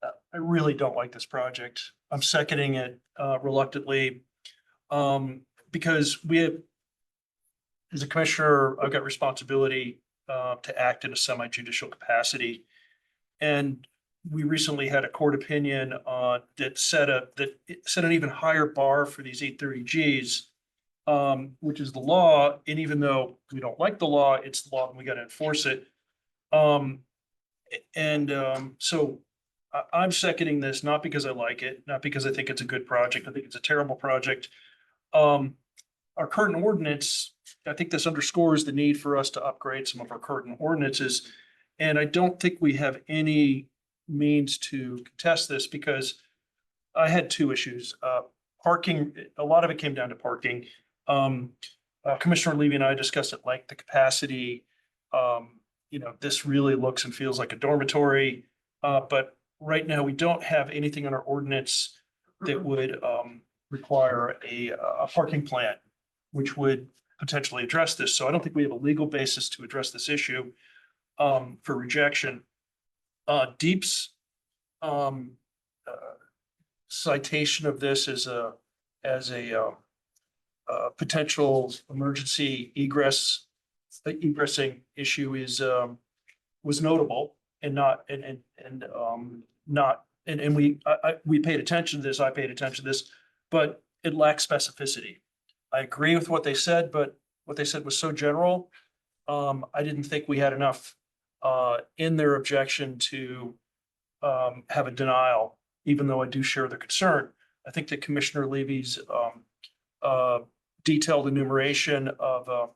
I really don't like this project. I'm seconding it reluctantly. Because we have, as a commissioner, I've got responsibility to act in a semi-judicial capacity. And we recently had a court opinion that set an even higher bar for these 830Gs. Which is the law, and even though we don't like the law, it's the law and we gotta enforce it. So I'm seconding this, not because I like it, not because I think it's a good project, I think it's a terrible project. Our current ordinance, I think this underscores the need for us to upgrade some of our current ordinances. And I don't think we have any means to contest this because I had two issues. Parking, a lot of it came down to parking. Commissioner Levy and I discussed at length the capacity. This really looks and feels like a dormitory. But right now we don't have anything on our ordinance that would require a parking plan, which would potentially address this. So I don't think we have a legal basis to address this issue for rejection. Deep's citation of this as a potential emergency egressing issue was notable and we paid attention to this. I paid attention to this, but it lacks specificity. I agree with what they said, but what they said was so general. I didn't think we had enough in their objection to have a denial, even though I do share the concern. I think that Commissioner Levy's detailed enumeration of an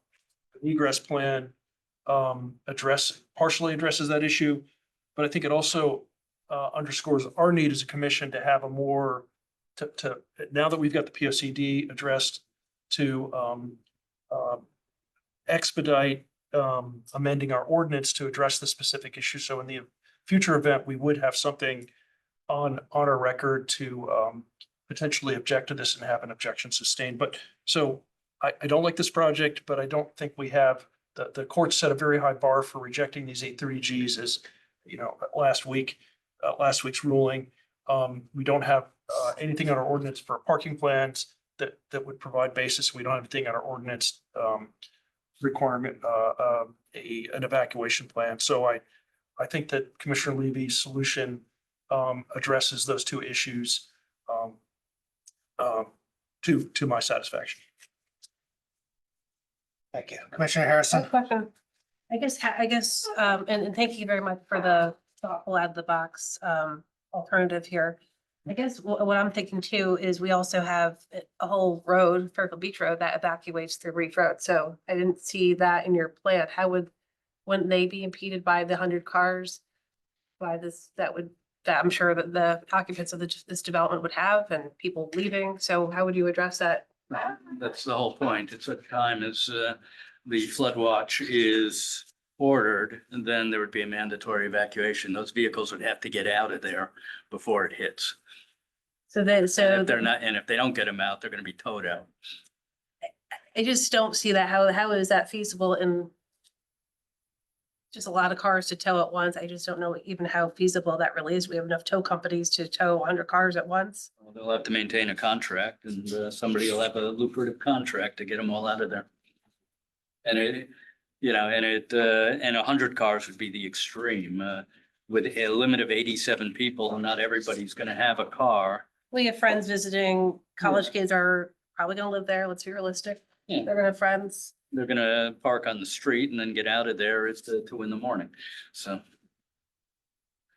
egress plan partially addresses that issue. But I think it also underscores our need as a commission to have a more, now that we've got the POCD addressed, to expedite amending our ordinance to address the specific issue. So in the future event, we would have something on our record to potentially object to this and have an objection sustained. But so I don't like this project, but I don't think we have, the court set a very high bar for rejecting these 830Gs as, last week's ruling. We don't have anything on our ordinance for parking plans that would provide basis. We don't have anything on our ordinance requirement, an evacuation plan. So I think that Commissioner Levy's solution addresses those two issues to my satisfaction. Thank you. Commissioner I have a Harrison? question. I guess, and thank you very much for the thoughtful out of the box alternative here. I guess what I'm thinking too is we also have a whole road, Fairfield Beach Road, that evacuates through Reef Road. So I didn't see that in your plan. Wouldn't they be impeded by the 100 cars? By this, that I'm sure that the occupants of this development would have, and people leaving. So how would you address that? that's the whole point. At such time as the flood watch is ordered, and then there would be a mandatory evacuation. Those vehicles would have to get out of there before it hits. So then, And so if they're not, and if they don't get them out, they're gonna be towed out. I just don't see that. How is that feasible in just a lot of cars to tow at once? I just don't know even how feasible that really is. We have enough tow companies to tow 100 cars at once. Well, they'll have to maintain a contract, and somebody will have a lucrative contract to get them all out of there. And and 100 cars would be the extreme, with a limit of 87 people, and not everybody's gonna have a car. We have friends visiting, college kids are probably gonna live there. Let's be realistic. Yeah. They're gonna have friends. They're gonna park on the street and then get out of there at 2 in the morning. So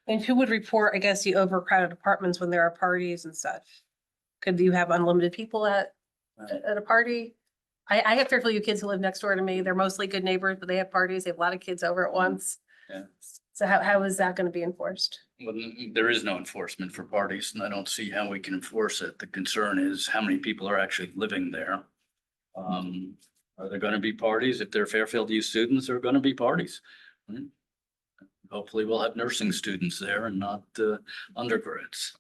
And who would report, I guess, the overcrowded apartments when there are parties and such? Could you have unlimited people at a party? I have Fairfield kids who live next door to me. They're mostly good neighbors, but they have parties. They have a lot of kids over at once. Yeah. So how is that gonna be enforced? Well, there is no enforcement for parties, and I don't see how we can enforce it. The concern is how many people are actually living there. Are there gonna be parties? If they're Fairfield U students, there are gonna be parties. Hopefully, we'll have nursing students there and not undergrads.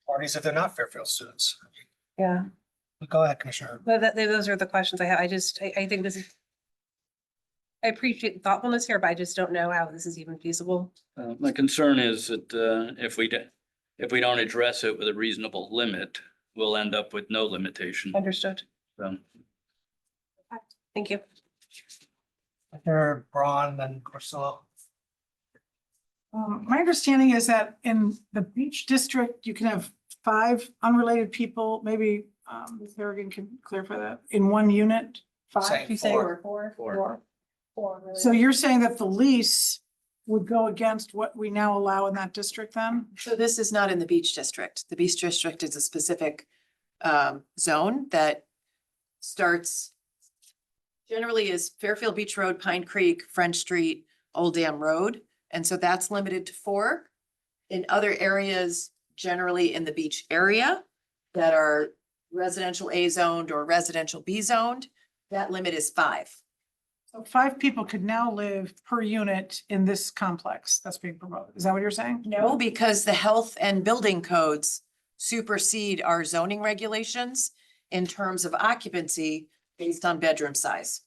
Parties if they're not Fairfield students. Yeah, Go ahead, Commissioner. those are the questions I have. I think this is. I appreciate thoughtfulness here, but I just don't know how this is even feasible. My concern is that if we don't address it with a reasonable limit, we'll end up with no limitation. Understood. So, Thank you. Commissioner Braun, then Priscilla. My understanding is that in the beach district, you can have 5 unrelated people, maybe, Ms. Harrigan can clarify that, in one unit, 5. Same. You say Four. Four. Really. So you're saying that the lease would go against what we now allow in that district then? So this is not in the beach district. The beach district is a specific zone that starts generally is Fairfield Beach Road, Pine Creek, French Street, Old Dam Road. And so that's limited to 4. In other areas, generally in the beach area that are residential A zoned or residential B zoned, that limit is 5. So 5 people could now live per unit in this complex that's being promoted. Is that what you're saying? No, because the health and building codes supersede our zoning regulations in terms of occupancy based on bedroom size.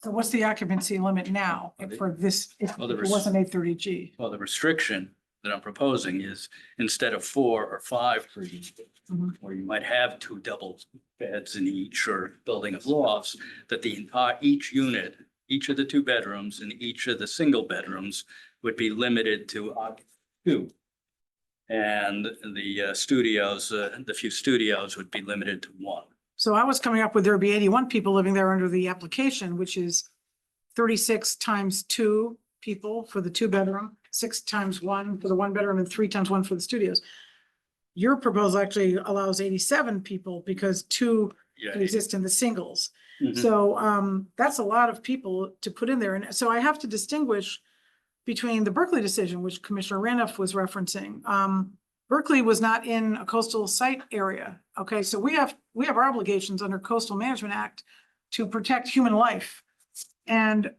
So what's the occupancy limit now for this, if Well, there it was- wasn't 830G? well, the restriction that I'm proposing is instead of 4 or 5 per unit, Mhm. where you might have 2 double beds in each or building of lofts, that the entire, each unit, each of the 2 bedrooms and each of the single bedrooms would be limited to 2. And the studios, the few studios would be limited to 1. So I was coming up with there'd be 81 people living there under the application, which is 36 times 2 people for the 2-bedroom, 6 times 1 for the 1-bedroom, and 3 times 1 for the studios. Your proposal actually allows 87 people because 2 Yeah. exist in the singles. Mhm. So that's a lot of people to put in there. And so I have to distinguish between the Berkeley decision, which Commissioner Randolph was referencing. Berkeley was not in a coastal site area. Okay, so we have our obligations under Coastal Management Act to protect human life. And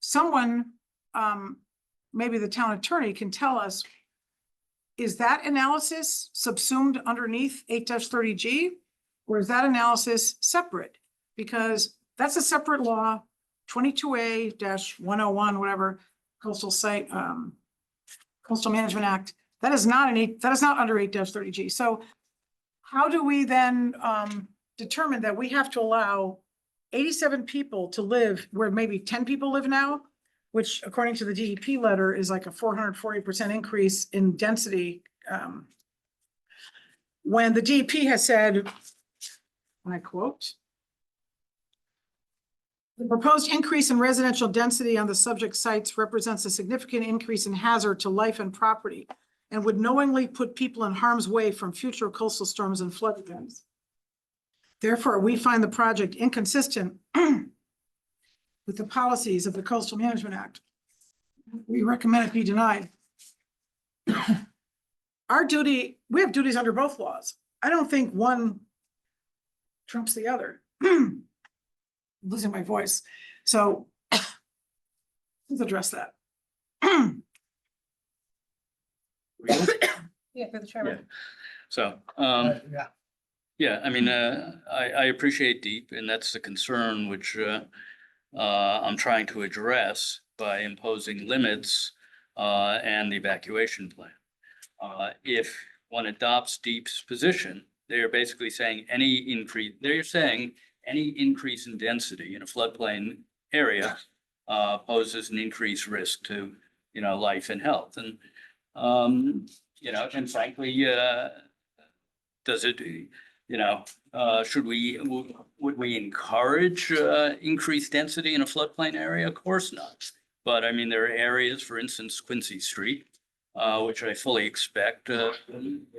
someone, maybe the town attorney can tell us, is that analysis subsumed underneath 8-30G? Or is that analysis separate? Because that's a separate law, 22A-101, whatever, coastal site, Coastal Management Act. That is not under 8-30G. So how do we then determine that we have to allow 87 people to live where maybe 10 people live now, which according to the DEP letter is like a 440% increase in density. When the DEP has said, and I quote, "The proposed increase in residential density on the subject sites represents a significant increase in hazard to life and property and would knowingly put people in harm's way from future coastal storms and flood events. Therefore, we find the project inconsistent with the policies of the Coastal Management Act. We recommend it be denied." Our duty, we have duties under both laws. I don't think one trumps the other. Losing my voice. So let's address that. Yeah, for the chairman. So, Yeah. yeah, I mean, I appreciate DEEP, and that's the concern which I'm trying to address by imposing limits and the evacuation plan. If one adopts DEEP's position, they're basically saying they're saying any increase in density in a floodplain area poses an increased risk to, life and health. And, and frankly, does it, would we encourage increased density in a floodplain area? Of course not. But I mean, there are areas, for instance, Quincy Street, which I fully expect,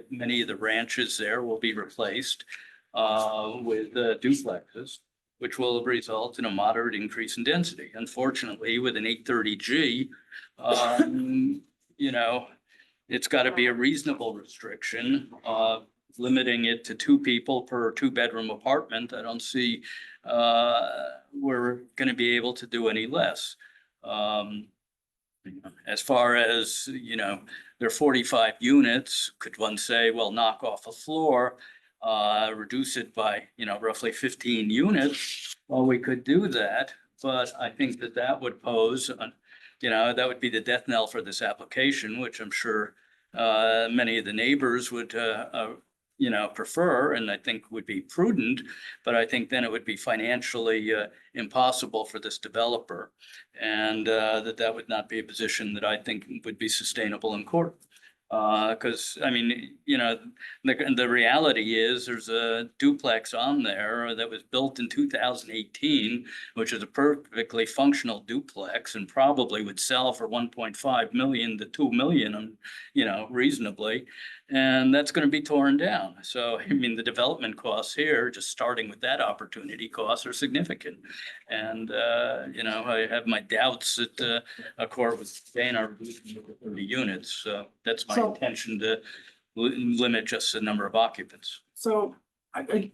many of the ranches there will be replaced with duplexes, which will result in a moderate increase in density. Unfortunately, with an 830G, you know, it's got to be a reasonable restriction, limiting it to 2 people per 2-bedroom apartment. I don't see we're going to be able to do any less. As far as, there are 45 units, could one say, well, knock off a floor, reduce it by, roughly 15 units? Well, we could do that, but I think that that would pose, that would be the death knell for this application, which I'm sure many of the neighbors would, prefer, and I think would be prudent, but I think then it would be financially impossible for this developer. And that would not be a position that I think would be sustainable in court. Because, I mean, the reality is there's a duplex on there that was built in 2018, which is a perfectly functional duplex and probably would sell for 1.5 million to 2 million, reasonably. And that's going to be torn down. So, I mean, the development costs here, just starting with that opportunity costs, are significant. And, I have my doubts that a court would sustain our 30 units. So that's my intention, to limit just the number of occupants. So,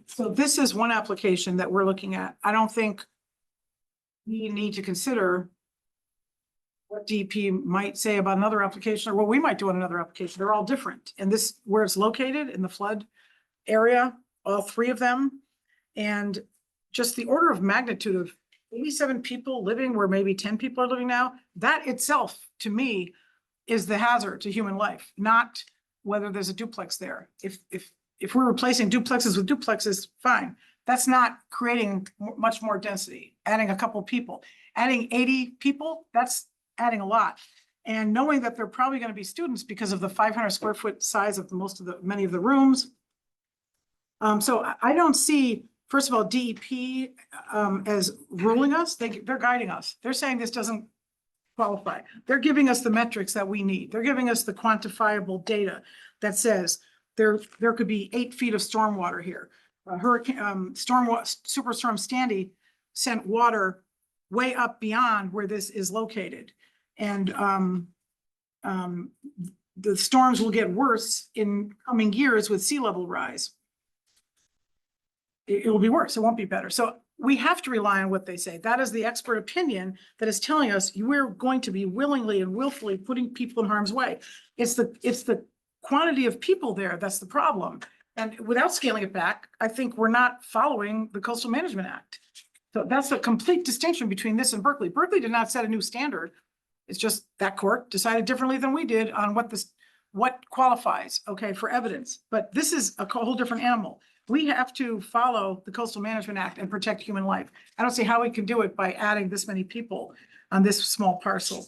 so this is one application that we're looking at. I don't think we need to consider what DP might say about another application, or what we might do on another application. They're all different. And this, where it's located in the flood area, all 3 of them, and just the order of magnitude of 87 people living where maybe 10 people are living now, that itself, to me, is the hazard to human life, not whether there's a duplex there. If we're replacing duplexes with duplexes, fine. That's not creating much more density, adding a couple people. Adding 80 people, that's adding a lot. And knowing that they're probably going to be students because of the 500 square foot size of many of the rooms. So I don't see, first of all, DEP as ruling us. They're guiding us. They're saying this doesn't qualify. They're giving us the metrics that we need. They're giving us the quantifiable data that says there could be 8 feet of stormwater here. Superstorm Sandy sent water way up beyond where this is located. And the storms will get worse in coming years with sea level rise. It will be worse. It won't be better. So we have to rely on what they say. That is the expert opinion that is telling us we're going to be willingly and willfully putting people in harm's way. It's the quantity of people there that's the problem. And without scaling it back, I think we're not following the Coastal Management Act. So that's a complete distinction between this and Berkeley. Berkeley did not set a new standard. It's just that court decided differently than we did on what qualifies, okay, for evidence. But this is a whole different animal. We have to follow the Coastal Management Act and protect human life. I don't see how we can do it by adding this many people on this small parcel.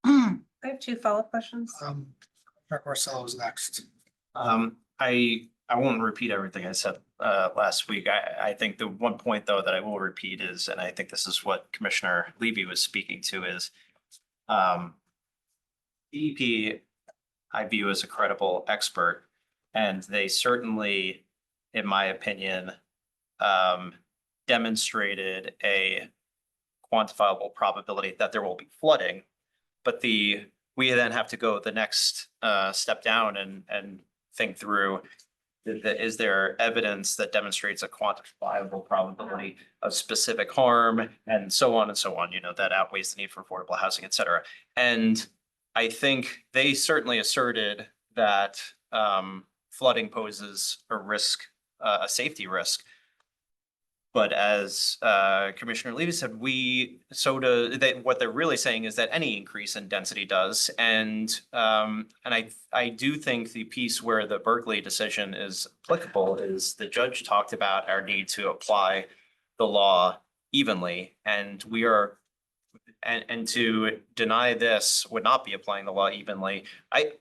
I have 2 follow-up questions. Mark Marcello is next. I won't repeat everything I said last week. I think the one point, though, that I will repeat is, and I think this is what Commissioner Levy was speaking to, is DEP I view as a credible expert, and they certainly, in my opinion, demonstrated a quantifiable probability that there will be flooding. But we then have to go the next step down and think through, is there evidence that demonstrates a quantifiable probability of specific harm, and so on and so on, that outweighs the need for affordable housing, et cetera. And I think they certainly asserted that flooding poses a risk, a safety risk. But as Commissioner Levy said, what they're really saying is that any increase in density does. And I do think the piece where the Berkeley decision is applicable is the judge talked about our need to apply the law evenly, and and to deny this would not be applying the law evenly. I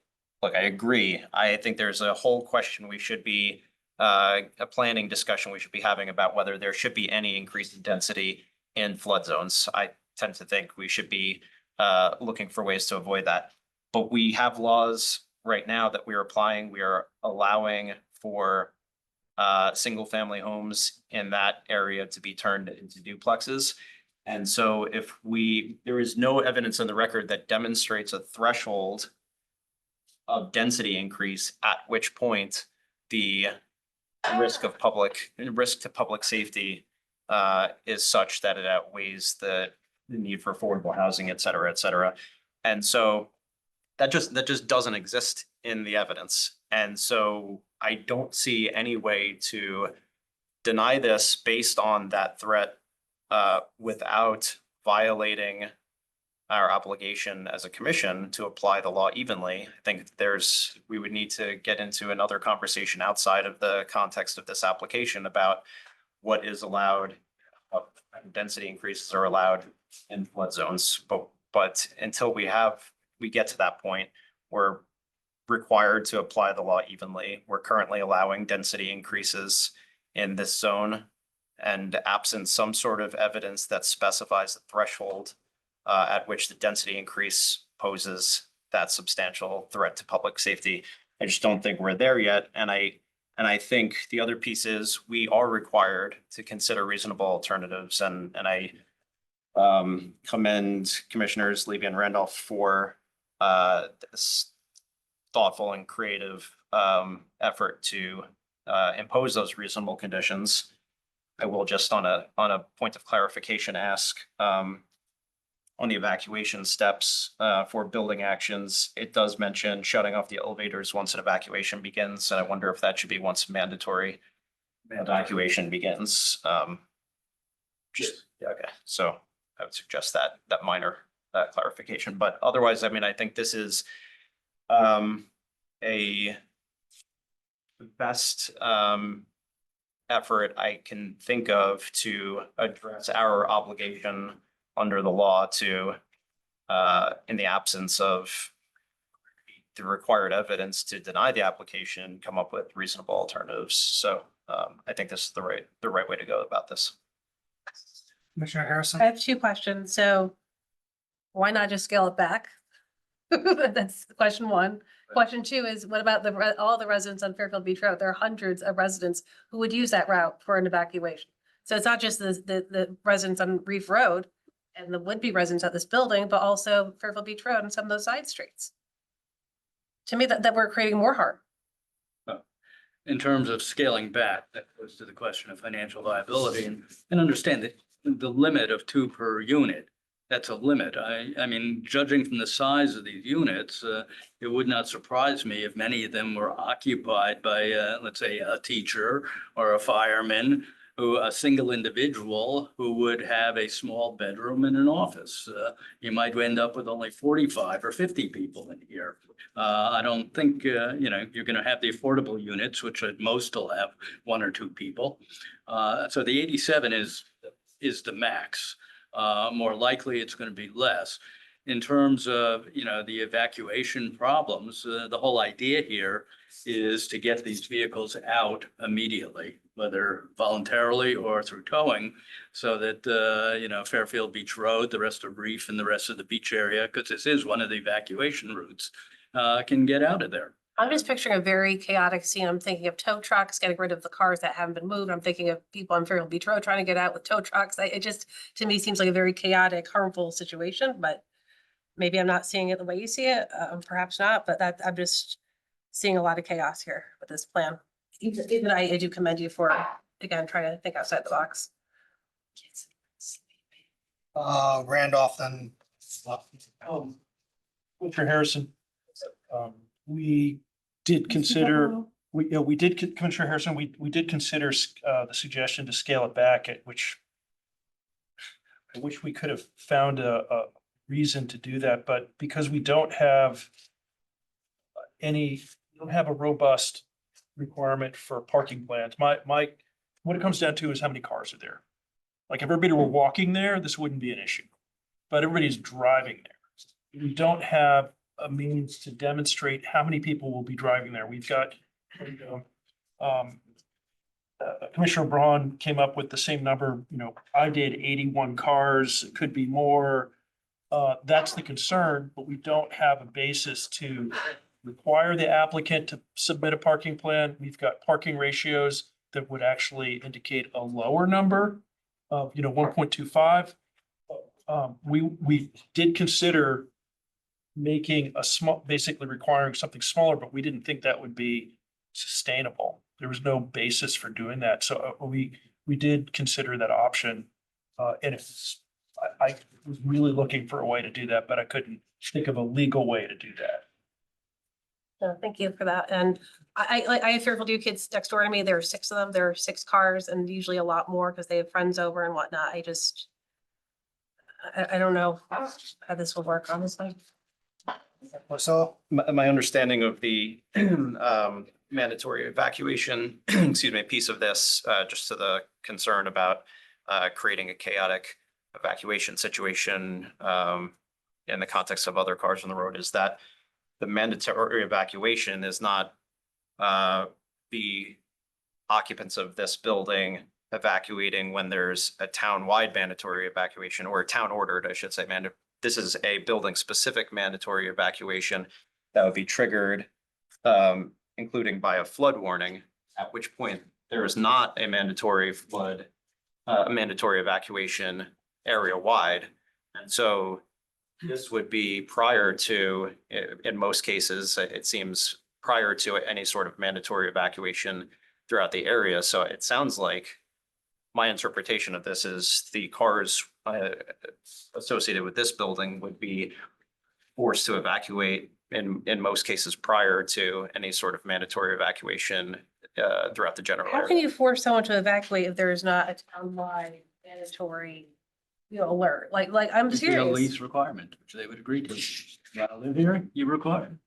agree. I think there's a whole question we should be a planning discussion we should be having about whether there should be any increase in density in flood zones. tend to think we should be looking for ways to avoid that. But we have laws right now that we are applying. We are allowing for single family homes in that area to be turned into duplexes. And so there is no evidence in the record that demonstrates a threshold of density increase, at which point the risk to public safety is such that it outweighs the need for affordable housing, et cetera, et cetera. And so that just doesn't exist in the evidence. And so I don't see any way to deny this based on that threat without violating our obligation as a commission to apply the law evenly. I think we would need to get into another conversation outside of the context of this application about what is allowed, what density increases are allowed in flood zones. But until we get to that point, we're required to apply the law evenly. We're currently allowing density increases in this zone, and absent some sort of evidence that specifies the threshold at which the density increase poses that substantial threat to public safety, I just don't think we're there yet. And I think the other piece is we are required to consider reasonable alternatives, and I commend Commissioners Levy and Randolph for this thoughtful and creative effort to impose those reasonable conditions. I will just on a point of clarification ask on the evacuation steps for building actions. It does mention shutting off the elevators once an evacuation begins, and I wonder if that should be once mandatory evacuation begins. Okay, so I would suggest that minor clarification, but otherwise, I mean, I think this is a best effort I can think of to address our obligation under the law to, in the absence of the required evidence to deny the application, come up with reasonable alternatives. So I think this is the right way to go about this. Commissioner Harrison? I have two questions. So why not just scale it back? That's question one. Question two is, what about all the residents on Fairfield Beach Road? There are hundreds of residents who would use that route for an evacuation. So it's not just the residents on Reef Road and the would-be residents at this building, but also Fairfield Beach Road and some of those side streets. To me, that we're creating more harm. In terms of scaling back, that goes to the question of financial viability and understand that the limit of 2 per unit, that's a limit. I mean, judging from the size of these units, it would not surprise me if many of them were occupied by, let's say, a teacher or a fireman, a single individual who would have a small bedroom and an office. You might end up with only 45 or 50 people in here. I don't think, you're going to have the affordable units, which at most will have 1 or 2 people. So the 87 is the max. More likely, it's going to be less. In terms of, the evacuation problems, the whole idea here is to get these vehicles out immediately, whether voluntarily or through towing, so that, Fairfield Beach Road, the rest of Reef and the rest of the beach area, because this is one of the evacuation routes, can get out of there. I'm just picturing a very chaotic scene. I'm thinking of tow trucks getting rid of the cars that haven't been moved. I'm thinking of people on Fairfield Beach Road trying to get out with tow trucks. It just, to me, seems like a very chaotic, harmful situation, but maybe I'm not seeing it the way you see it. Perhaps not, but I'm just seeing a lot of chaos here with this plan. Even I do commend you for, again, trying to think outside the box. Randolph, then. Commissioner Harrison, we did consider, Commissioner Harrison, we did consider the suggestion to scale it back, at which I wish we could have found a reason to do that, but because we don't have a robust requirement for parking plans, what it comes down to is how many cars are there. Like if everybody were walking there, this wouldn't be an issue, but everybody's driving there. We don't have a means to demonstrate how many people will be driving there. We've got Commissioner Braun came up with the same number, I did 81 cars, it could be more. That's the concern, but we don't have a basis to require the applicant to submit a parking plan. We've got parking ratios that would actually indicate a lower number of, 1.25. We did consider making a small, basically requiring something smaller, but we didn't think that would be sustainable. There was no basis for doing that. So we did consider that option. And I was really looking for a way to do that, but I couldn't think of a legal way to do that. No, thank you for that. And I have Fairfield U kids next door to me. There are 6 of them. There are 6 cars and usually a lot more because they have friends over and whatnot. I don't know how this will work, honestly. Marcelo? My understanding of the mandatory evacuation, excuse me, piece of this, just to the concern about creating a chaotic evacuation situation in the context of other cars on the road, is that the mandatory evacuation is not the occupants of this building evacuating when there's a town-wide mandatory evacuation, or town-ordered, I should say, this is a building-specific mandatory evacuation that would be triggered, including by a flood warning, at which point there is not a mandatory evacuation area-wide. And so this would be prior to, in most cases, it seems, prior to any sort of mandatory evacuation throughout the area. So it sounds like my interpretation of this is the cars associated with this building would be forced to evacuate in most cases prior to any sort of mandatory evacuation throughout the general How can area. you force someone to evacuate if there is not a town-wide mandatory, alert? Like I'm It'd be a serious. lease requirement, which they would agree to. You gotta live here, you require.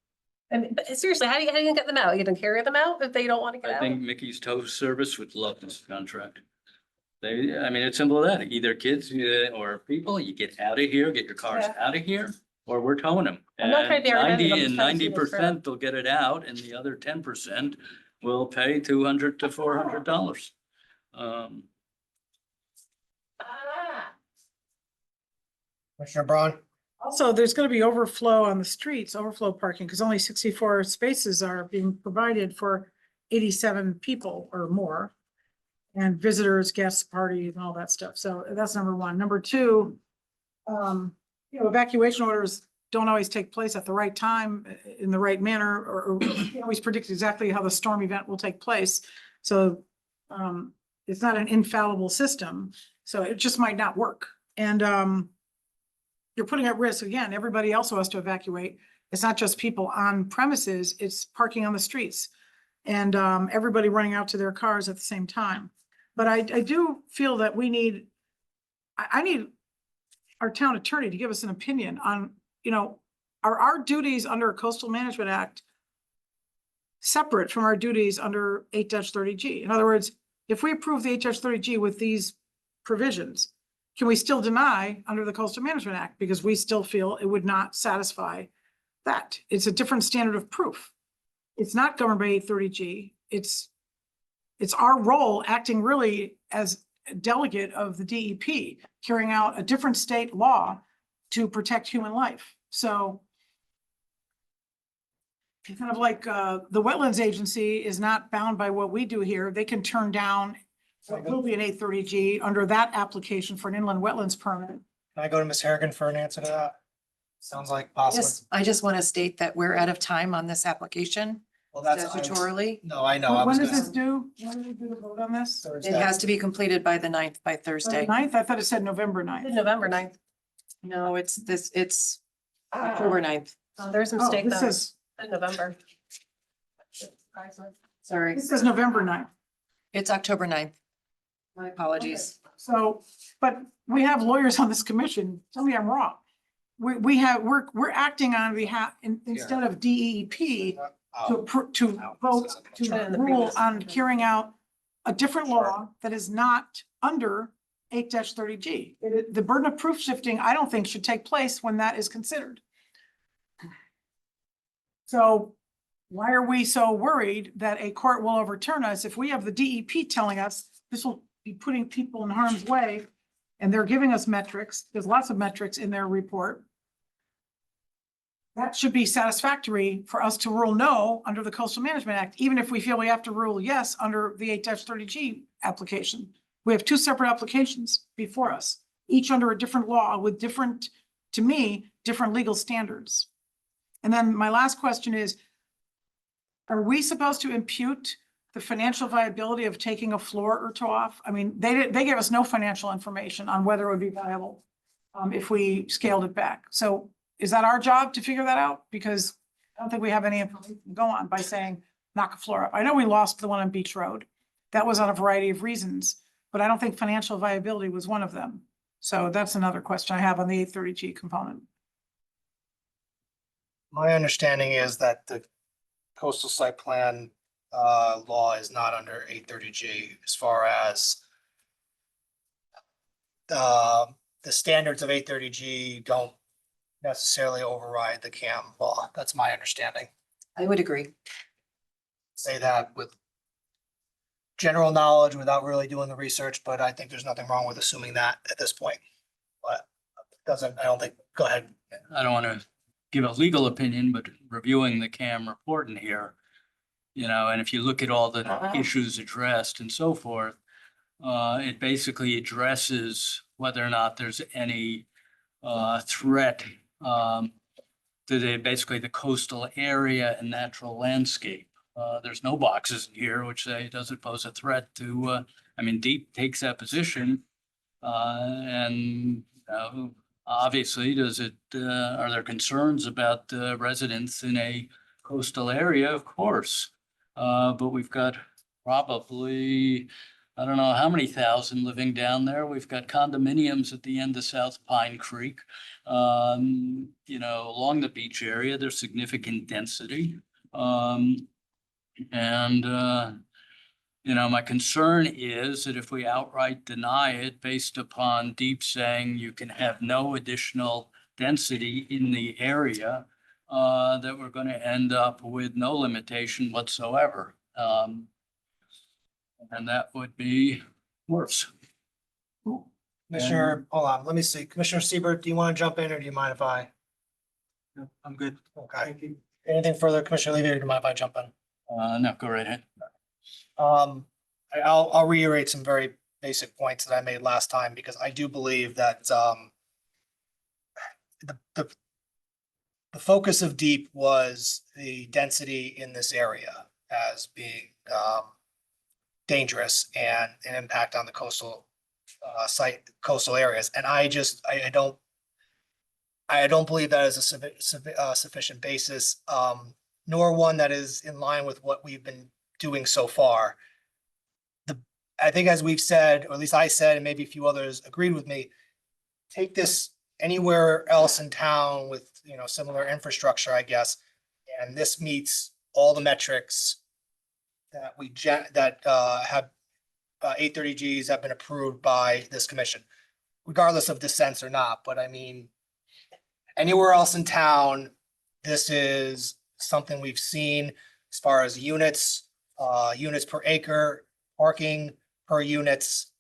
I mean, but seriously, how do you get them out? You can carry them out if they don't want to get I out? think Mickey's Tow Service would love this contract. It's simple as that. Either kids or people, you get out of here, get your cars Yeah. out of here, or we're towing them. I'm not trying to be argumentative, I'm just trying to see what's fair. 90% will get it out, and the other 10% will pay $200 to $400. Commissioner Braun? Also, there's gonna be overflow on the streets, overflow parking, because only 64 spaces are being provided for 87 people or more. And visitors, guests, parties, and all that stuff. So that's number one. Number two, evacuation orders don't always take place at the right time, in the right manner, or you can't always predict exactly how the storm event will take place. So it's not an infallible system, so it just might not work. And you're putting at risk, again, everybody else who has to evacuate. It's not just people on premises, it's parking on the streets. And everybody running out to their cars at the same time. But I do feel that we need, I need our town attorney to give us an opinion on, are our duties under a Coastal Management Act separate from our duties under 8-30G? In other words, if we approve the 8-30G with these provisions, can we still deny under the Coastal Management Act? Because we still feel it would not satisfy that. It's a different standard of proof. It's not governed by 8-30G. It's our role acting really as a delegate of the DEP, carrying out a different state law to protect human life. So kind of like the Wetlands Agency is not bound by what we do here. They can turn down what will be an 8-30G under that application for an inland wetlands permit. Can I go to Ms. Harrigan for an answer to that? Sounds like possible. Yes, I just want to state that we're out of time on this application Well, that's. statutorily. No, I know. I When was does gonna- this due? When do we do the vote on this? It Thursday. has to be completed by the 9th, by By the Thursday. 9th? I thought it said November 9th. November 9th. No, it's October 9th. There's a Oh, mistake this there. is, In November. Sorry, this is November 9th. it's October 9th. My apologies. So, but we have lawyers on this commission. Tell me I'm wrong. We're acting on behalf, instead of DEP, Oh, to vote, Put it in to the rule previous. on carrying out a different law that is not under 8-30G. The burden of proof shifting, I don't think should take place when that is considered. So why are we so worried that a court will overturn us if we have the DEP telling us this will be putting people in harm's way? And they're giving us metrics. There's lots of metrics in their report. That should be satisfactory for us to rule no under the Coastal Management Act, even if we feel we have to rule yes under the 8-30G application. We have two separate applications before us, each under a different law with different, to me, different legal standards. And then my last question is, are we supposed to impute the financial viability of taking a floor or two off? I mean, they gave us no financial information on whether it would be viable if we scaled it back. So is that our job to figure that out? Because I don't think we have any information to go on by saying knock a floor up. I know we lost the one on Beach Road. That was on a variety of reasons, but I don't think financial viability was one of them. So that's another question I have on the 830G component. My understanding is that the coastal site plan law is not under 830G as far as the standards of 830G don't necessarily override the CAM law. That's my understanding. I would agree. Say that with general knowledge without really doing the research, but I think there's nothing wrong with assuming that at this point. But it doesn't, I don't think, go ahead. I don't want to give a legal opinion, but reviewing the CAM report in here, you know, and if you look at all the issues addressed and so forth, it basically addresses whether or not there's any threat to basically the coastal area and natural landscape. There's no boxes in here which say, does it pose a threat to, I mean, DEEP takes that position. And obviously, does it, are there concerns about residents in a coastal area? Of course. But we've got probably, I don't know how many thousand living down there. We've got condominiums at the end of South Pine Creek. You know, along the beach area, there's significant density. You know, my concern is that if we outright deny it based upon DEEP saying you can have no additional density in the area, that we're going to end up with no limitation whatsoever. And that would be worse. Commissioner, hold on, let me see. Commissioner Siebert, do you want to jump in or do you mind if I? I'm good. Okay. Anything further, Commissioner Levy, or do you mind if I jump in? No, go right ahead. I'll reiterate some very basic points that I made last time, because I do believe that the focus of DEEP was the density in this area as being dangerous and an impact on the coastal coastal areas. And I don't believe that is a sufficient basis, nor one that is in line with what we've been doing so far. I think, as we've said, or at least I said, and maybe a few others agreed with me, take this anywhere else in town with, you know, similar infrastructure, I guess, and this meets all the metrics that have 830Gs have been approved by this commission, regardless of dissents or not. But I mean, anywhere else in town, this is something we've seen as far as units per acre, parking per units,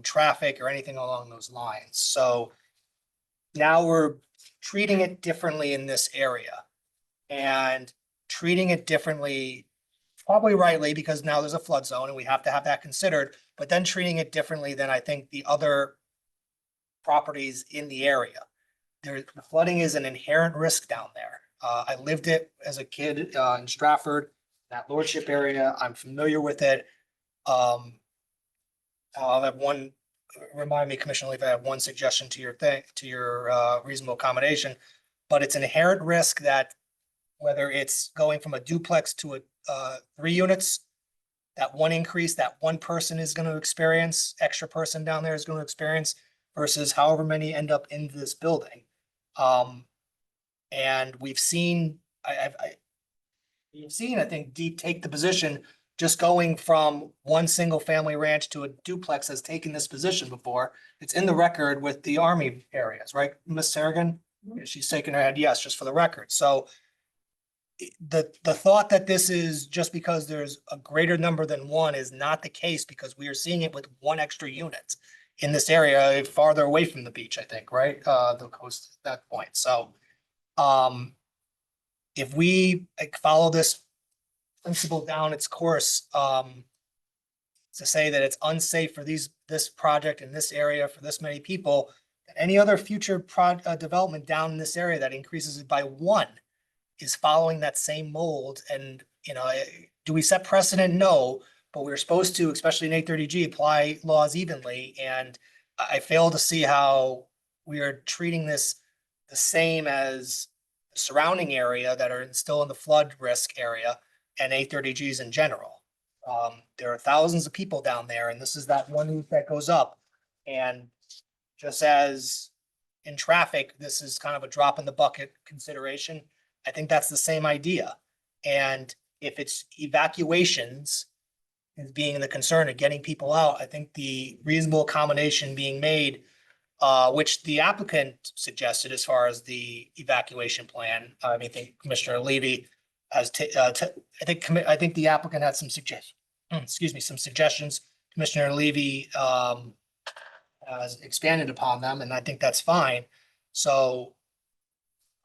traffic, or anything along those lines. So now we're treating it differently in this area, and treating it differently, probably rightly, because now there's a flood zone and we have to have that considered, but then treating it differently than I think the other properties in the area. The flooding is an inherent risk down there. I lived it as a kid in Stratford, that lordship area. I'm familiar with it. I'll have one, remind me, Commissioner Levy, I have one suggestion to your thing, to your reasonable accommodation, but it's an inherent risk that whether it's going from a duplex to a 3 units, that one increase, that one person is going to experience, extra person down there is going to experience, versus however many end up in this building. And we've seen, I think, DEEP take the position, just going from one single family ranch to a duplex has taken this position before. It's in the record with the Army areas, right, Ms. Sargan? She's shaking her head, yes, just for the record. So the thought that this is just because there's a greater number than one is not the case, because we are seeing it with one extra unit in this area farther away from the beach, I think, right? The coast at that point. So, if we like follow this principle down its course, to say that it's unsafe for this project in this area for this many people, any other future development down in this area that increases it by one is following that same mold. And, you know, do we set precedent? No, but we're supposed to, especially in 830G, apply laws evenly. And I fail to see how we are treating this the same as the surrounding area that are still in the flood risk area and 830Gs in general. There are thousands of people down there, and this is that one route that goes up. And just as in traffic, this is kind of a drop in the bucket consideration. I think that's the same idea. And if it's evacuations as being the concern of getting people out, I think the reasonable accommodation being made, which the applicant suggested as far as the evacuation plan, I think Commissioner Levy has, I think the applicant had some some suggestions. Commissioner Levy has expanded upon them, and I think that's fine. So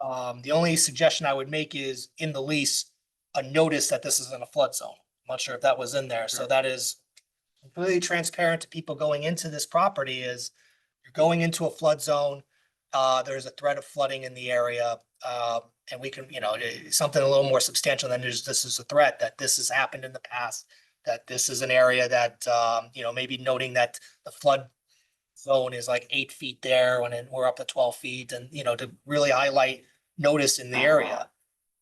the only suggestion I would make is in the lease, a notice that this is in a flood zone. I'm not sure if that was in there. So that is completely transparent to people going into this property. Is you're going into a flood zone. There's a threat of flooding in the area. And we can, something a little more substantial than just this is a threat, that this has happened in the past, that this is an area that, maybe noting that the flood zone is like 8 feet there when we're up to 12 feet, and, to really highlight notice in the area,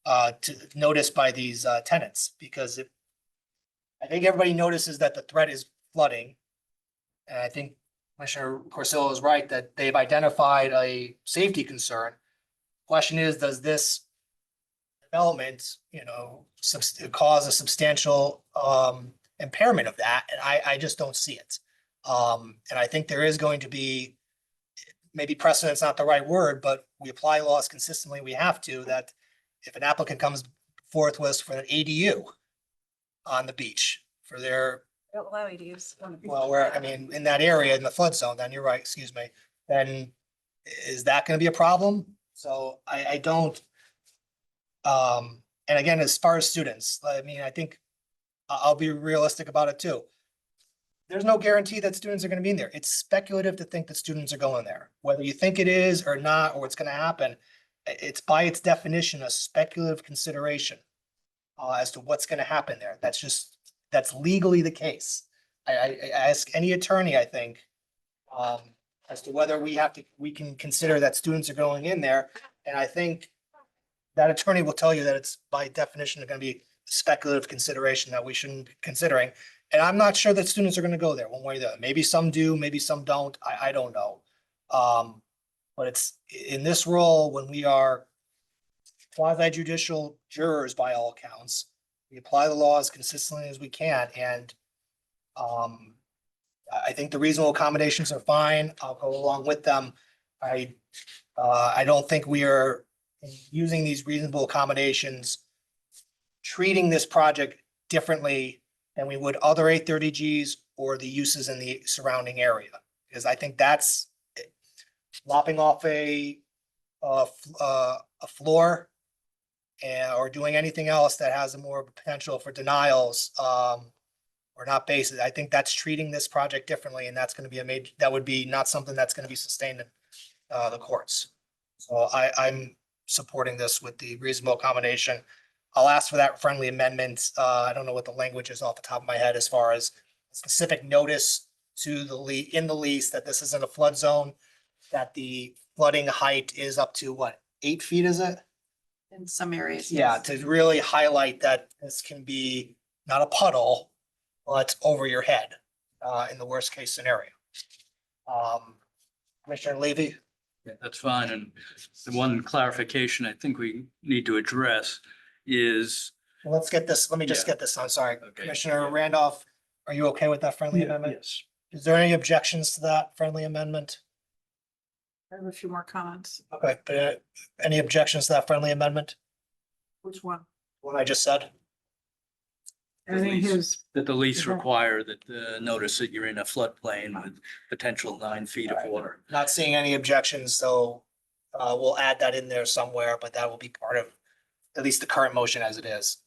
to notice by these tenants, because I think everybody notices that the threat is flooding. And I think Commissioner Corsillo is right that they've identified a safety concern. Question is, does this development, cause a substantial impairment of that? And I just don't see it. And I think there is going to be, maybe precedent's not the right word, but we apply laws consistently. We have to, that if an applicant comes forth with for an ADU on the beach for their, Don't allow ADUs. well, in that area in the flood zone, then you're right, excuse me, then is that going to be a problem? So I don't, and again, as far as students, I think I'll be realistic about it too. There's no guarantee that students are going to be in there. It's speculative to think that students are going there, whether you think it is or not, or what's going to happen. It's by its definition, a speculative consideration as to what's going to happen there. That's legally the case. I ask any attorney, I think, as to whether we can consider that students are going in there. And I think that attorney will tell you that it's by definition going to be speculative consideration that we shouldn't be considering. And I'm not sure that students are going to go there one way or the other. Maybe some do, maybe some don't. I don't know. But it's in this role, when we are quasi judicial jurors by all accounts, we apply the laws consistently as we can. And I think the reasonable accommodations are fine. I'll go along with them. I don't think we are using these reasonable accommodations, treating this project differently than we would other 830Gs or the uses in the surrounding area. Because I think that's lopping off a floor or doing anything else that has a more potential for denials or not basis. I think that's treating this project differently, and that's going to be that would be not something that's going to be sustained in the courts. So I'm supporting this with the reasonable accommodation. I'll ask for that friendly amendment. I don't know what the language is off the top of my head as far as specific notice to in the lease that this isn't a flood zone, that the flooding height is up to 8 feet, is it? In some areas. Yeah, to really highlight that this can be not a puddle, well, it's over your head in the worst case scenario. Commissioner Levy? Yeah, that's fine. And the one clarification I think we need to address is, Let's get this, let me just get this, I'm sorry. Okay. Commissioner Randolph, are you okay with that friendly amendment? Yes. Is there any objections to that friendly amendment? I have a few more comments. Okay, but any objections to that friendly amendment? Which one? What I just said. Adding his, That the lease Okay. require that, notice that you're in a floodplain with potential 9 feet of water. Not seeing any objections, so we'll add that in there somewhere, but that will be part of at least the current motion as it is.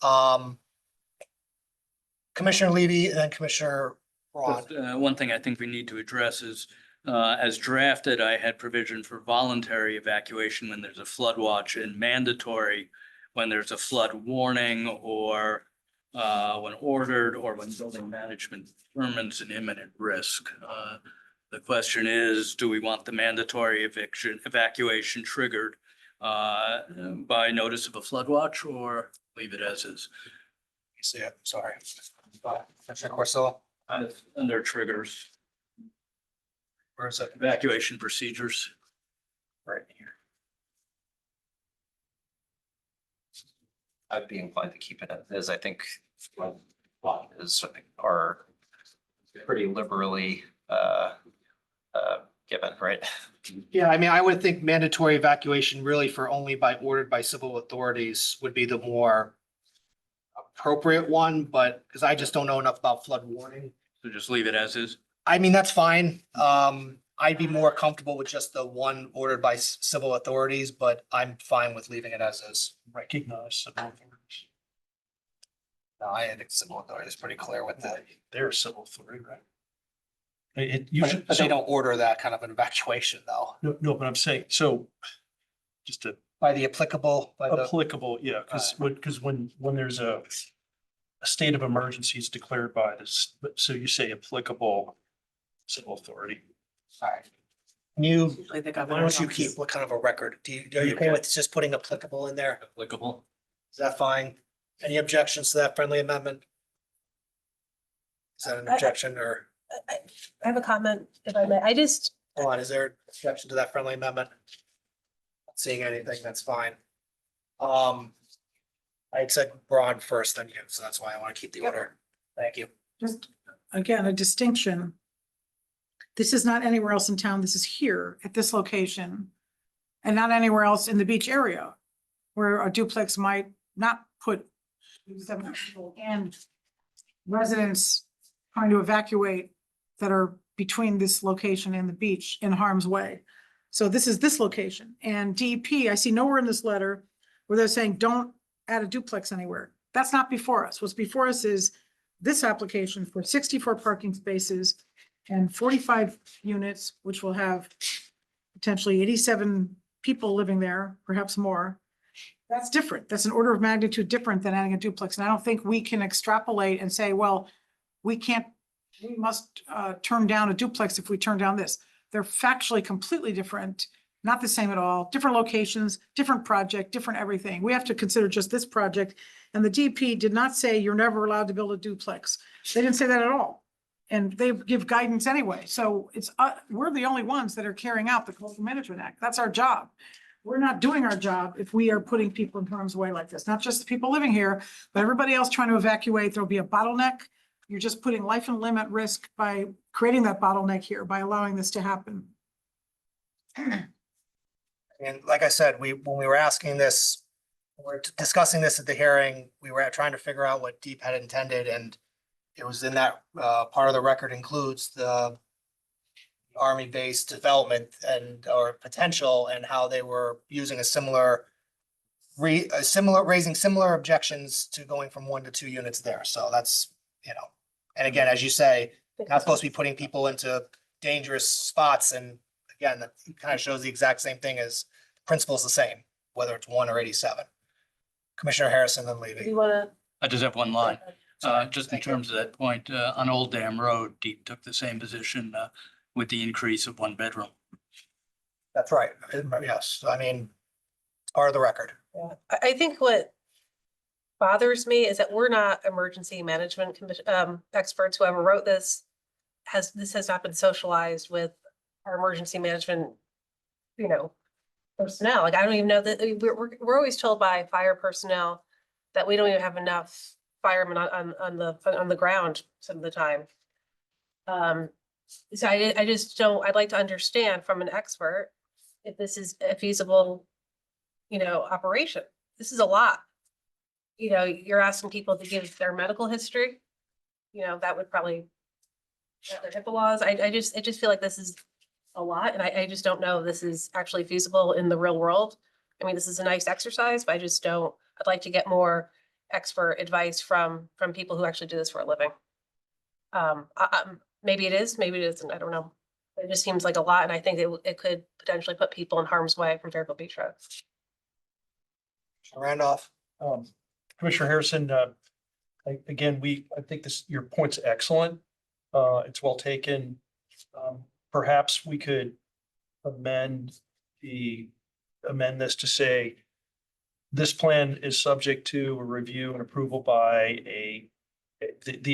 Commissioner Levy and then Commissioner Braun. Just, one thing I think we need to address is, as drafted, I had provision for voluntary evacuation when there's a flood watch and mandatory when there's a flood warning or when ordered or when building management determines an imminent risk. The question is, do we want the mandatory evacuation triggered by notice of a flood watch or leave it as is? You see it, sorry. Commissioner Corso, Under triggers, where is it? evacuation procedures. Right here. I'd be inclined to keep it as I think is are pretty liberally given, right? Yeah, I mean, I would think mandatory evacuation really for only by ordered by civil authorities would be the more appropriate one, but because I just don't know enough about flood warning. So just leave it as is. I mean, that's fine. I'd be more comfortable with just the one ordered by civil authorities, but I'm fine with leaving it as is. Recognize civil authorities. No, I think civil authority is pretty clear with that. They're a civil authority, right? It usually, But they don't order that kind of an evacuation though, no, but I'm saying, so just to by the applicable, by the, applicable, yeah, because when there's a state of emergency is declared by this, so you say applicable civil authority. all right. Can you, Usually the why governor's don't you office. keep what kind of a record? Are you okay with just putting applicable in there? Applicable. Is that fine? Any objections to that friendly amendment? Is that an objection or, I have a comment, if I may. hold on, is there an objection to that friendly amendment? Not seeing anything, that's fine. I had said Braun first, then you, so that's why I want to keep the order. Thank you. just, again, a distinction. This is not anywhere else in town. This is here at this location. And not anywhere else in the beach area where a duplex might not put 7 people and residents trying to evacuate that are between this location and the beach in harm's way. So this is this location, and DEP, I see nowhere in this letter where they're saying, don't add a duplex anywhere. That's not before us. What's before us is this application for 64 parking spaces and 45 units, which will have potentially 87 people living there, perhaps more. That's different. That's an order of magnitude different than adding a duplex. And I don't think we can extrapolate and say, well, we must turn down a duplex if we turn down this. They're factually completely different, not the same at all, different locations, different project, different everything. We have to consider just this project. And the DP did not say you're never allowed to build a duplex. They didn't say that at all. And they give guidance anyway. So it's, we're the only ones that are carrying out the Coastal Management Act. That's our job. We're not doing our job if we are putting people in harm's way like this, not just the people living here, but everybody else trying to evacuate. There'll be a bottleneck. You're just putting life and limb at risk by creating that bottleneck here, by allowing this to happen. And like I said, when we were asking this, we're discussing this at the hearing, we were trying to figure out what Deep had intended, and it was in that, part of the record includes the Army-based development and, or potential, and how they were using raising similar objections to going from 1 to 2 units there. So that's, and again, as you say, not supposed to be putting people into dangerous spots. And again, that kind of shows the exact same thing as principle's the same, whether it's 1 or 87. Commissioner Harrison, then Do Levy. you want I just have one line. to? Just in Thank you. terms of that point, on Old Dam Road, Deep took the same position with the increase of 1 bedroom. That's right. Yes, I mean, it's part of the record. Yeah, I think what bothers me is that we're not emergency management commission, experts. Whoever wrote this has not been socialized with our emergency management, personnel. Like, I don't even know that, we're always told by fire personnel that we don't even have enough firemen on the ground some of the time. So I just don't, I'd like to understand from an expert if this is a feasible, operation. This is a lot. you know, you're asking people to give their medical history. You know, that would probably, their HIPAA laws, I just feel like this is a lot, and I just don't know if this is actually feasible in the real world. I mean, this is a nice exercise, but I just don't, I'd like to get more expert advice from people who actually do this for a living. Maybe it is, maybe it isn't, I don't know. It just seems like a lot, and I think it could potentially put people in harm's way from Fairfield Beach Road. Randolph. Commissioner Harrison, again, I think your point's excellent. It's well taken. Perhaps we could amend this to say this plan is subject to a review and approval by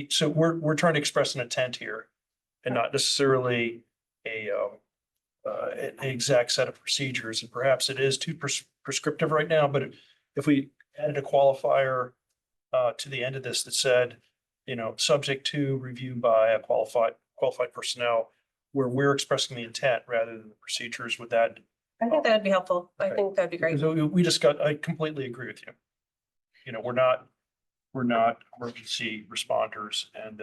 so we're trying to express an intent here and not necessarily an exact set of procedures. And perhaps it is too prescriptive right now, but if we added a qualifier to the end of this that said, you know, subject to review by a qualified personnel, where we're expressing the intent rather than the procedures, would that? I think that'd be helpful. I Okay. think that'd be great. Because I completely agree with you. You know, we're not emergency responders, and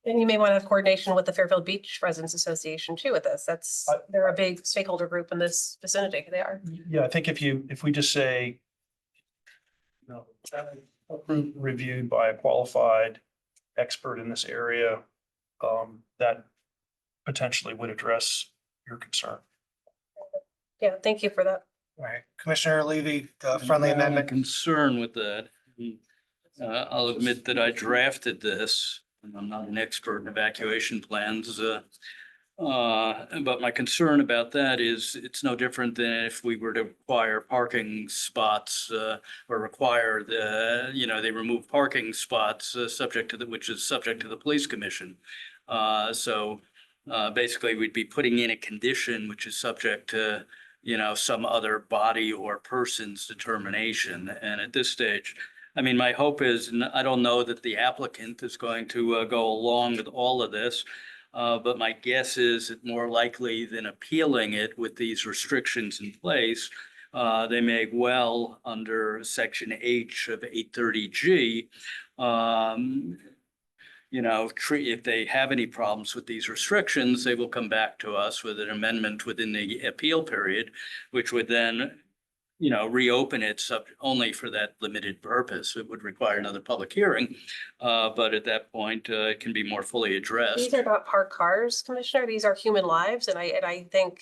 And you may want to have coordination with the Fairfield Beach Residents Association too with this. They're a big stakeholder group in this vicinity. They are. yeah, I think if we just say, you know, approved, reviewed by a qualified expert in this area, that potentially would address your concern. Yeah, thank you for that. All right, Commissioner Levy, friendly My only amendment. concern with that, I'll admit that I drafted this, and I'm not an expert in evacuation plans. But my concern about that is it's no different than if we were to require parking spots, or require they remove parking spots, which is subject to the police commission. So basically we'd be putting in a condition which is subject to, some other body or person's determination. And at this stage, I mean, my hope is, I don't know that the applicant is going to go along with all of this. But my guess is that more likely than appealing it with these restrictions in place, they may well, under section H of 830G, if they have any problems with these restrictions, they will come back to us with an amendment within the appeal period, which would then, reopen it only for that limited purpose. It would require another public hearing. But at that point, it can be more fully addressed. These are not parked cars, Commissioner. These are human lives. And I think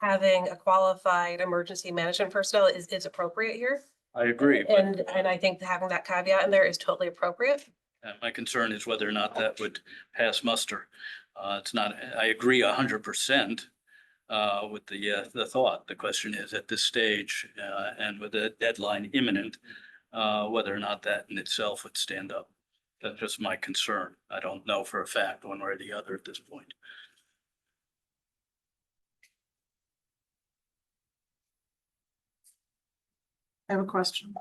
having a qualified emergency management personnel is appropriate here. I agree. But And I think having that caveat in there is totally appropriate. my concern is whether or not that would pass muster. It's not, I agree 100%. With the thought. The question is at this stage, and with the deadline imminent, whether or not that in itself would stand up. That's just my concern. I don't know for a fact one way or the other at this point. I have a question.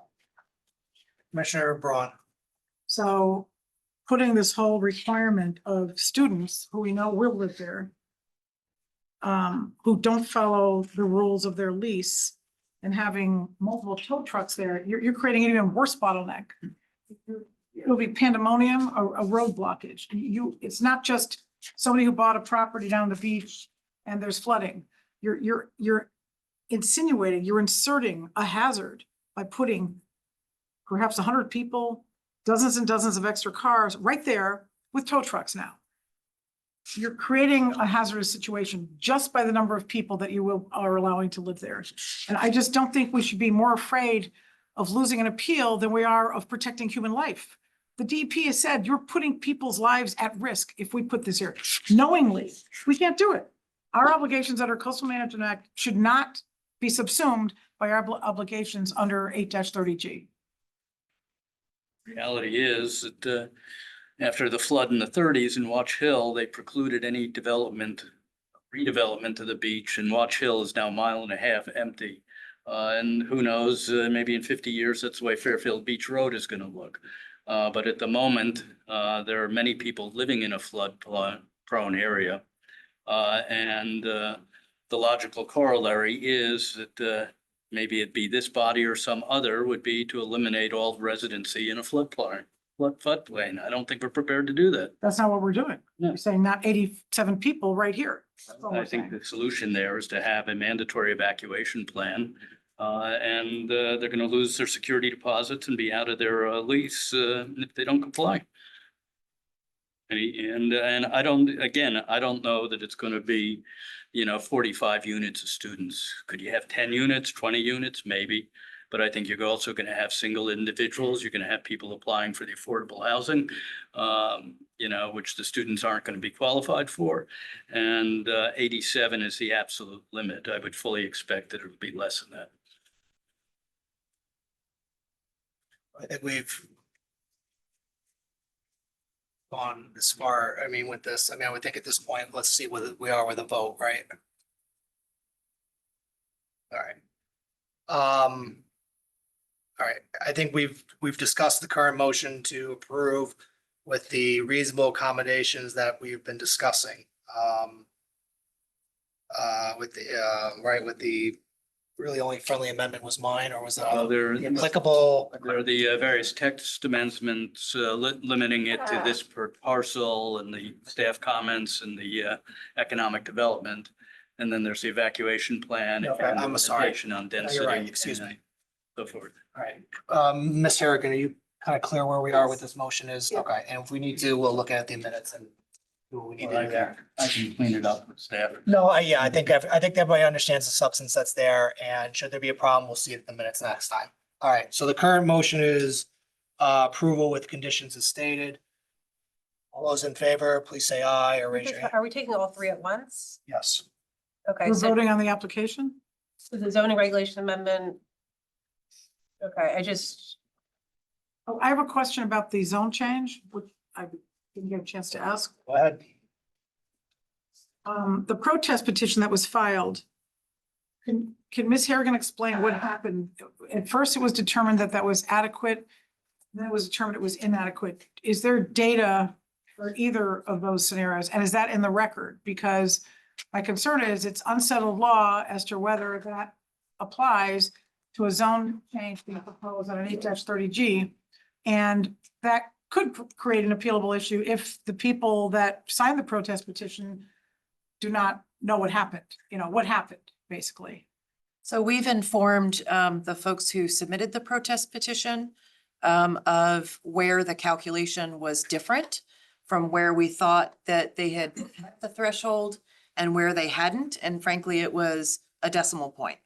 Commissioner Braun. So putting this whole requirement of students who we know will live there, who don't follow the rules of their lease and having multiple tow trucks there, you're creating an even worse bottleneck. It'll be pandemonium, a road blockage. It's not just somebody who bought a property down the beach and there's flooding. You're insinuating, you're inserting a hazard by putting perhaps 100 people, dozens and dozens of extra cars right there with tow trucks now. You're creating a hazardous situation just by the number of people that you are allowing to live there. And I just don't think we should be more afraid of losing an appeal than we are of protecting human life. The DEP has said you're putting people's lives at risk if we put this here. Knowingly, we can't do it. Our obligations under Coastal Management Act should not be subsumed by our obligations under 8-30G. Reality is that after the flood in the 30s in Watch Hill, they precluded any redevelopment of the beach, and Watch Hill is now 1.5 miles empty. And who knows, maybe in 50 years, that's the way Fairfield Beach Road is going to look. But at the moment, there are many people living in a flood-prone area. And the logical corollary is that, maybe it'd be this body or some other, would be to eliminate all residency in a floodplain. I don't think we're prepared to do that. That's not what we're doing. No. We're saying not 87 people right here. That's all I we're think saying. the solution there is to have a mandatory evacuation plan. And they're gonna lose their security deposits and be out of their lease if they don't comply. And I don't know that it's gonna be, 45 units of students. Could you have 10 units, 20 units? Maybe. But I think you're also gonna have single individuals. You're gonna have people applying for the affordable housing, which the students aren't gonna be qualified for. And 87 is the absolute limit. I would fully expect that it would be less than that. I think we've gone this far, I mean, with this, I would think at this point, let's see where we are with the vote, right? All right. All right, I think we've discussed the current motion to approve with the reasonable accommodations that we've been discussing. With the really only friendly amendment was mine, or was Well, there- the applicable? There are the various text amendments limiting it to this per parcel and the staff comments and the economic development. And then there's the evacuation plan. Okay, and I'm sorry. limitation on you're density. right, excuse and me. So forth. All right, Ms. Harrigan, are you kind of clear where we are with this motion is? Okay, and if we need to, we'll look at the minutes and do what we need to do there. I can clean it up with staff. No, I think everybody understands the substance that's there, and should there be a problem, we'll see it in the minutes next time. All right, so the current motion is approval with conditions as stated. All those in favor, please say aye or raise your hand. Are we taking all three at once? Yes. Okay, We're so voting on the application? the zoning regulation amendment. Okay, Oh, I have a question about the zone change, which I didn't get a chance to ask. Go ahead. The protest petition that was filed. Can Ms. Harrigan explain what happened? At first, it was determined that that was adequate. Then it was determined it was inadequate. Is there data for either of those scenarios? And is that in the record? Because my concern is it's unsettled law as to whether that applies to a zone change being proposed on an 8-30G. And that could create an appealable issue if the people that signed the protest petition do not know what happened, what happened, basically. So we've informed the folks who submitted the protest petition of where the calculation was different from where we thought that they had met the threshold and where they hadn't. And frankly, it was a decimal point.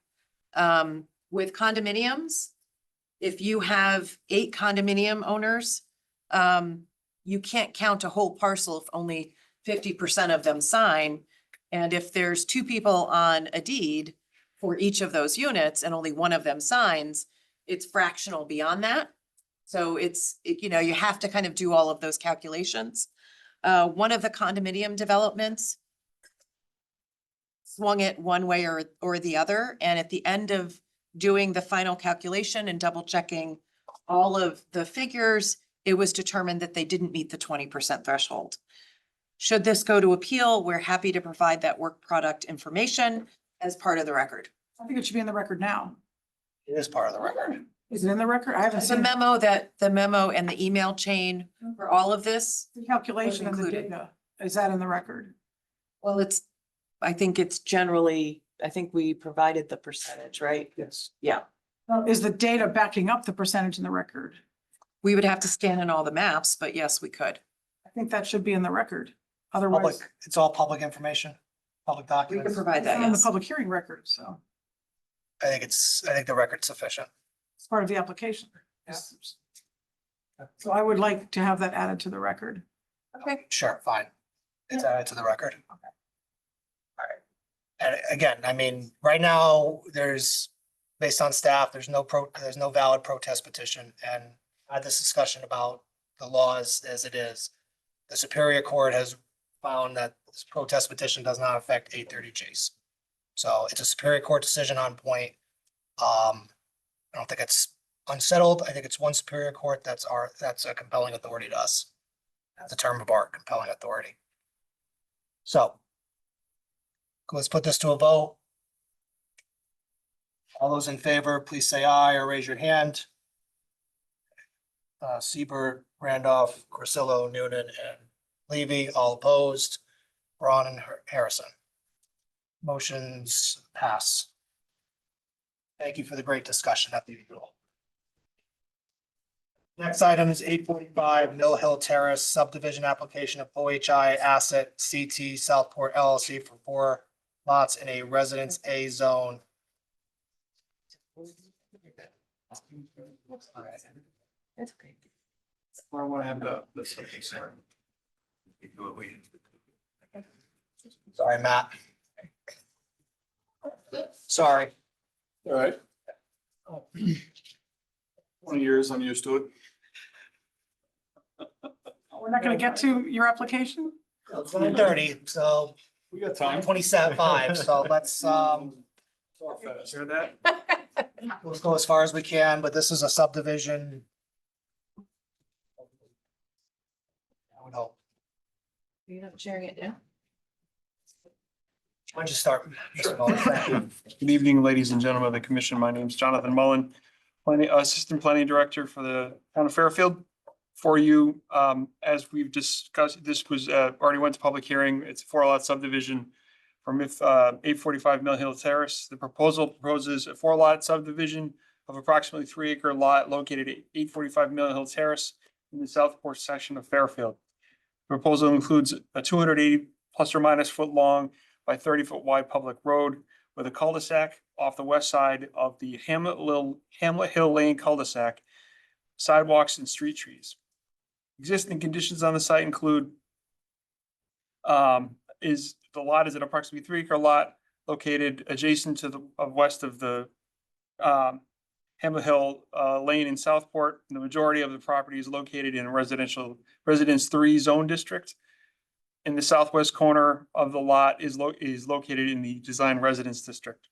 With condominiums, if you have 8 condominium owners, you can't count a whole parcel if only 50% of them sign. And if there's 2 people on a deed for each of those units and only one of them signs, it's fractional beyond that. So you have to kind of do all of those calculations. One of the condominium developments swung it one way or the other. And at the end of doing the final calculation and double checking all of the figures, it was determined that they didn't meet the 20% threshold. Should this go to appeal, we're happy to provide that work product information as part of the record. I think it should be in the record now. It is part of the record. Is it in the record? I haven't The seen memo and the email chain for all of this. the calculation and the included. data. Is that in the record? Well, I think we provided the percentage, right? Yes. Yeah. Is the data backing up the percentage in the record? We would have to scan in all the maps, but yes, we could. I think that should be in the record. Public, Otherwise, it's all public information, public We could documents. provide it's that, not in the yes. public hearing record, so I think the record's sufficient. it's part of the application. Yeah. So I would like to have that added to the record. Okay. Sure, fine. It's added to the record. All right. And again, right now, based on staff, there's no valid protest petition, and I had this discussion about the laws as it is. The Superior Court has found that this protest petition does not affect 830Gs. So it's a Superior Court decision on point. I don't think it's unsettled. I think it's one Superior Court that's a compelling authority to us. That's a term of art, compelling authority. So let's put this to a vote. All those in favor, please say aye or raise your hand. Seaver, Randolph, Corsillo, Noonan, and Levy, all opposed. Braun and Harrison. Motions pass. Thank you for the great discussion at the usual. Next item is 845 Mill Hill Terrace subdivision application of OHI Asset CT Southport LLC for 4 lots in a Residence A zone. That's okay. I want to have the. Sorry, Matt. Sorry. All right. 20 years, I'm used to it. We're not gonna get to your application? It's 9:30, so We got time. 27.5, so let's Hear that? let's go as far as we can, but this is a subdivision. I would hope. You're not sharing it now? Why don't you start? Mr. Mullin? Thank you. Good evening, ladies and gentlemen of the commission. My name is Jonathan Mullen, Assistant Planning Director for the town of Fairfield. For you, as we've discussed, this was already went to public hearing. It's a 4-lot subdivision from 845 Mill Hill Terrace. The proposal proposes a 4-lot subdivision of approximately 3-acre lot located at 845 Mill Hill Terrace in the Southport section of Fairfield. The proposal includes a 280 plus or minus foot long by 30-foot wide public road with a cul-de-sac off the west side of the Hamlet Hill Lane cul-de-sac, sidewalks and street trees. Existing conditions on the site include the lot is an approximately 3-acre lot located adjacent to the west of the Hamlet Hill Lane in Southport. The majority of the property is located in a Residence 3 zone district. In the southwest corner of the lot is located in the Design Residence District.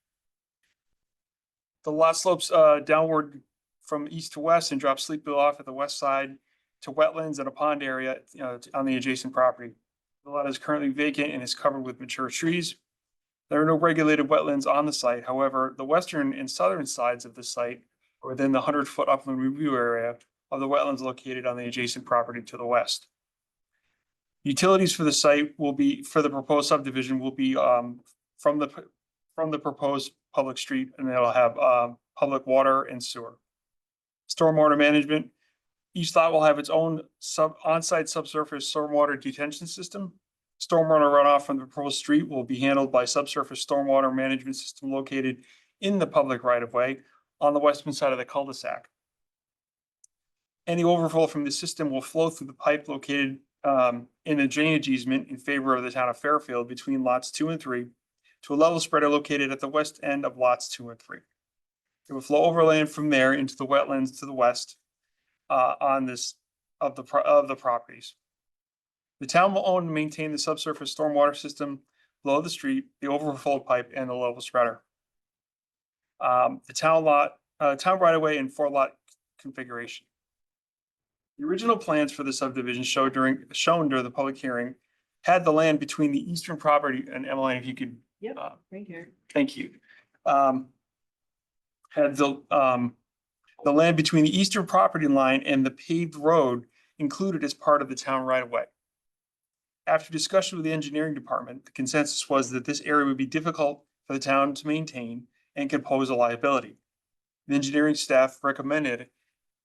The lot slopes downward from east to west and drops steeply off at the west side to wetlands and a pond area on the adjacent property. The lot is currently vacant and is covered with mature trees. There are no regulated wetlands on the site. However, the western and southern sides of the site are within the 100-foot upland review area of the wetlands located on the adjacent property to the west. Utilities for the site will be, for the proposed subdivision will be from the proposed public street, and it'll have public water and sewer. Stormwater management. Each lot will have its own on-site subsurface stormwater detention system. Stormwater runoff from the proposed street will be handled by subsurface stormwater management system located in the public right-of-way on the western side of the cul-de-sac. Any overflow from the system will flow through the pipe located in a drainage easement in favor of the town of Fairfield between lots 2 and 3 to a level spreader located at the west end of lots 2 and 3. It will flow overland from there into the wetlands to the west on this of the properties. The town will own and maintain the subsurface stormwater system below the street, the overflow pipe, and the level spreader. The town right of way and 4-lot configuration. The original plans for the subdivision shown during the public hearing had the land between the eastern property, and Emmeline, if you could. Yep, right here. Thank you. Had the land between the eastern property line and the paved road included as part of the town right of way. After discussion with the engineering department, the consensus was that this area would be difficult for the town to maintain and could pose a liability. The engineering staff recommended,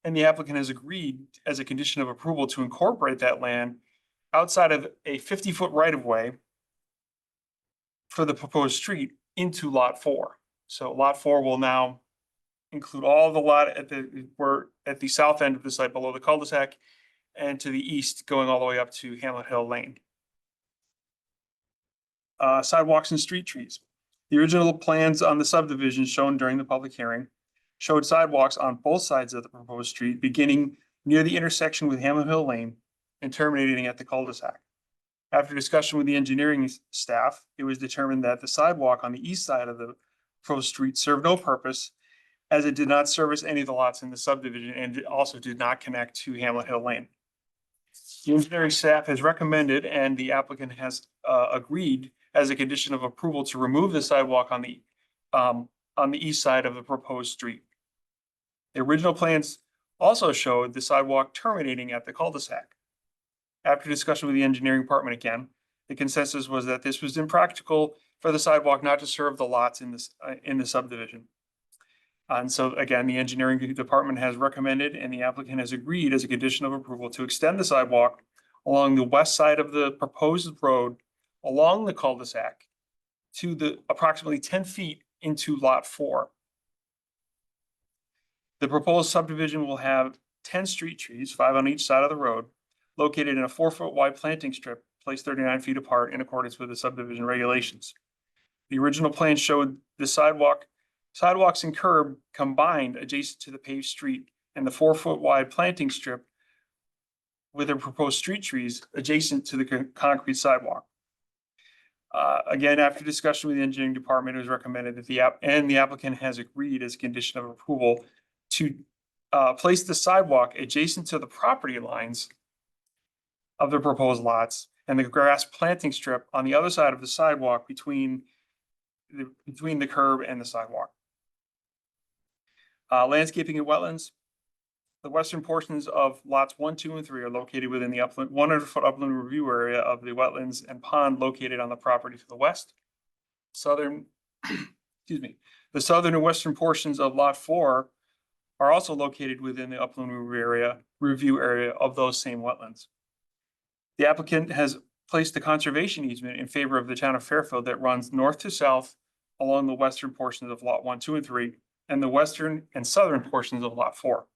and the applicant has agreed as a condition of approval to incorporate that land outside of a 50-foot right of way for the proposed street into lot 4. So lot 4 will now include all the lot at the south end of the site below the cul-de-sac and to the east going all the way up to Hamlet Hill Lane. Sidewalks and street trees. The original plans on the subdivision shown during the public hearing showed sidewalks on both sides of the proposed street, beginning near the intersection with Hamlet Hill Lane and terminating at the cul-de-sac. After discussion with the engineering staff, it was determined that the sidewalk on the east side of the proposed street served no purpose, as it did not service any of the lots in the subdivision and it also did not connect to Hamlet Hill Lane. The engineering staff has recommended, and the applicant has agreed as a condition of approval, to remove the sidewalk on on the east side of the proposed street. The original plans also showed the sidewalk terminating at the cul-de-sac. After discussion with the engineering department again, the consensus was that this was impractical for the sidewalk not to serve the lots in the subdivision. And so again, the engineering department has recommended and the applicant has agreed as a condition of approval to extend the sidewalk along the west side of the proposed road along the cul-de-sac to the approximately 10 feet into lot 4. The proposed subdivision will have 10 street trees, 5 on each side of the road, located in a 4-foot wide planting strip placed 39 feet apart in accordance with the subdivision regulations. The original plan showed the sidewalks and curb combined adjacent to the paved street and the 4-foot wide planting strip with the proposed street trees adjacent to the concrete sidewalk. Again, after discussion with the engineering department, it was recommended that the applicant has agreed as a condition of approval to place the sidewalk adjacent to the property lines of the proposed lots and the grass planting strip on the other side of the sidewalk between the curb and the sidewalk. Landscaping and wetlands. The western portions of lots 1, 2, and 3 are located within the 100-foot upland review area of the wetlands and pond located on the property to the west. The southern and western portions of lot 4 are also located within the upland review area of those same wetlands. The applicant has placed the conservation easement in favor of the town of Fairfield that runs north to south along the western portions of lot 1, 2, and 3, and the western and southern portions of lot 4.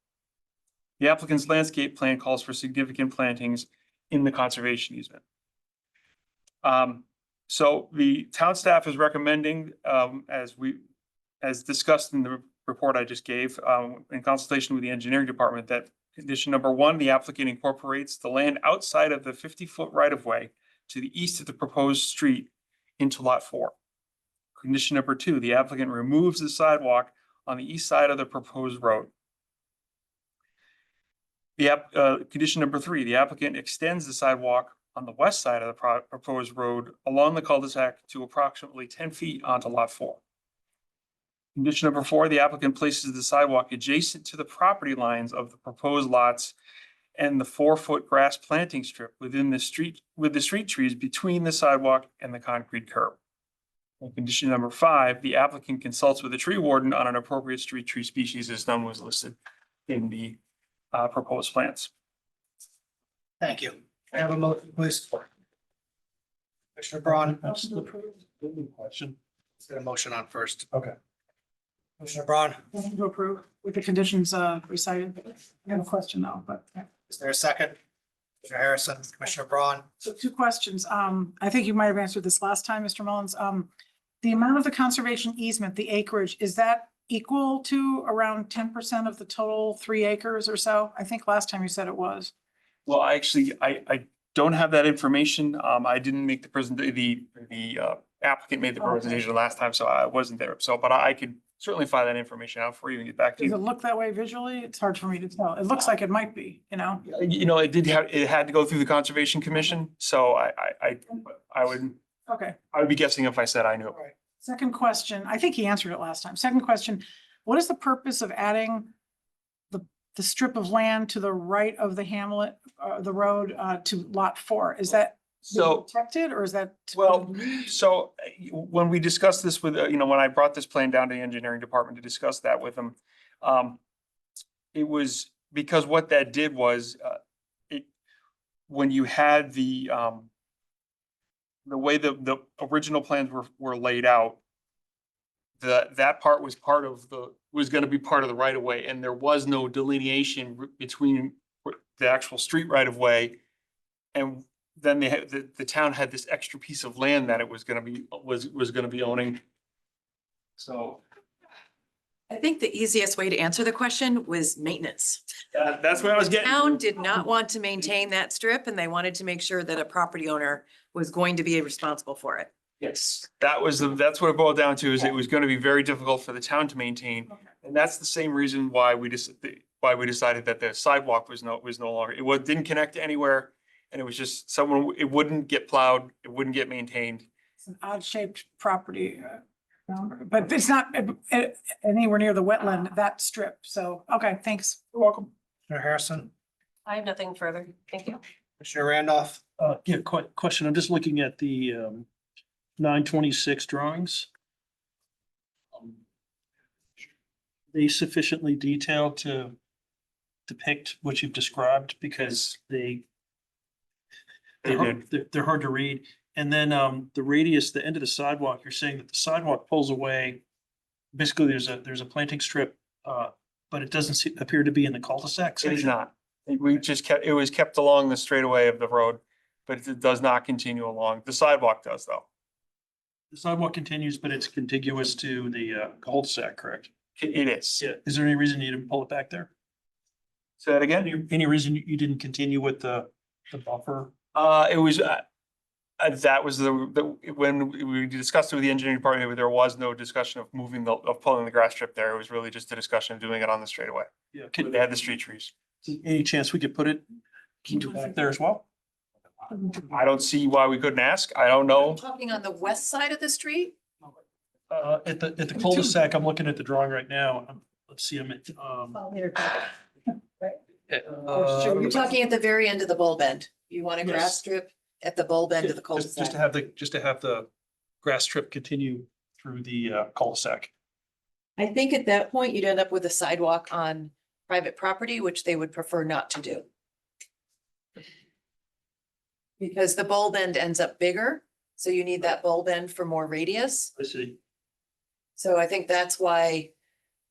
The applicant's landscape plan calls for significant plantings in the conservation easement. So the town staff is recommending, as discussed in the report I just gave, in consultation with the engineering department, that condition number 1, the applicant incorporates the land outside of the 50-foot right-of-way to the east of the proposed street into lot 4. Condition number 2, the applicant removes the on the east side of the proposed road. Condition number 3, the applicant extends the sidewalk on the west side of the proposed road along the cul-de-sac to approximately 10 feet onto lot 4. Condition number 4, the applicant places the sidewalk adjacent to the property lines of the proposed lots and the 4-foot grass planting strip within the street with the street trees between the sidewalk and the concrete curb. And condition number 5, the applicant consults with the tree warden on an appropriate street tree species as none was listed in the proposed plans. Thank you. I have a motion, please. Commissioner Braun, Question. let's get a motion on first. Okay. Commissioner Braun, Motion to approve with the conditions recited. I have a question though, but. is there a second? Commissioner Harrison, Commissioner Braun, So 2 questions. I think you might have answered this last time, Mr. Mullins. The amount of the conservation easement, the acreage, is that equal to around 10% of the total 3 acres or so? I think last time you said it was. Well, I don't have that information. I didn't make the applicant made the presentation last time, so I wasn't there. So, but I could certainly find that information out for you and get back to Does it you. look that way visually? It's hard for me to tell. It looks like it might be, you know? It had to go through the Conservation Commission, so I would be guessing if I said I knew. All right. Second question, I think he answered it last time. Second question, what is the purpose of adding the strip of land to the right of the hamlet, the road, to lot 4? Is that So, protected or is that? well, so when we discussed this with, when I brought this plan down to the engineering department to discuss that with them, it was because what that did was, when you had the way the original plans were laid out, that part was gonna be part of the right of way, and there was no delineation between the actual street right of way. And then the town had this extra piece of land that it was gonna be owning. So I think the easiest way to answer the question was maintenance. that's what I was getting. Town did not want to maintain that strip and they wanted to make sure that a property owner was going to be responsible for it. Yes, that's what it boiled down to, is it was gonna be very difficult for the town to maintain. And that's the same reason why we decided that the sidewalk was no longer, didn't connect to anywhere. And it was just it wouldn't get plowed, it wouldn't get maintained. It's an odd shaped property. But it's not anywhere near the wetland, that strip. So, okay, thanks. You're welcome. Commissioner Harrison, I have nothing further. Thank you. Commissioner Randolph. Yeah, question. I'm just looking at the 926 drawings. They sufficiently detailed to depict what you've described because they're hard to read. And then the radius, the end of the sidewalk, you're saying that the sidewalk pulls away. Basically, there's a planting strip, but it doesn't appear to be in the cul-de-sac It is section. not. We just kept, it was kept along the straightaway of the road, but it does not continue along. The sidewalk does though. The sidewalk continues, but it's contiguous to the cul-de-sac, correct? It is. Yeah. Is there any reason you didn't pull it back there? Say that again? Any reason you didn't continue with the buffer? It was, that was when we discussed it with the engineering department, there was no discussion of of pulling the grass strip there. It was really just a discussion of doing it on the straightaway. Yeah. They had the street trees. Any chance we could put it back there as well? I don't see why we couldn't ask. I don't know. Talking on the west side of the street? At the cul-de-sac, I'm looking at the drawing right now. Let's see, I'm at, You're talking at the very end of the bulb end. You want a grass Yes. strip at the bulb end of the just to cul-de-sac. have the grass strip continue through the cul-de-sac. I think at that point, you'd end up with a sidewalk on private property, which they would prefer not to do. Because the bulb end ends up bigger, so you need that bulb end for more radius. I see. So I think that's why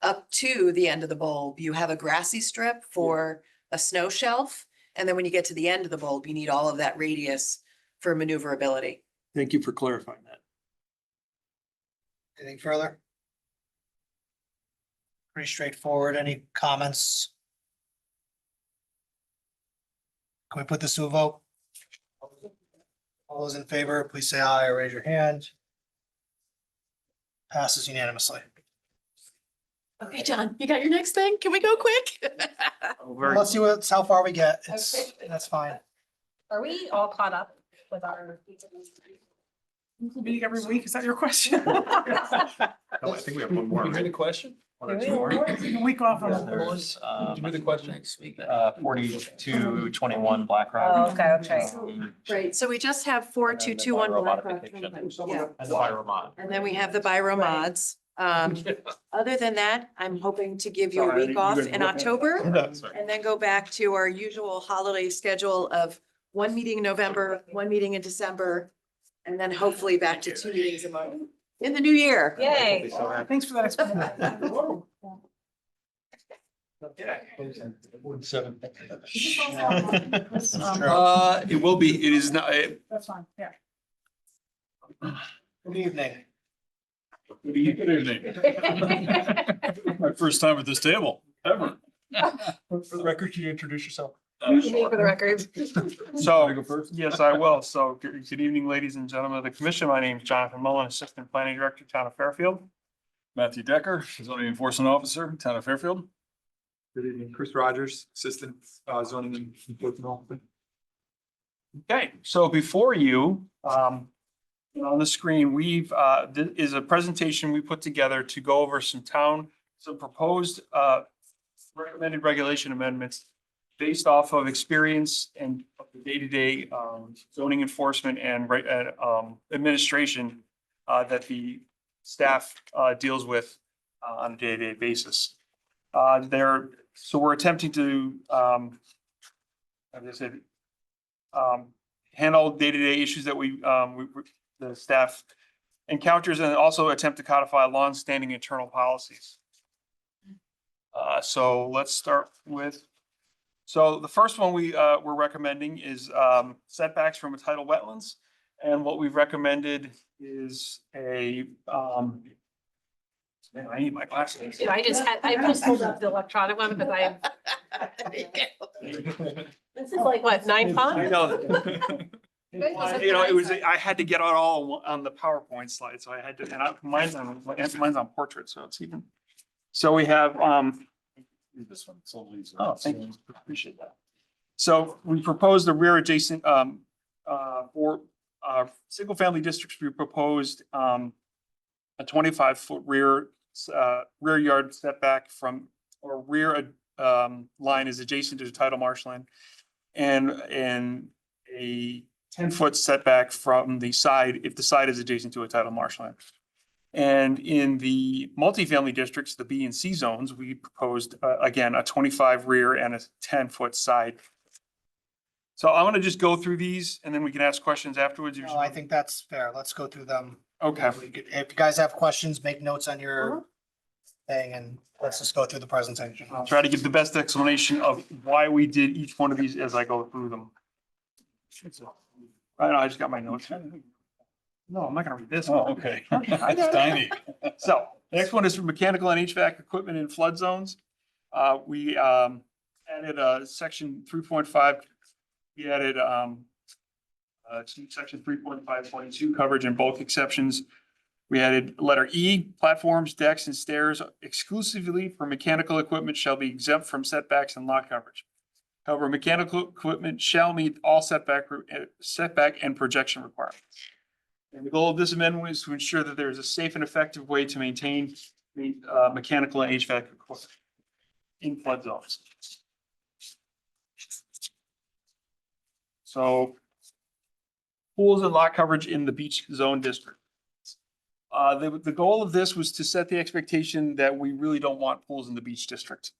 up to the end of the bulb, you have a grassy strip for a snow shelf. And then when you get to the end of the bulb, you need all of that radius for maneuverability. Thank you for clarifying that. Anything further? Pretty straightforward. Any comments? Can we put this to a vote? All those in favor, please say aye or raise your hand. Passes unanimously. Okay, John, you got your next thing? Can we go quick? Let's see how far we get. Okay. That's fine. Are we all caught up with our? Meeting every week, is that your question? I think we have one more. the question? One or two more. A week off on Yeah, the there's, the question? 4221 Black Oh, Rock. okay. Right, so we just have And then the 4221 Black Rock. modification. Yeah. And the Byromont. And then we have the Biro mods. Other than that, I'm hoping to give you a Sorry, week you off guys in were- October Sorry. and then go back to our usual holiday schedule of one meeting in November, one meeting in December, and then hopefully back to 2 meetings a month in the new year. Yay. Thanks for that explanation. Seven. It will be, it is not, That's fine, yeah. Good evening. Good evening. My first time at this table, ever. For the record, can you introduce yourself? For the record. so, yes, I will. So, good evening, ladies and gentlemen of the commission. My name is Jonathan Mullen, Assistant Planning Director, Town of Fairfield. Matthew Decker, zoning enforcement officer, town of Fairfield. Good evening, Chris Rogers, Assistant Zoning Enforcement Officer. Okay, so before you, on the screen, this is a presentation we put together to go over some proposed, recommended regulation amendments based off of experience and of the day-to-day, zoning enforcement and, administration, that the staff, deals with, on a day-to-day basis. So we're attempting to, as I said, handle day-to-day issues that the staff encounters and also attempt to codify long-standing internal policies. So let's start with, so the first one we're recommending is setbacks from a tidal wetlands. And what we've recommended is man, I need my glasses. I just pulled up the electronic one because this is like what, 9 I fonts? know. It was, I had to get it all on the PowerPoint slide, so I had to, and mine's on portrait, so it's even. So we have, This one, it's all easy. oh, thank you, appreciate that. So we proposed the rear adjacent, for, single family districts, we proposed, a 25-foot rear yard setback from, or rear line is adjacent to the tidal marshland, and a 10-foot setback from the side if the side is adjacent to a tidal marshland. And in the multifamily districts, the B and C zones, we proposed again a 25 rear and a 10-foot side. So I want to just go through these and then we can ask questions afterwards. No, I think that's fair. Let's go through them. Okay. If you guys have questions, make notes on your thing and let's just go through the presentation. I'll try to give the best explanation of why we did each one of these as I go through them. I just got my notes. No, I'm not gonna read this. Oh, okay. It's tiny. So the next one is for mechanical and HVAC equipment in flood zones. We added section 3.5. We added section 3.5.2 coverage in both exceptions. We added letter E, platforms, decks, and stairs exclusively for mechanical equipment shall be exempt from setbacks and lot coverage. However, mechanical equipment shall meet all setback and projection requirements. And the goal of this amendment is to ensure that there is a safe and effective way to maintain mechanical and HVAC equipment in flood zones. So pools and lot coverage in the beach zone district. The goal of this was to set the expectation that we really don't want pools in the beach district.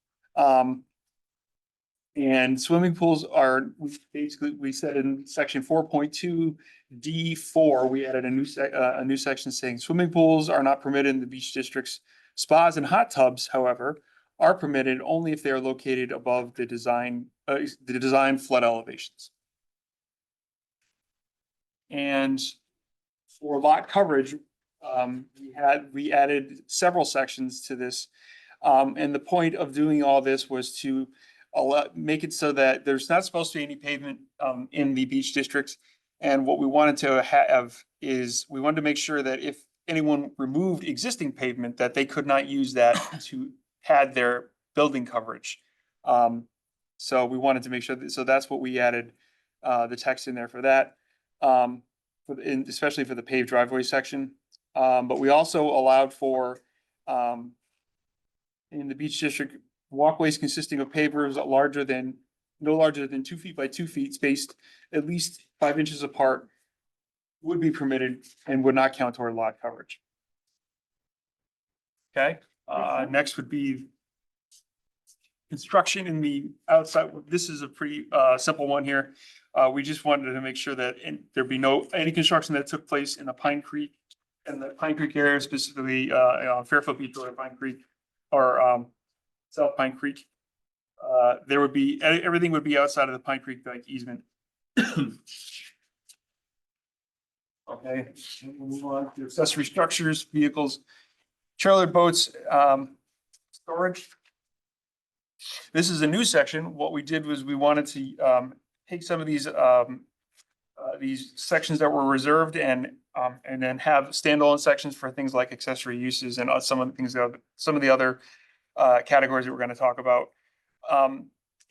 And swimming pools are basically, we said in section 4.2 D4, we added a new section saying swimming pools are not permitted in the beach districts. Spas and hot tubs, however, are permitted only if they are located above the design flood elevations. And for lot coverage, we added several sections to this. And the point of doing all this was to make it so that there's not supposed to be any pavement in the beach districts. And what we wanted to have is we wanted to make sure that if anyone removed existing pavement, that they could not use that to pad their building coverage. So we wanted to make sure that, so that's what we added the text in there for that, especially for the paved driveway section. But we also allowed for in the beach district, walkways consisting of pavers no larger than 2 feet by 2 feet, spaced at least 5 inches apart, would be permitted and would not count toward lot coverage. Okay, next would be construction in the outside. This is a pretty simple one here. We just wanted to make sure that there be any construction that took place in the Pine Creek area, specifically Fairfield Beach or Pine Creek or South Pine Creek. There would be, everything would be outside of the Pine Creek Dike easement. Okay, we'll move on to accessory structures, vehicles, trailer boats, storage. This is a new section. What we did was we wanted to take some of these sections that were reserved and then have standalone sections for things like accessory uses and some of the other categories that we're going to talk about.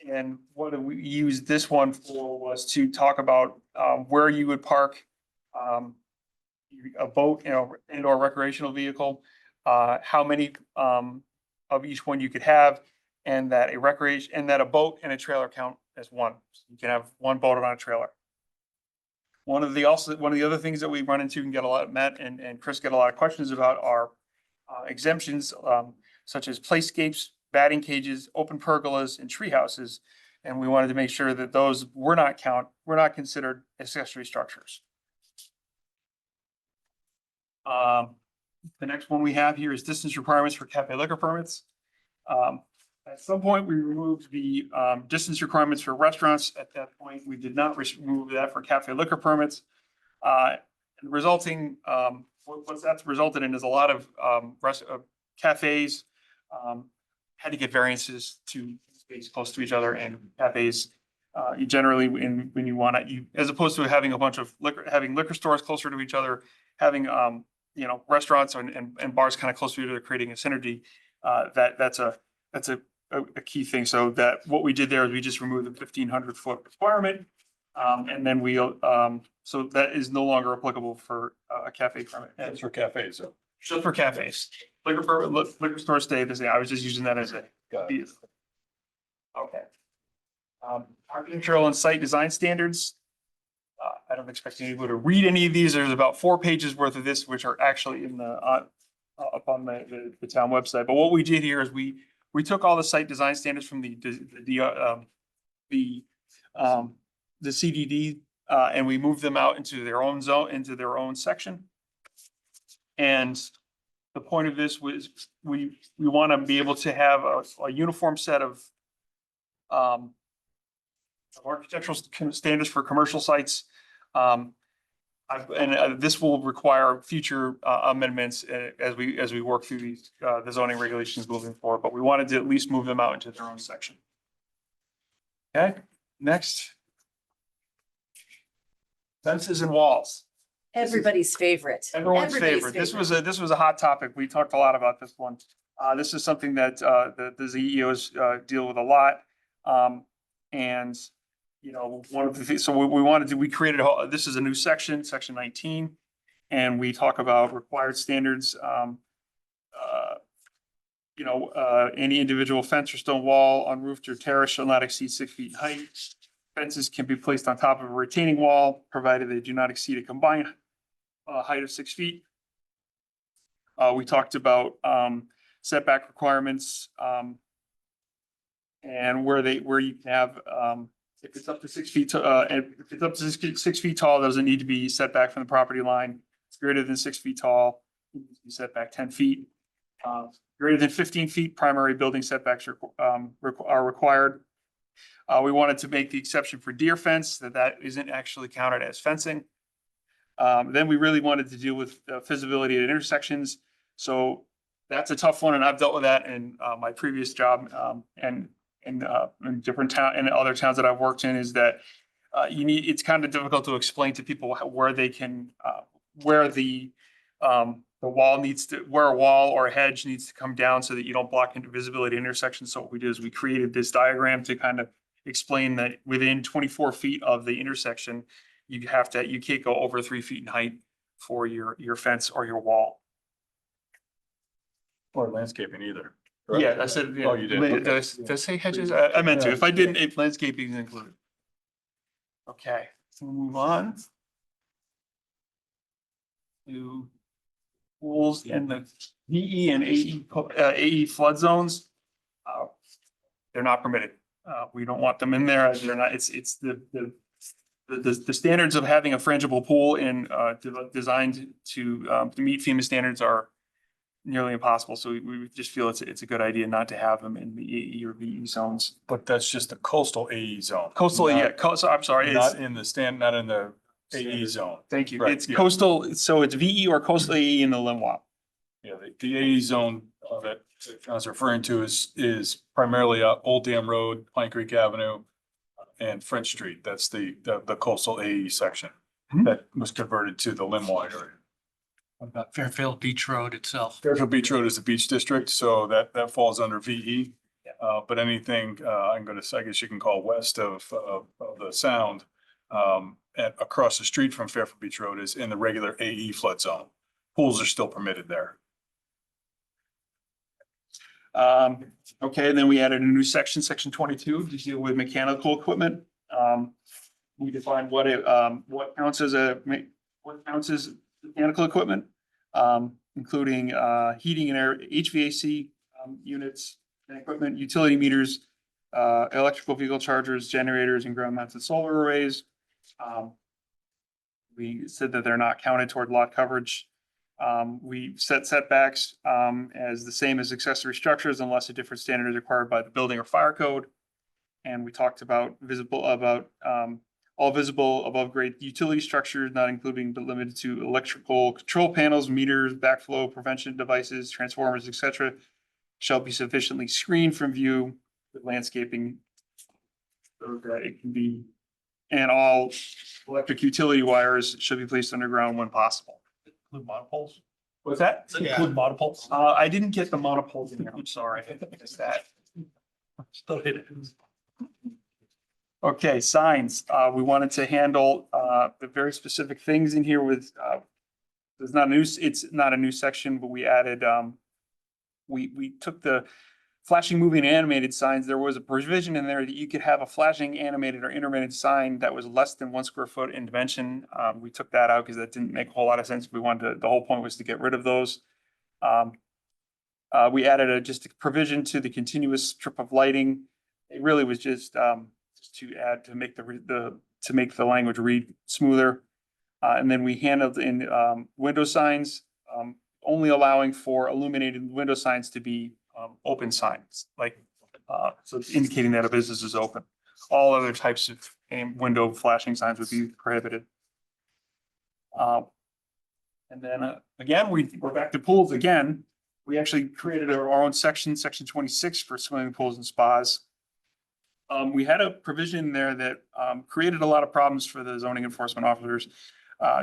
And what we used this one for was to talk about where you would park a boat, and or recreational vehicle, how many of each one you could have, and that a boat and a trailer count as one. So you can have one boat on a trailer. One of the other things that we run into and get a lot met, and Chris get a lot of questions about are exemptions, such as playscapes, batting cages, open pergolas, and tree houses. And we wanted to make sure that those were not considered accessory structures. The next one we have here is distance requirements for cafe liquor permits. At some point, we removed the distance requirements for restaurants. At that point, we did not remove that for cafe liquor permits. And resulting, what that's resulted in is a lot of cafes had to get variances to space close to each other, and cafes you generally, when you want to, as opposed to having a bunch of liquor stores closer to each other, having restaurants and bars kind of close to each other, creating a synergy. That's a key thing. So that what we did there is we just removed the 1,500 foot requirement, and then so that is no longer applicable for a cafe permit. That's for cafes, so. just for cafes. Liquor store stay the same. I was just using that as a. Okay. Architectural and site design standards. I don't expect anybody to read any of these. There's about 4 pages worth of this, which are actually in the, up on the town website. But what we did here is we took all the site design standards from the CDD, and we moved them out into their own zone, into their own section. And the point of this was we want to be able to have a uniform set of architectural standards for commercial sites. This will require future amendments as we work through these the zoning regulations moving forward, but we wanted to at least move them out into their own section. Okay, next. Fences and walls. Everybody's favorite. Everyone's Everybody's favorite. This was a hot topic. We talked a lot about this one. This is something that the ZEOs deal with a lot. And you know, one of the things, so we wanted to, we created, this is a new section, section 19. And we talk about required standards. Any individual fence or stone wall on roof or terrace shall not exceed 6 feet in height. Fences can be placed on top of a retaining wall, provided they do not exceed a combined height of 6 feet. We talked about setback requirements and where you can have, if it's up to 6 feet, and if it's up to 6 feet tall, it doesn't need to be set back from the property line. It's greater than 6 feet tall, it needs to be set back 10 feet. Greater than 15 feet, primary building setbacks are required. We wanted to make the exception for deer fence, that isn't actually counted as fencing. Then we really wanted to deal with visibility at intersections. So that's a tough one, and I've dealt with that in my previous job and in different town and other towns that I've worked in, is that it's kind of difficult to explain to people where they can where the wall needs to, where a wall or a hedge needs to come down so that you don't block into visibility intersections. So what we did is we created this diagram to kind of explain that within 24 feet of the intersection, you can't go over 3 feet in height for your fence or your wall. Or landscaping either. Yeah, I said, yeah. Oh, you did. Did I say hedges? I meant to. If I didn't, if landscaping is included. Okay, so we'll move on to pools and the VE and AE flood zones. They're not permitted. We don't want them in there. They're not, it's the standards of having a frangible pool and designed to meet FEMA standards are nearly impossible. So we just feel it's a good idea not to have them in the AE or VE zones. But that's just the coastal AE zone. Coastal, Not- yeah, I'm sorry. Not in the AE zone. Thank you. Right, It's yeah. coastal, so it's VE or coastal AE in the LIMWAP. Yeah, the AE zone that I was referring to is primarily Old Dam Road, Pine Creek Avenue, and French Street. That's the coastal AE section Mhm. that was converted to the Limwide area. What about Fairfield Beach Road itself? Fairfield Beach Road is the beach district, so that falls under VE. But anything, I guess you can call west of the sound, across the street from Fairfield Beach Road is in the regular AE flood zone. Pools are still permitted there. Okay, and then we added a new section, section 22, to deal with mechanical equipment. We defined what counts as mechanical equipment, including heating and air, HVAC units and equipment, utility meters, electrical vehicle chargers, generators, and ground mounted solar arrays. We said that they're not counted toward lot coverage. We set setbacks as the same as accessory structures unless a different standard is required by the building or fire code. And we talked about all visible above grade utility structures, not including but limited to electrical control panels, meters, backflow prevention devices, transformers, etc., shall be sufficiently screened from view with landscaping so that it can be, and all electric utility wires should be placed underground when possible. Include monopoles? What's that? Does it include monopoles? I didn't get the monopoles in here. I'm sorry. It's that. Still hit it. Okay, signs. We wanted to handle the very specific things in here with It's not a new, it's not a new section, but we added, we took the flashing, moving, and animated signs. There was a provision in there that you could have a flashing, animated, or intermittent sign that was less than 1 square foot in dimension. We took that out because that didn't make a whole lot of sense. We wanted to, the whole point was to get rid of those. We added just a provision to the continuous strip of lighting. It really was just to add, to make to make the language read smoother. And then we handled in window signs, only allowing for illuminated window signs to be open signs, like so indicating that a business is open. All other types of window flashing signs would be prohibited. And then again, we're back to pools again. We actually created our own section 26 for swimming pools and spas. We had a provision in there that created a lot of problems for the zoning enforcement officers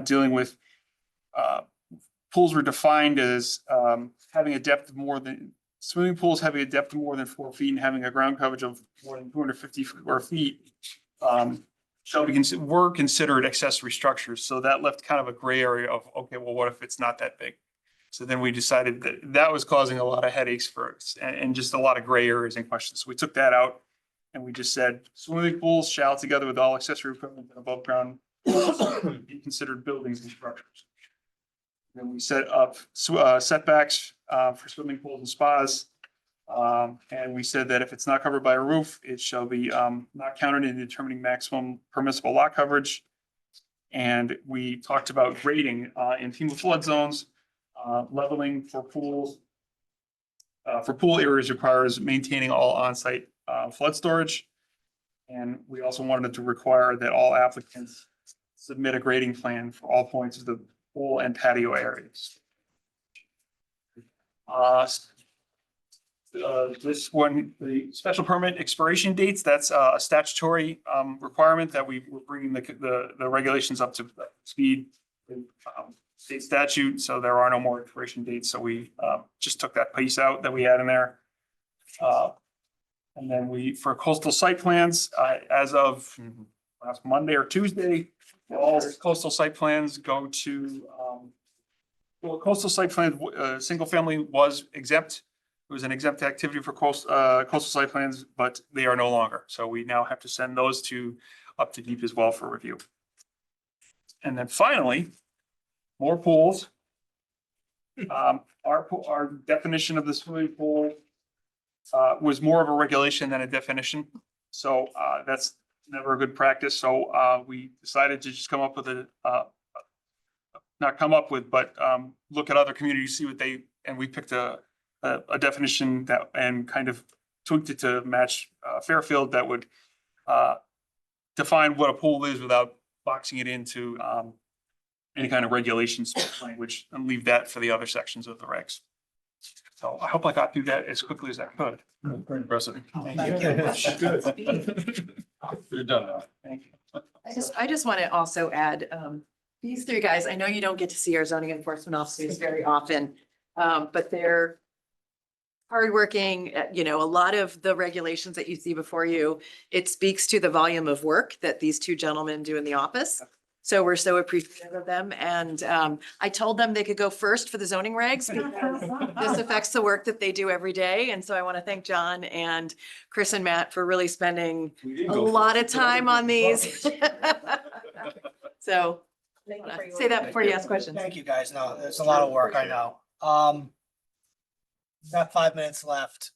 dealing with pools were defined as having a depth of more than swimming pools having a depth of more than 4 feet and having a ground coverage of more than 250 square feet were considered accessory structures. So that left kind of a gray area of, okay, well, what if it's not that big? So then we decided that that was causing a lot of headaches for us and just a lot of gray areas and questions. So we took that out and we just said swimming pools shall, together with all accessory equipment and above ground, be considered buildings and structures. Then we set up setbacks for swimming pools and spas. And we said that if it's not covered by a roof, it shall be not counted in determining maximum permissible lot coverage. And we talked about grading in FEMA flood zones, leveling for pools. For pool areas requires maintaining all on-site flood storage. And we also wanted to require that all applicants submit a grading plan for all points of the pool and patio areas. This one, the special permit expiration dates, that's a statutory requirement that we're bringing the regulations up to speed with state statute. So there are no more expiration dates. So we just took that piece out that we had in there. And then for coastal site plans, as of last Monday or Tuesday, all coastal site plans go to, coastal site plan, single family was exempt. It was an exempt activity for coastal site plans, but they are no longer. So we now have to send those up to deep as well for review. And then finally, more pools. Our definition of the swimming pool was more of a regulation than a definition. So that's never a good practice. So we decided to just come up with but look at other communities, see what and we picked a definition that and kind of tweaked it to match Fairfield that would define what a pool is without boxing it into any kind of regulations language and leave that for the other sections of the regs. So I hope I got through that as quickly as I could. Very impressive. Thank you. You're done now. Thank you. I just want to also add, these three guys, I know you don't get to see our zoning enforcement officers very often, but they're hardworking. A lot of the regulations that you see before you, it speaks to the volume of work that these two gentlemen do in the office. So we're so appreciative of them. And I told them they could go first for the zoning regs because this affects the work that they do every day. And so I want to thank John and Chris and Matt for really spending a lot of time on these. So say that before you ask questions. Thank you, guys. No, there's a lot of work, I know. We've got 5 minutes left.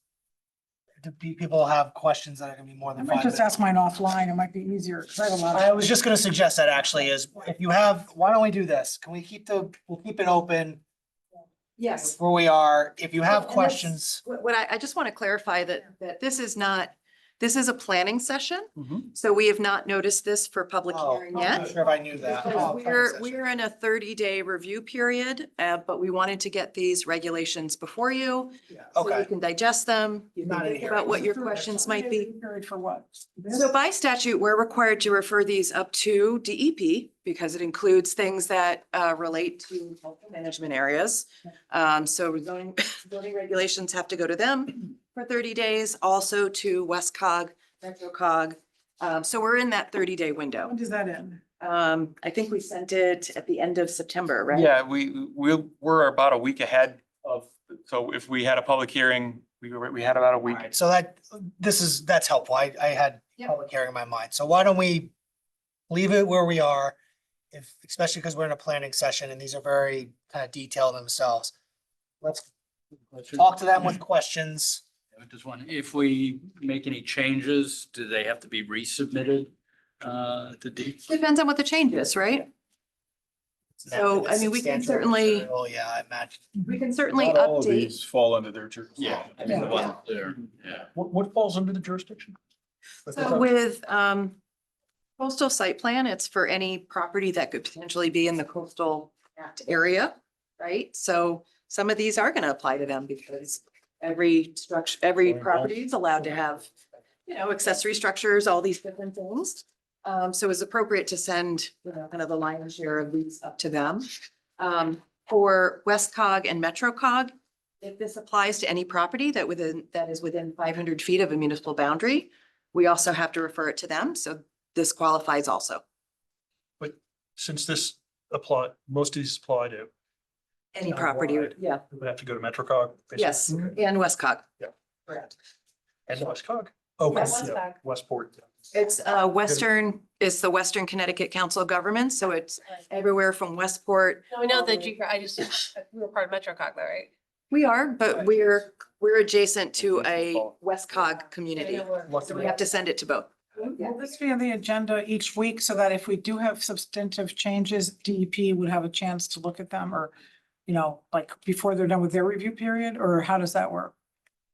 Do people have questions that are gonna be more I than might 5 just minutes? ask mine offline. It might be easier because I have a lot I of. was just gonna suggest that actually is if you have, why don't we do this? Can we we'll keep it open Yes. where we are. If you have And that's questions. What I just want to clarify that this is a planning session. Mhm. So we have not noticed this for public Oh, hearing I'm yet. not sure if I knew that. Because Oh, planning We're, session. we're in a 30-day review period, but we wanted to get these regulations before you. Yeah, So you okay. can digest them, you Not can in think here. about what your questions might be. Period for what? So by statute, we're required to refer these up to DEP because it includes things that relate to local management areas. So zoning regulations have to go to them for 30 days, also to WestCog, MetroCog. So we're in that 30-day window. When does that end? I think we sent it at the end of September, right? Yeah, we're about a week ahead of, so if we had a public hearing, we had about a week. Alright, so that's helpful. I had Yep. public hearing in my mind. So why don't we leave it where we are? Especially because we're in a planning session and these are very kind of detailed themselves. Let's talk to them with questions. I just wonder, if we make any changes, do they have to be resubmitted to D? Depends on what the change is, right? So, I mean, we can Substantial certainly- material, yeah, I imagine. We can certainly Not all of update. these fall under their jurisdiction. Yeah, I mean, the one there, yeah. What falls under the jurisdiction? So with coastal site plan, it's for any property that could potentially be in the coastal act area, right? So some of these are gonna apply to them because every structure, every property is allowed to have, accessory structures, all these different things. So it's appropriate to send, kind of the lion's share of these up to them. For Westcog and MetroCog, if this applies to any property that is within 500 feet of a municipal boundary, we also have to refer it to them. So this qualifies also. Since this most of these apply to, Any property, yeah, we would have to go to MetroCog. basically. yes, and Westcog. Correct. And Westcog? Oh, Yes. yeah, Westport. It's it's the Western Connecticut Council of Governments, so it's everywhere from Westport. No, we know that we were part of MetroCog though, right? We are, but we're adjacent to a Westcog community, so we have to send it to both. Will this be on the agenda each week so that if we do have substantive changes, DEP would have a chance to look at them or, like before they're done with their review period, or how does that work?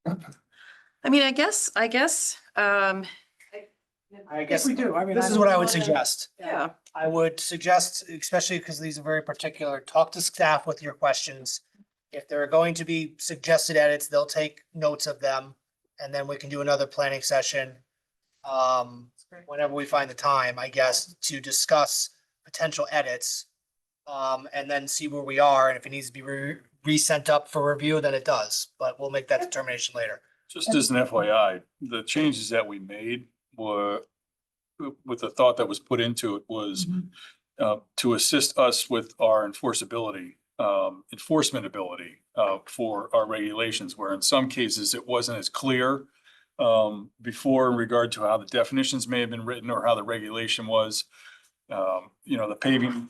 I mean, I guess, I guess If we do, I mean. this is don't what I know. would suggest. yeah. I would suggest, especially because these are very particular, talk to staff with your questions. If there are going to be suggested edits, they'll take notes of them. And then we can do another planning session. Whenever we find the time, I guess, to discuss potential edits. And then see where we are. And if it needs to be resent up for review, then it does, but we'll make that determination later. Just as an FYI, the changes that we made were, with the thought that was put into it was to assist us with our enforcement ability for our regulations, where in some cases it wasn't as clear before in regard to how the definitions may have been written or how the regulation was. The paving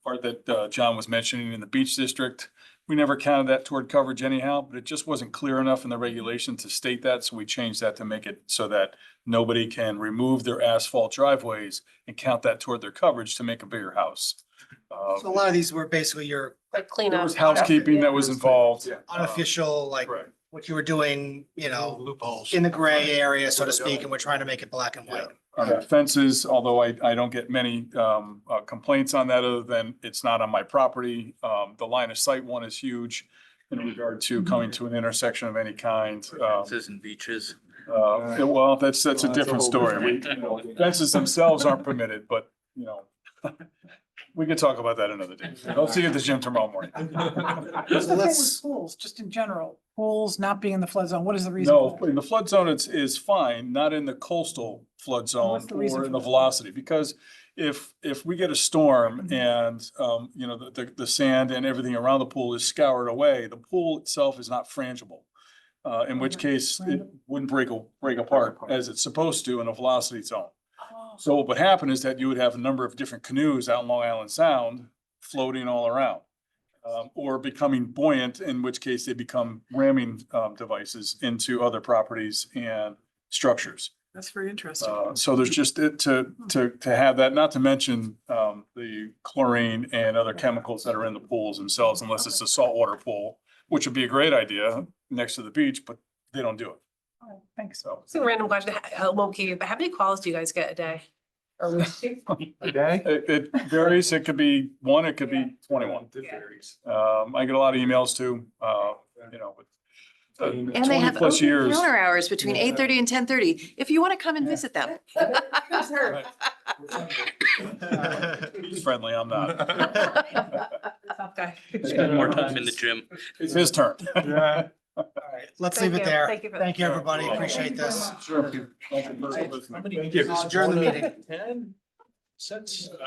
part that John was mentioning in the beach district, we never counted that toward coverage anyhow, but it just wasn't clear enough in the regulation to state that. So we changed that to make it so that nobody can remove their asphalt driveways and count that toward their coverage to make a bigger house. So a lot of these were basically your Like There cleanup. was housekeeping that was involved. unofficial, like Correct. what you were doing, Loopholes. in the gray area, so to speak, and we're trying to make it black and white. Fences, although I don't get many complaints on that other than it's not on my property. The line of sight one is huge in regard to coming to an intersection of any kind. Fences and beaches. Well, that's a different story. Fences themselves aren't permitted, but we could talk about that another day. I'll see you at the gym tomorrow morning. So let's, Pools, just in general, pools not being in the flood zone, what is the reason? No, in the flood zone, is fine, not in the coastal flood zone What's the reason or in for the that? velocity, because if we get a storm and, the sand and everything around the pool is scoured away, the pool itself is not frangible. In which case it wouldn't break apart as it's supposed to in a velocity zone. So what would happen is that you would have a number of different canoes out in Long Island Sound floating all around. Or becoming buoyant, in which case they become ramming devices into other properties and structures. That's very interesting. So there's just to have that, not to mention the chlorine and other chemicals that are in the pools themselves, unless it's a saltwater pool, which would be a great idea next to the beach, but they don't do it. All right, Thanks. So So random question, won't keep you, but how many calls do you guys get a day? Or week? A day? it varies. It could be 1, it could be 21. I get a lot of emails too, And they have 20+ years. counter hours between 8:30 and 10:30, if you want to come and visit them. He's friendly, I'm not. Tough guy. Spend more time in the gym. It's his turn. all right, let's Thank leave it you. there. Thank you for- Thank you, everybody. Appreciate this. Sure. Thank you. Adjourn the meeting. Since